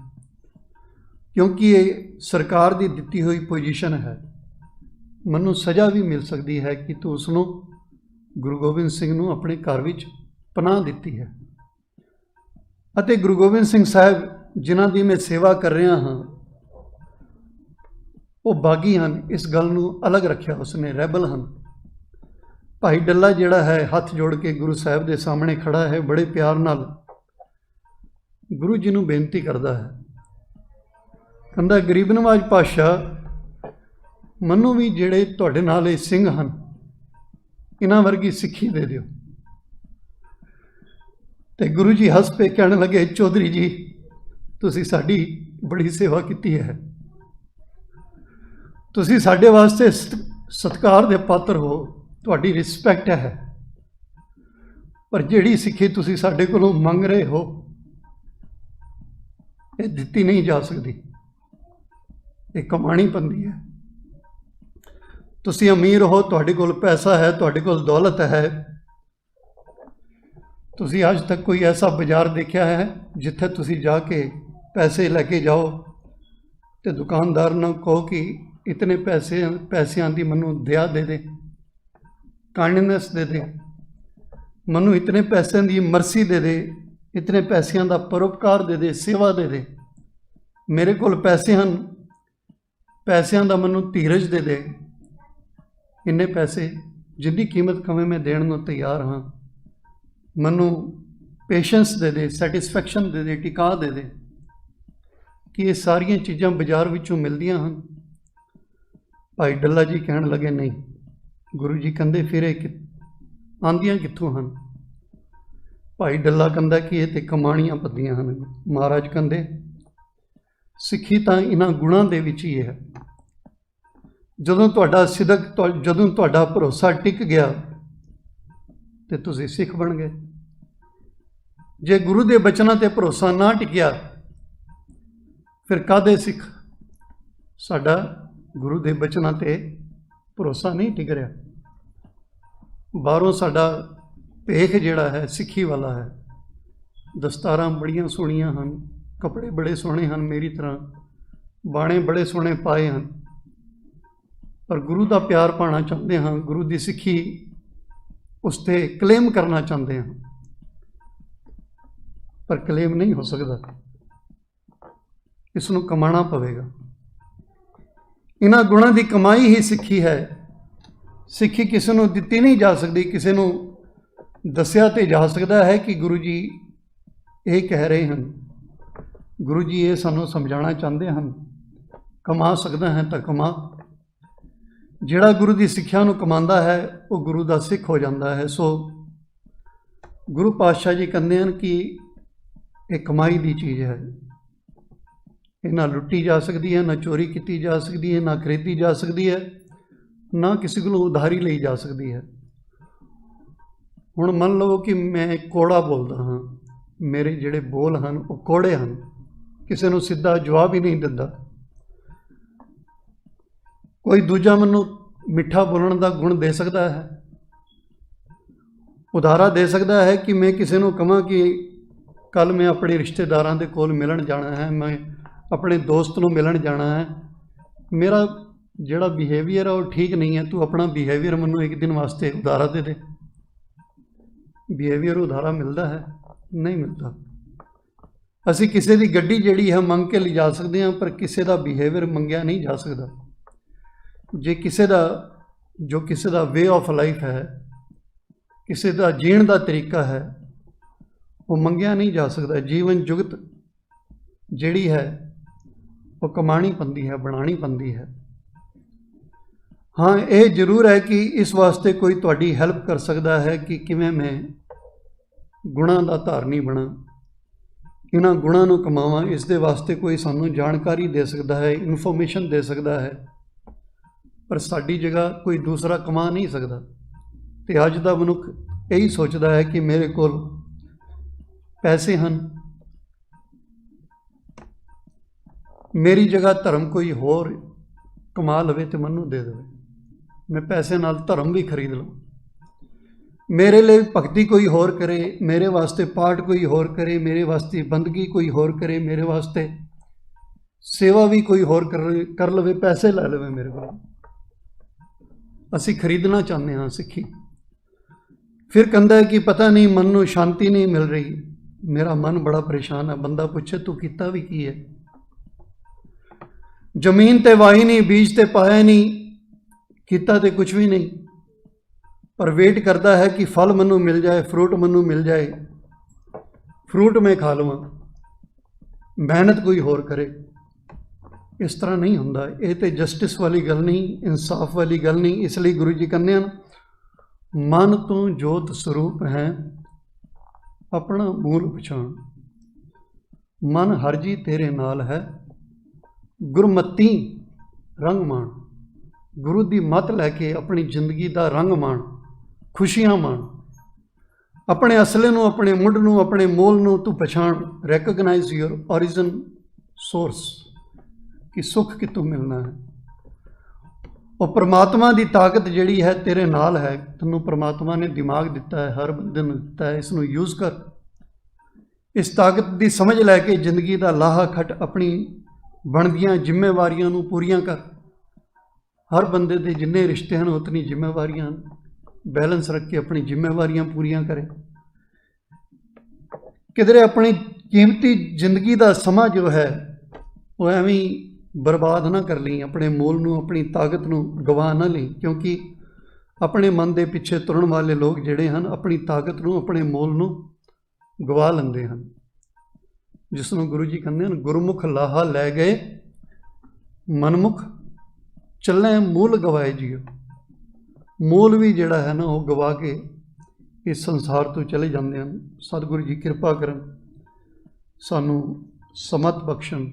क्योंकि ये सरकार की दिती हुई पोजीशन है। मनु सज़ा भी मिल सकती है कि तू उसनों गुरु गोबिंद सिंह नूं अपने घर विच पनाह दिती है। अते गुरु गोबिंद सिंह साहब जिन्हां दी मैं सेवा कर रहा हाँ वो बागी हैं, इस गल नूं अलग रखिया उसने, रैबल हैं। भाई डल्ला जिहड़ा है हाथ जोड़ के गुरु साहब के सामने खड़ा है, बड़े प्यार नाल गुरु जी नूं बेनती करता है, कहंदा गरीब नवाज पातशाह मनु भी जिहड़े तुहाडे नाल ये सिंह हैं इन्हां वर्गी सिक्खी दे दिओ। ते गुरु जी हस पे कहने लगे, चौधरी जी तुसीं साडी बड़ी सेवा की है, तुसीं साडे वास्ते सत्कार दे पात्र हो, तुहाडी रिस्पैक्ट है, पर जिहड़ी सिक्खी तुसीं साडे कोलों मंग रहे हो ये दिती नहीं जा सकती, ये कमाणी पैंदी है। तुसीं अमीर हो, तुहाडे कोल पैसा है, तुहाडे कोल दौलत है, तुसीं अज तक कोई ऐसा बाजार देखा है जिथे तुसीं जाके पैसे लैके जाओ तो दुकानदार ना कहो कि इतने पैसियां दी मनु दया दे दे, काइंडनेस दे दे, मनु इतने पैसों की मरसी दे दे, इतने पैसों का परोपकार दे दे, सेवा दे दे, मेरे कोल पैसे हैं, पैसों का मनु धीरज दे दे, इन्ने पैसे जिंदी कीमत कमें मैं देण नूं तैयार हाँ, मनु पेशेंस दे दे, सैटिस्फैक्शन दे दे, टिका दे दे, कि ये सारिया चीज़ां बाजार विचों मिलदियां हैं। भाई डल्ला जी कहण लगे नहीं, गुरु जी कहंदे फिर एक ਆਉਂਦੀਆਂ ਕਿੱਥੋਂ ਹਨ? ਭਾਈ ਡੱਲਾ ਕਹਿੰਦਾ ਕਿ ਇਹ ਤੇ ਕਮਾਣੀਆਂ ਪੱਦੀਆਂ ਹਨ। ਮਹਾਰਾਜ ਕਹਿੰਦੇ ਸਿੱਖੀ ਤਾਂ ਇਹਨਾਂ ਗੁਣਾਂ ਦੇ ਵਿੱਚ ਹੀ ਹੈ। ਜਦੋਂ ਤੁਹਾਡਾ ਸਿਦਕ, ਜਦੋਂ ਤੁਹਾਡਾ ਭਰੋਸਾ ਟਿਕ ਗਿਆ ਤੇ ਤੁਸੀਂ ਸਿੱਖ ਬਣ ਗਏ। ਜੇ ਗੁਰੂ ਦੇ ਬਚਨਾਂ ਤੇ ਭਰੋਸਾ ਨਾ ਟਿਕਿਆ ਫਿਰ ਕਾਹਦੇ ਸਿੱਖ? ਸਾਡਾ ਗੁਰੂ ਦੇ ਬਚਨਾਂ ਤੇ ਭਰੋਸਾ ਨਹੀਂ ਟਿਕ ਰਿਹਾ। ਬਾਹਰੋਂ ਸਾਡਾ ਭੇਖ ਜਿਹੜਾ ਹੈ ਸਿੱਖੀ ਵਾਲਾ ਹੈ। ਦਸਤਾਰਾਂ ਬੜੀਆਂ ਸੋਹਣੀਆਂ ਹਨ, ਕੱਪੜੇ ਬੜੇ ਸੋਹਣੇ ਹਨ, ਮੇਰੀ ਤਰ੍ਹਾਂ ਬਾਣੇ ਬੜੇ ਸੋਹਣੇ ਪਾਏ ਹਨ, ਪਰ ਗੁਰੂ ਦਾ ਪਿਆਰ ਪਾਉਣਾ ਚਾਹੁੰਦੇ ਹਾਂ, ਗੁਰੂ ਦੀ ਸਿੱਖੀ ਉਸ 'ਤੇ ਕਲੇਮ ਕਰਨਾ ਚਾਹੁੰਦੇ ਹਾਂ, ਪਰ ਕਲੇਮ ਨਹੀਂ ਹੋ ਸਕਦਾ। ਇਸ ਨੂੰ ਕਮਾਉਣਾ ਪਵੇਗਾ। ਇਹਨਾਂ ਗੁਣਾਂ ਦੀ ਕਮਾਈ ਹੀ ਸਿੱਖੀ ਹੈ। ਸਿੱਖੀ ਕਿਸੇ ਨੂੰ ਦਿੱਤੀ ਨਹੀਂ ਜਾ ਸਕਦੀ। ਕਿਸੇ ਨੂੰ ਦੱਸਿਆ ਤੇ ਜਾ ਸਕਦਾ ਹੈ ਕਿ ਗੁਰੂ ਜੀ ਇਹ ਕਹਿ ਰਹੇ ਹਨ, ਗੁਰੂ ਜੀ ਇਹ ਸਾਨੂੰ ਸਮਝਾਉਣਾ ਚਾਹੁੰਦੇ ਹਨ। ਕਮਾ ਸਕਦਾ ਹੈ ਤਾਂ ਕਮਾ। ਜਿਹੜਾ ਗੁਰੂ ਦੀ ਸਿੱਖਿਆ ਨੂੰ ਕਮਾਉਂਦਾ ਹੈ ਉਹ ਗੁਰੂ ਦਾ ਸਿੱਖ ਹੋ ਜਾਂਦਾ ਹੈ। ਸੋ ਗੁਰੂ ਪਾਤਸ਼ਾਹ ਜੀ ਕਹਿੰਦੇ ਹਨ ਕਿ ਇਹ ਕਮਾਈ ਦੀ ਚੀਜ਼ ਹੈ। ਇਹ ਨਾ ਲੁੱਟੀ ਜਾ ਸਕਦੀ ਹੈ, ਨਾ ਚੋਰੀ ਕੀਤੀ ਜਾ ਸਕਦੀ ਹੈ, ਨਾ ਖਰੀਦੀ ਜਾ ਸਕਦੀ ਹੈ, ਨਾ ਕਿਸੇ ਕੋਲੋਂ ਉਧਾਰੀ ਲਈ ਜਾ ਸਕਦੀ ਹੈ। ਹੁਣ ਮੰਨ ਲਓ ਕਿ ਮੈਂ ਕੋੜਾ ਬੋਲਦਾ ਹਾਂ, ਮੇਰੇ ਜਿਹੜੇ ਬੋਲ ਹਨ ਉਹ ਕੋੜੇ ਹਨ, ਕਿਸੇ ਨੂੰ ਸਿੱਧਾ ਜਵਾਬ ਹੀ ਨਹੀਂ ਦਿੰਦਾ। ਕੋਈ ਦੂਜਾ ਮੈਨੂੰ ਮਿੱਠਾ ਬੋਲਣ ਦਾ ਗੁਣ ਦੇ ਸਕਦਾ ਹੈ, ਉਦਾਹਰਾ ਦੇ ਸਕਦਾ ਹੈ ਕਿ ਮੈਂ ਕਿਸੇ ਨੂੰ ਕਹਾਂ ਕਿ ਕੱਲ੍ਹ ਮੈਂ ਆਪਣੇ ਰਿਸ਼ਤੇਦਾਰਾਂ ਦੇ ਕੋਲ ਮਿਲਣ ਜਾਣਾ ਹੈ, ਮੈਂ ਆਪਣੇ ਦੋਸਤ ਨੂੰ ਮਿਲਣ ਜਾਣਾ ਹੈ, ਮੇਰਾ ਜਿਹੜਾ ਬਿਹੇਵੀਅਰ ਹੈ ਉਹ ਠੀਕ ਨਹੀਂ ਹੈ, ਤੂੰ ਆਪਣਾ ਬਿਹੇਵੀਅਰ ਮੈਨੂੰ ਇੱਕ ਦਿਨ ਵਾਸਤੇ ਉਦਾਹਰਾ ਦੇ ਦੇ। ਬਿਹੇਵੀਅਰ ਉਦਾਹਰਾ ਮਿਲਦਾ ਹੈ? ਨਹੀਂ ਮਿਲਦਾ। ਅਸੀਂ ਕਿਸੇ ਦੀ ਗੱਡੀ ਜਿਹੜੀ ਹੈ ਮੰਗ ਕੇ ਲਿਜਾ ਸਕਦੇ ਹਾਂ, ਪਰ ਕਿਸੇ ਦਾ ਬਿਹੇਵੀਅਰ ਮੰਗਿਆ ਨਹੀਂ ਜਾ ਸਕਦਾ। ਜੇ ਕਿਸੇ ਦਾ ਵੇ ਆਫ ਲਾਈਫ ਹੈ, ਕਿਸੇ ਦਾ ਜੀਣ ਦਾ ਤਰੀਕਾ ਹੈ, ਉਹ ਮੰਗਿਆ ਨਹੀਂ ਜਾ ਸਕਦਾ। ਜੀਵਨ ਜੁਗਤ ਜਿਹੜੀ ਹੈ ਉਹ ਕਮਾਣੀ ਪੈਂਦੀ ਹੈ, ਬਣਾਉਣੀ ਪੈਂਦੀ ਹੈ। ਹਾਂ, ਇਹ ਜ਼ਰੂਰ ਹੈ ਕਿ ਇਸ ਵਾਸਤੇ ਕੋਈ ਤੁਹਾਡੀ ਹੈਲਪ ਕਰ ਸਕਦਾ ਹੈ ਕਿ ਕਿਵੇਂ ਮੈਂ ਗੁਣਾਂ ਦਾ ਧਾਰਨੀ ਬਣਾ, ਇਹਨਾਂ ਗੁਣਾਂ ਨੂੰ ਕਮਾਵਾਂ। ਇਸ ਦੇ ਵਾਸਤੇ ਕੋਈ ਸਾਨੂੰ ਜਾਣਕਾਰੀ ਦੇ ਸਕਦਾ ਹੈ, ਇਨਫੋਰਮੇਸ਼ਨ ਦੇ ਸਕਦਾ ਹੈ, ਪਰ ਸਾਡੀ ਜਗ੍ਹਾ ਕੋਈ ਦੂਸਰਾ ਕਮਾ ਨਹੀਂ ਸਕਦਾ। ਅਤੇ ਅੱਜ ਦਾ ਮਨੁੱਖ ਇਹੀ ਸੋਚਦਾ ਹੈ ਕਿ ਮੇਰੇ ਕੋਲ ਪੈਸੇ ਹਨ, ਮੇਰੀ ਜਗ੍ਹਾ ਧਰਮ ਕੋਈ ਹੋਰ ਕਮਾ ਲਵੇ ਅਤੇ ਮੈਨੂੰ ਦੇ ਦੇਵੇ, ਮੈਂ ਪੈਸੇ ਨਾਲ ਧਰਮ ਵੀ ਖਰੀਦ ਲਵਾਂ। ਮੇਰੇ ਲਈ ਭਗਤੀ ਕੋਈ ਹੋਰ ਕਰੇ, ਮੇਰੇ ਵਾਸਤੇ ਪਾਠ ਕੋਈ ਹੋਰ ਕਰੇ, ਮੇਰੇ ਵਾਸਤੇ ਬੰਦਗੀ ਕੋਈ ਹੋਰ ਕਰੇ, ਮੇਰੇ ਵਾਸਤੇ ਸੇਵਾ ਵੀ ਕੋਈ ਹੋਰ ਕਰ ਲਵੇ, ਪੈਸੇ ਲੈ ਲਵੇ ਮੇਰੇ ਕੋਲ। ਅਸੀਂ ਖਰੀਦਣਾ ਚਾਹੁੰਦੇ ਹਾਂ ਸਿੱਖੀ। ਫਿਰ ਕਹਿੰਦਾ ਹੈ ਕਿ ਪਤਾ ਨਹੀਂ ਮਨ ਨੂੰ ਸ਼ਾਂਤੀ ਨਹੀਂ ਮਿਲ ਰਹੀ, ਮੇਰਾ ਮਨ ਬੜਾ ਪਰੇਸ਼ਾਨ ਹੈ। ਬੰਦਾ ਪੁੱਛੇ ਤੂੰ ਕੀਤਾ ਵੀ ਕੀ ਹੈ? ਜ਼ਮੀਨ ਤੇ ਵਾਹੀ ਨਹੀਂ, ਬੀਜ ਤੇ ਪਾਇਆ ਨਹੀਂ, ਕੀਤਾ ਤੇ ਕੁਝ ਵੀ ਨਹੀਂ, ਪਰ ਵੇਟ ਕਰਦਾ ਹੈ ਕਿ ਫਲ ਮੈਨੂੰ ਮਿਲ ਜਾਏ, ਫਰੂਟ ਮੈਨੂੰ ਮਿਲ ਜਾਏ, ਫਰੂਟ ਮੈਂ ਖਾ ਲਵਾਂ, ਮਿਹਨਤ ਕੋਈ ਹੋਰ ਕਰੇ। ਇਸ ਤਰ੍ਹਾਂ ਨਹੀਂ ਹੁੰਦਾ। ਇਹ ਤੇ ਜਸਟਿਸ ਵਾਲੀ ਗੱਲ ਨਹੀਂ, ਇਨਸਾਫ ਵਾਲੀ ਗੱਲ ਨਹੀਂ। ਇਸ ਲਈ ਗੁਰੂ ਜੀ ਕਹਿੰਦੇ ਹਨ, ਮਨ ਤੋਂ ਜੋਤ ਸਰੂਪ ਹੈ, ਆਪਣਾ ਮੂਲ ਪਛਾਣ। ਮਨ ਹਰ ਜੀ ਤੇਰੇ ਨਾਲ ਹੈ, ਗੁਰਮਤੀ ਰੰਗ ਮਾਣ। ਗੁਰੂ ਦੀ ਮੱਤ ਲੈ ਕੇ ਆਪਣੀ ਜ਼ਿੰਦਗੀ ਦਾ ਰੰਗ ਮਾਣ, ਖੁਸ਼ੀਆਂ ਮਾਣ। ਆਪਣੇ ਅਸਲੇ ਨੂੰ, ਆਪਣੇ ਮੁੱਢ ਨੂੰ, ਆਪਣੇ ਮੋਲ ਨੂੰ ਤੂੰ ਪਛਾਣ। ਰੈਕਗਨਾਈਜ਼ ਯੂਰ ਓਰੀਜਨ ਸੋਰਸ, ਕਿ ਸੁੱਖ ਕਿੱਥੋਂ ਮਿਲਣਾ ਹੈ। ਉਹ ਪਰਮਾਤਮਾ ਦੀ ਤਾਕਤ ਜਿਹੜੀ ਹੈ ਤੇਰੇ ਨਾਲ ਹੈ। ਤੈਨੂੰ ਪਰਮਾਤਮਾ ਨੇ ਦਿਮਾਗ ਦਿੱਤਾ ਹੈ, ਹਰ ਬੰਦੇ ਨੂੰ ਦਿੱਤਾ ਹੈ, ਇਸ ਨੂੰ ਯੂਜ਼ ਕਰ। ਇਸ ਤਾਕਤ ਦੀ ਸਮਝ ਲੈ ਕੇ ਜ਼ਿੰਦਗੀ ਦਾ ਲਾਹਾ ਖੱਟ, ਆਪਣੀ ਬਣਦੀਆਂ ਜ਼ਿੰਮੇਵਾਰੀਆਂ ਨੂੰ ਪੂਰੀਆਂ ਕਰ। ਹਰ ਬੰਦੇ ਦੇ ਜਿੰਨੇ ਰਿਸ਼ਤੇ ਹਨ ਉਤਨੀ ਜ਼ਿੰਮੇਵਾਰੀਆਂ ਹਨ। ਬੈਲੈਂਸ ਰੱਖ ਕੇ ਆਪਣੀ ਜ਼ਿੰਮੇਵਾਰੀਆਂ ਪੂਰੀਆਂ ਕਰੇ। ਕਿਧਰੇ ਆਪਣੀ ਕੀਮਤੀ ਜ਼ਿੰਦਗੀ ਦਾ ਸਮਾਂ ਜੋ ਹੈ ਉਹ ਐਵੇਂ ਬਰਬਾਦ ਨਾ ਕਰ ਲਈ। ਆਪਣੇ ਮੋਲ ਨੂੰ, ਆਪਣੀ ਤਾਕਤ ਨੂੰ ਗਵਾ ਨਾ ਲਈ, ਕਿਉਂਕਿ ਆਪਣੇ ਮਨ ਦੇ ਪਿੱਛੇ ਤੁਰਨ ਵਾਲੇ ਲੋਕ ਜਿਹੜੇ ਹਨ ਆਪਣੀ ਤਾਕਤ ਨੂੰ, ਆਪਣੇ ਮੋਲ ਨੂੰ ਗਵਾ ਲੈਂਦੇ ਹਨ। ਜਿਸ ਨੂੰ ਗੁਰੂ ਜੀ ਕਹਿੰਦੇ ਹਨ, ਗੁਰਮੁਖ ਲਾਹਾ ਲੈ ਗਏ, ਮਨਮੁਖ ਚੱਲੇ ਮੂਲ ਗਵਾਏ ਜੀਓ। ਮੂਲ ਵੀ ਜਿਹੜਾ ਹੈ ਨਾ ਉਹ ਗਵਾ ਕੇ इस संसार तो चले जाते हैं। सतगुरु जी कृपा करन, सानू समत बख्शण,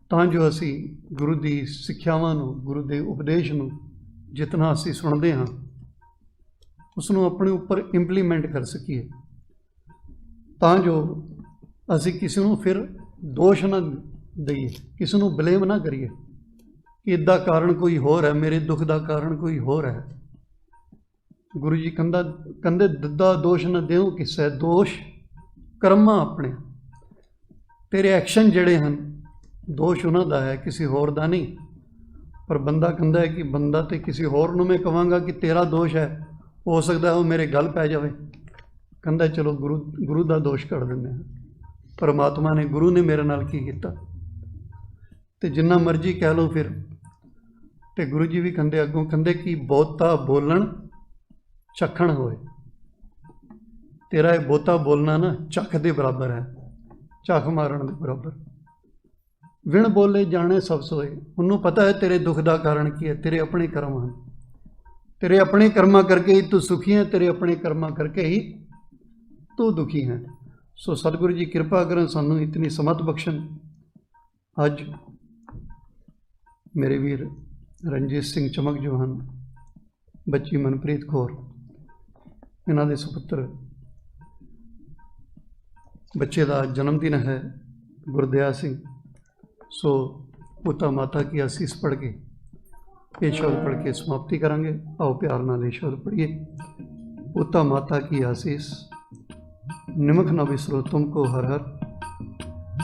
ਤਾਂ ਜੋ ਅਸੀਂ ਗੁਰੂ ਦੀ ਸਿੱਖਿਆਵਾਂ ਨੂੰ, ਗੁਰੂ ਦੇ ਉਪਦੇਸ਼ ਨੂੰ ਜਿਤਨਾ ਅਸੀਂ ਸੁਣਦੇ ਹਾਂ ਉਸ ਨੂੰ ਆਪਣੇ ਉੱਪਰ ਇੰਪਲੀਮੈਂਟ ਕਰ ਸਕੀਏ, ਤਾਂ ਜੋ ਅਸੀਂ ਕਿਸੇ ਨੂੰ ਫਿਰ ਦੋਸ਼ ਨਾ ਦਈਏ, ਕਿਸੇ ਨੂੰ ਬਲੇਮ ਨਾ ਕਰੀਏ ਕਿ ਇੱਦਾਂ ਕਾਰਨ ਕੋਈ ਹੋਰ ਹੈ, ਮੇਰੇ ਦੁੱਖ ਦਾ ਕਾਰਨ ਕੋਈ ਹੋਰ ਹੈ। ਗੁਰੂ ਜੀ ਕਹਿੰਦੇ ਦਿੱਦਾ ਦੋਸ਼ ਨਾ ਦਿਓ ਕਿਸੇ, ਦੋਸ਼ ਕਰਮਾਂ ਆਪਣੇ, ਤੇਰੇ ਐਕਸ਼ਨ ਜਿਹੜੇ ਹਨ ਦੋਸ਼ ਉਹਨਾਂ ਦਾ ਹੈ, ਕਿਸੇ ਹੋਰ ਦਾ ਨਹੀਂ। ਪਰ ਬੰਦਾ ਕਹਿੰਦਾ ਹੈ ਕਿ ਬੰਦਾ ਤੇ ਕਿਸੇ ਹੋਰ ਨੂੰ ਮੈਂ ਕਹਾਂਗਾ ਕਿ ਤੇਰਾ ਦੋਸ਼ ਹੈ, ਹੋ ਸਕਦਾ ਉਹ ਮੇਰੇ ਗੱਲ ਪੈ ਜਾਵੇ। ਕਹਿੰਦਾ ਚਲੋ ਗੁਰੂ ਦਾ ਦੋਸ਼ ਕੱਢ ਦਿੰਦੇ ਹਾਂ, ਪਰਮਾਤਮਾ ਨੇ, ਗੁਰੂ ਨੇ ਮੇਰੇ ਨਾਲ ਕੀ ਕੀਤਾ। ਤੇ ਜਿੰਨਾ ਮਰਜ਼ੀ ਕਹਿ ਲਓ ਫਿਰ। ਤੇ ਗੁਰੂ ਜੀ ਵੀ ਕਹਿੰਦੇ ਅੱਗੋਂ, ਕਹਿੰਦੇ ਕਿ ਬਹੁਤਾ ਬੋਲਣ ਚੱਖਣ ਹੋਏ। ਤੇਰਾ ਇਹ ਬਹੁਤਾ ਬੋਲਣਾ ਨਾ ਚੱਖ ਦੇ ਬਰਾਬਰ ਹੈ, ਝੱਖ ਮਾਰਨ ਦੇ ਬਰਾਬਰ। ਵਿਣ ਬੋਲੇ ਜਾਣੇ ਸਭ ਸੋਏ। ਉਹਨੂੰ ਪਤਾ ਹੈ ਤੇਰੇ ਦੁੱਖ ਦਾ ਕਾਰਨ ਕੀ ਹੈ, ਤੇਰੇ ਆਪਣੇ ਕਰਮ ਹਨ। ਤੇਰੇ ਆਪਣੇ ਕਰਮਾਂ ਕਰਕੇ ਹੀ ਤੂੰ ਸੁਖੀ ਹੈ, ਤੇਰੇ ਆਪਣੇ ਕਰਮਾਂ ਕਰਕੇ ਹੀ ਤੂੰ ਦੁਖੀ ਹੈ। ਸੋ ਸਤਿਗੁਰੂ ਜੀ ਕਿਰਪਾ ਕਰਨ, ਸਾਨੂੰ ਇਤਨੀ ਸਮਤ ਬਖਸ਼ਣ। ਅੱਜ ਮੇਰੇ ਵੀਰ ਰਣਜੀਤ ਸਿੰਘ ਚਮਕ ਜੋ ਹਨ, ਬੱਚੀ ਮਨਪ੍ਰੀਤ ਕੌਰ, ਇਹਨਾਂ ਦੇ ਸੁਪੁੱਤਰ ਬੱਚੇ ਦਾ ਜਨਮ ਦਿਨ ਹੈ, ਗੁਰਦਿਆਲ ਸਿੰਘ। सो पिता माता की आसीस पढ़ के ये शब्द पढ़ के समाप्ति करांगे। आओ प्यार नाल ये शब्द पढ़िए। पिता माता की आसीस, निमक न बिसरो तुमको हर हर,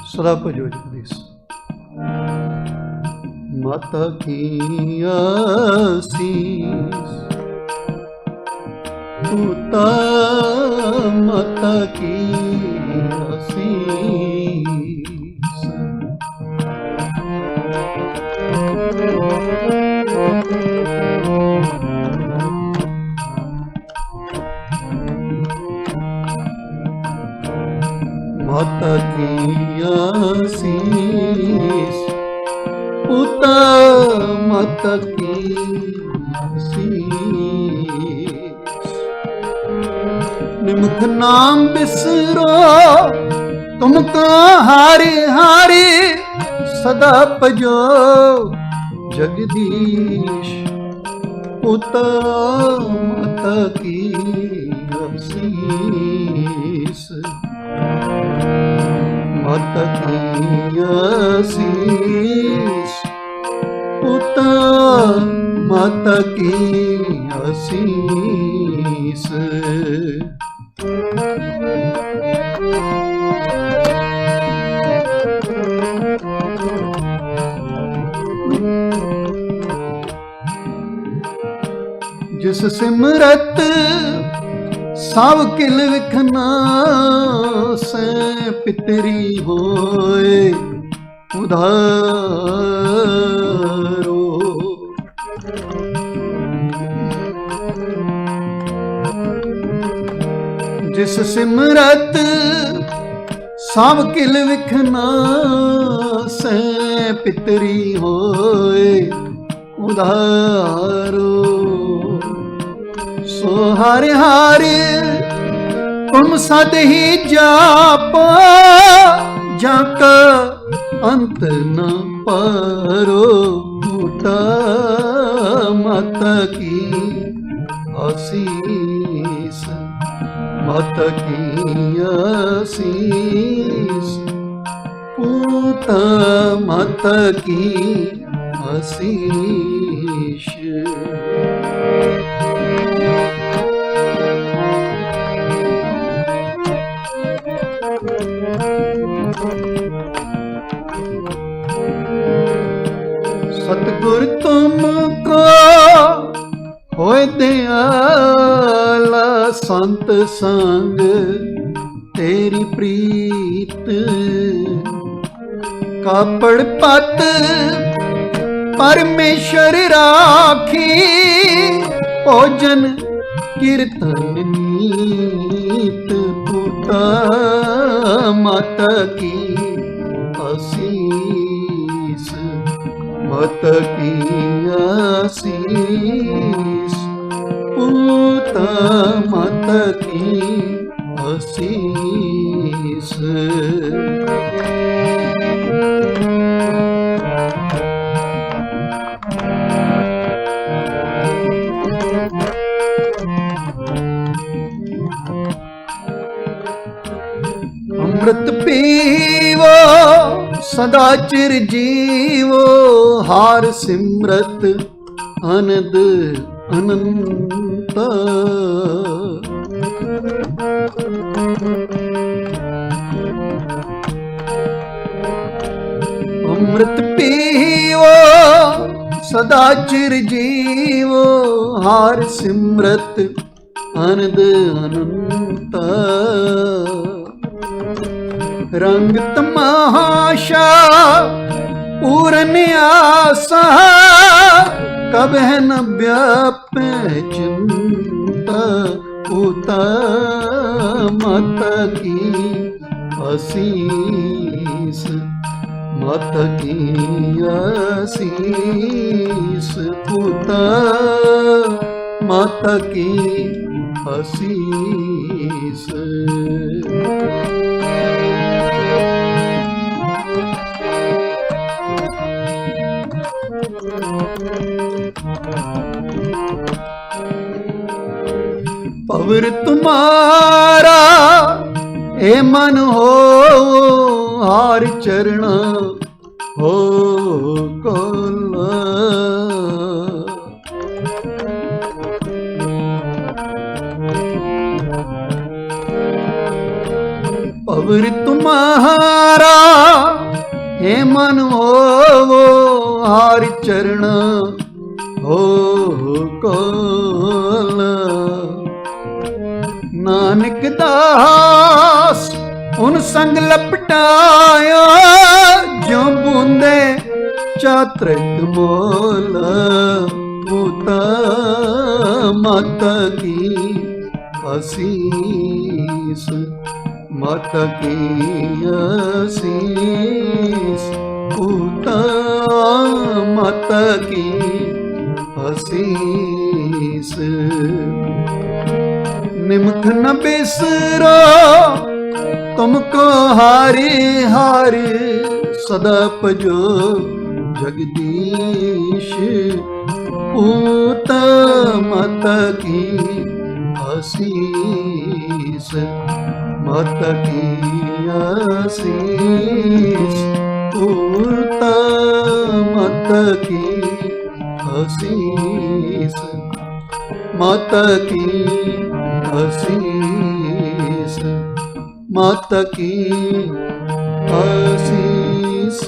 सदा भजो जगदीश। माता की आसीस, पिता माता की आसीस, माता की आसीस, पिता माता की आसीस। निमख नाम बिसरो तुमको हारे हारे, सदा भजो जगदीश। पिता माता की आसीस, माता की आसीस, पिता माता की आसीस। जिस सिमरत सब किल विखना से, पितरी होए उधारो। जिस सिमरत सब किल विखना से, पितरी होए उधारो। सो हरे हरे तुम सद ही जाप, जाका अंत न पारो। पिता माता की आसीस, माता की आसीस, पिता माता की आसीस। सतगुर तुमको होए दयाला, संत संग तेरी प्रीत। कापड़ पत परमेश्वर राखी, भोजन कीर्तन नीत। पिता माता की आसीस, माता की आसीस, पूत मत की आशीष। अमृत पीवो सदा चिर जीवो, हार सिमरत आनंद अनंत। अमृत पीवो सदा चिर जीवो, हार सिमरत आनंद अनंत। रंग तमाशा पूरन आशा, कब है न व्यापे चिंता। पूत मत की आशीष, मत की आशीष। पूत मत की आशीष। पवर तुम्हारा ए मन हो, हार चरण हो कोला। पवर तुम्हारा हे मन हो, हार चरण हो कोल। नानक दास उन संग लपटाया, जो बूंदे चातृक मोल। पूत मत की आशीष, मत की आशीष। पूत मत की आशीष। निमख न बिसरो तुमको हारे हारे, सदा भजो जगदीश। पूत मत की आशीष, मत की आशीष। पूत मत की आशीष, मत की आशीष, मत की आशीष।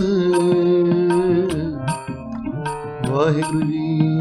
वाहिगुरु जी।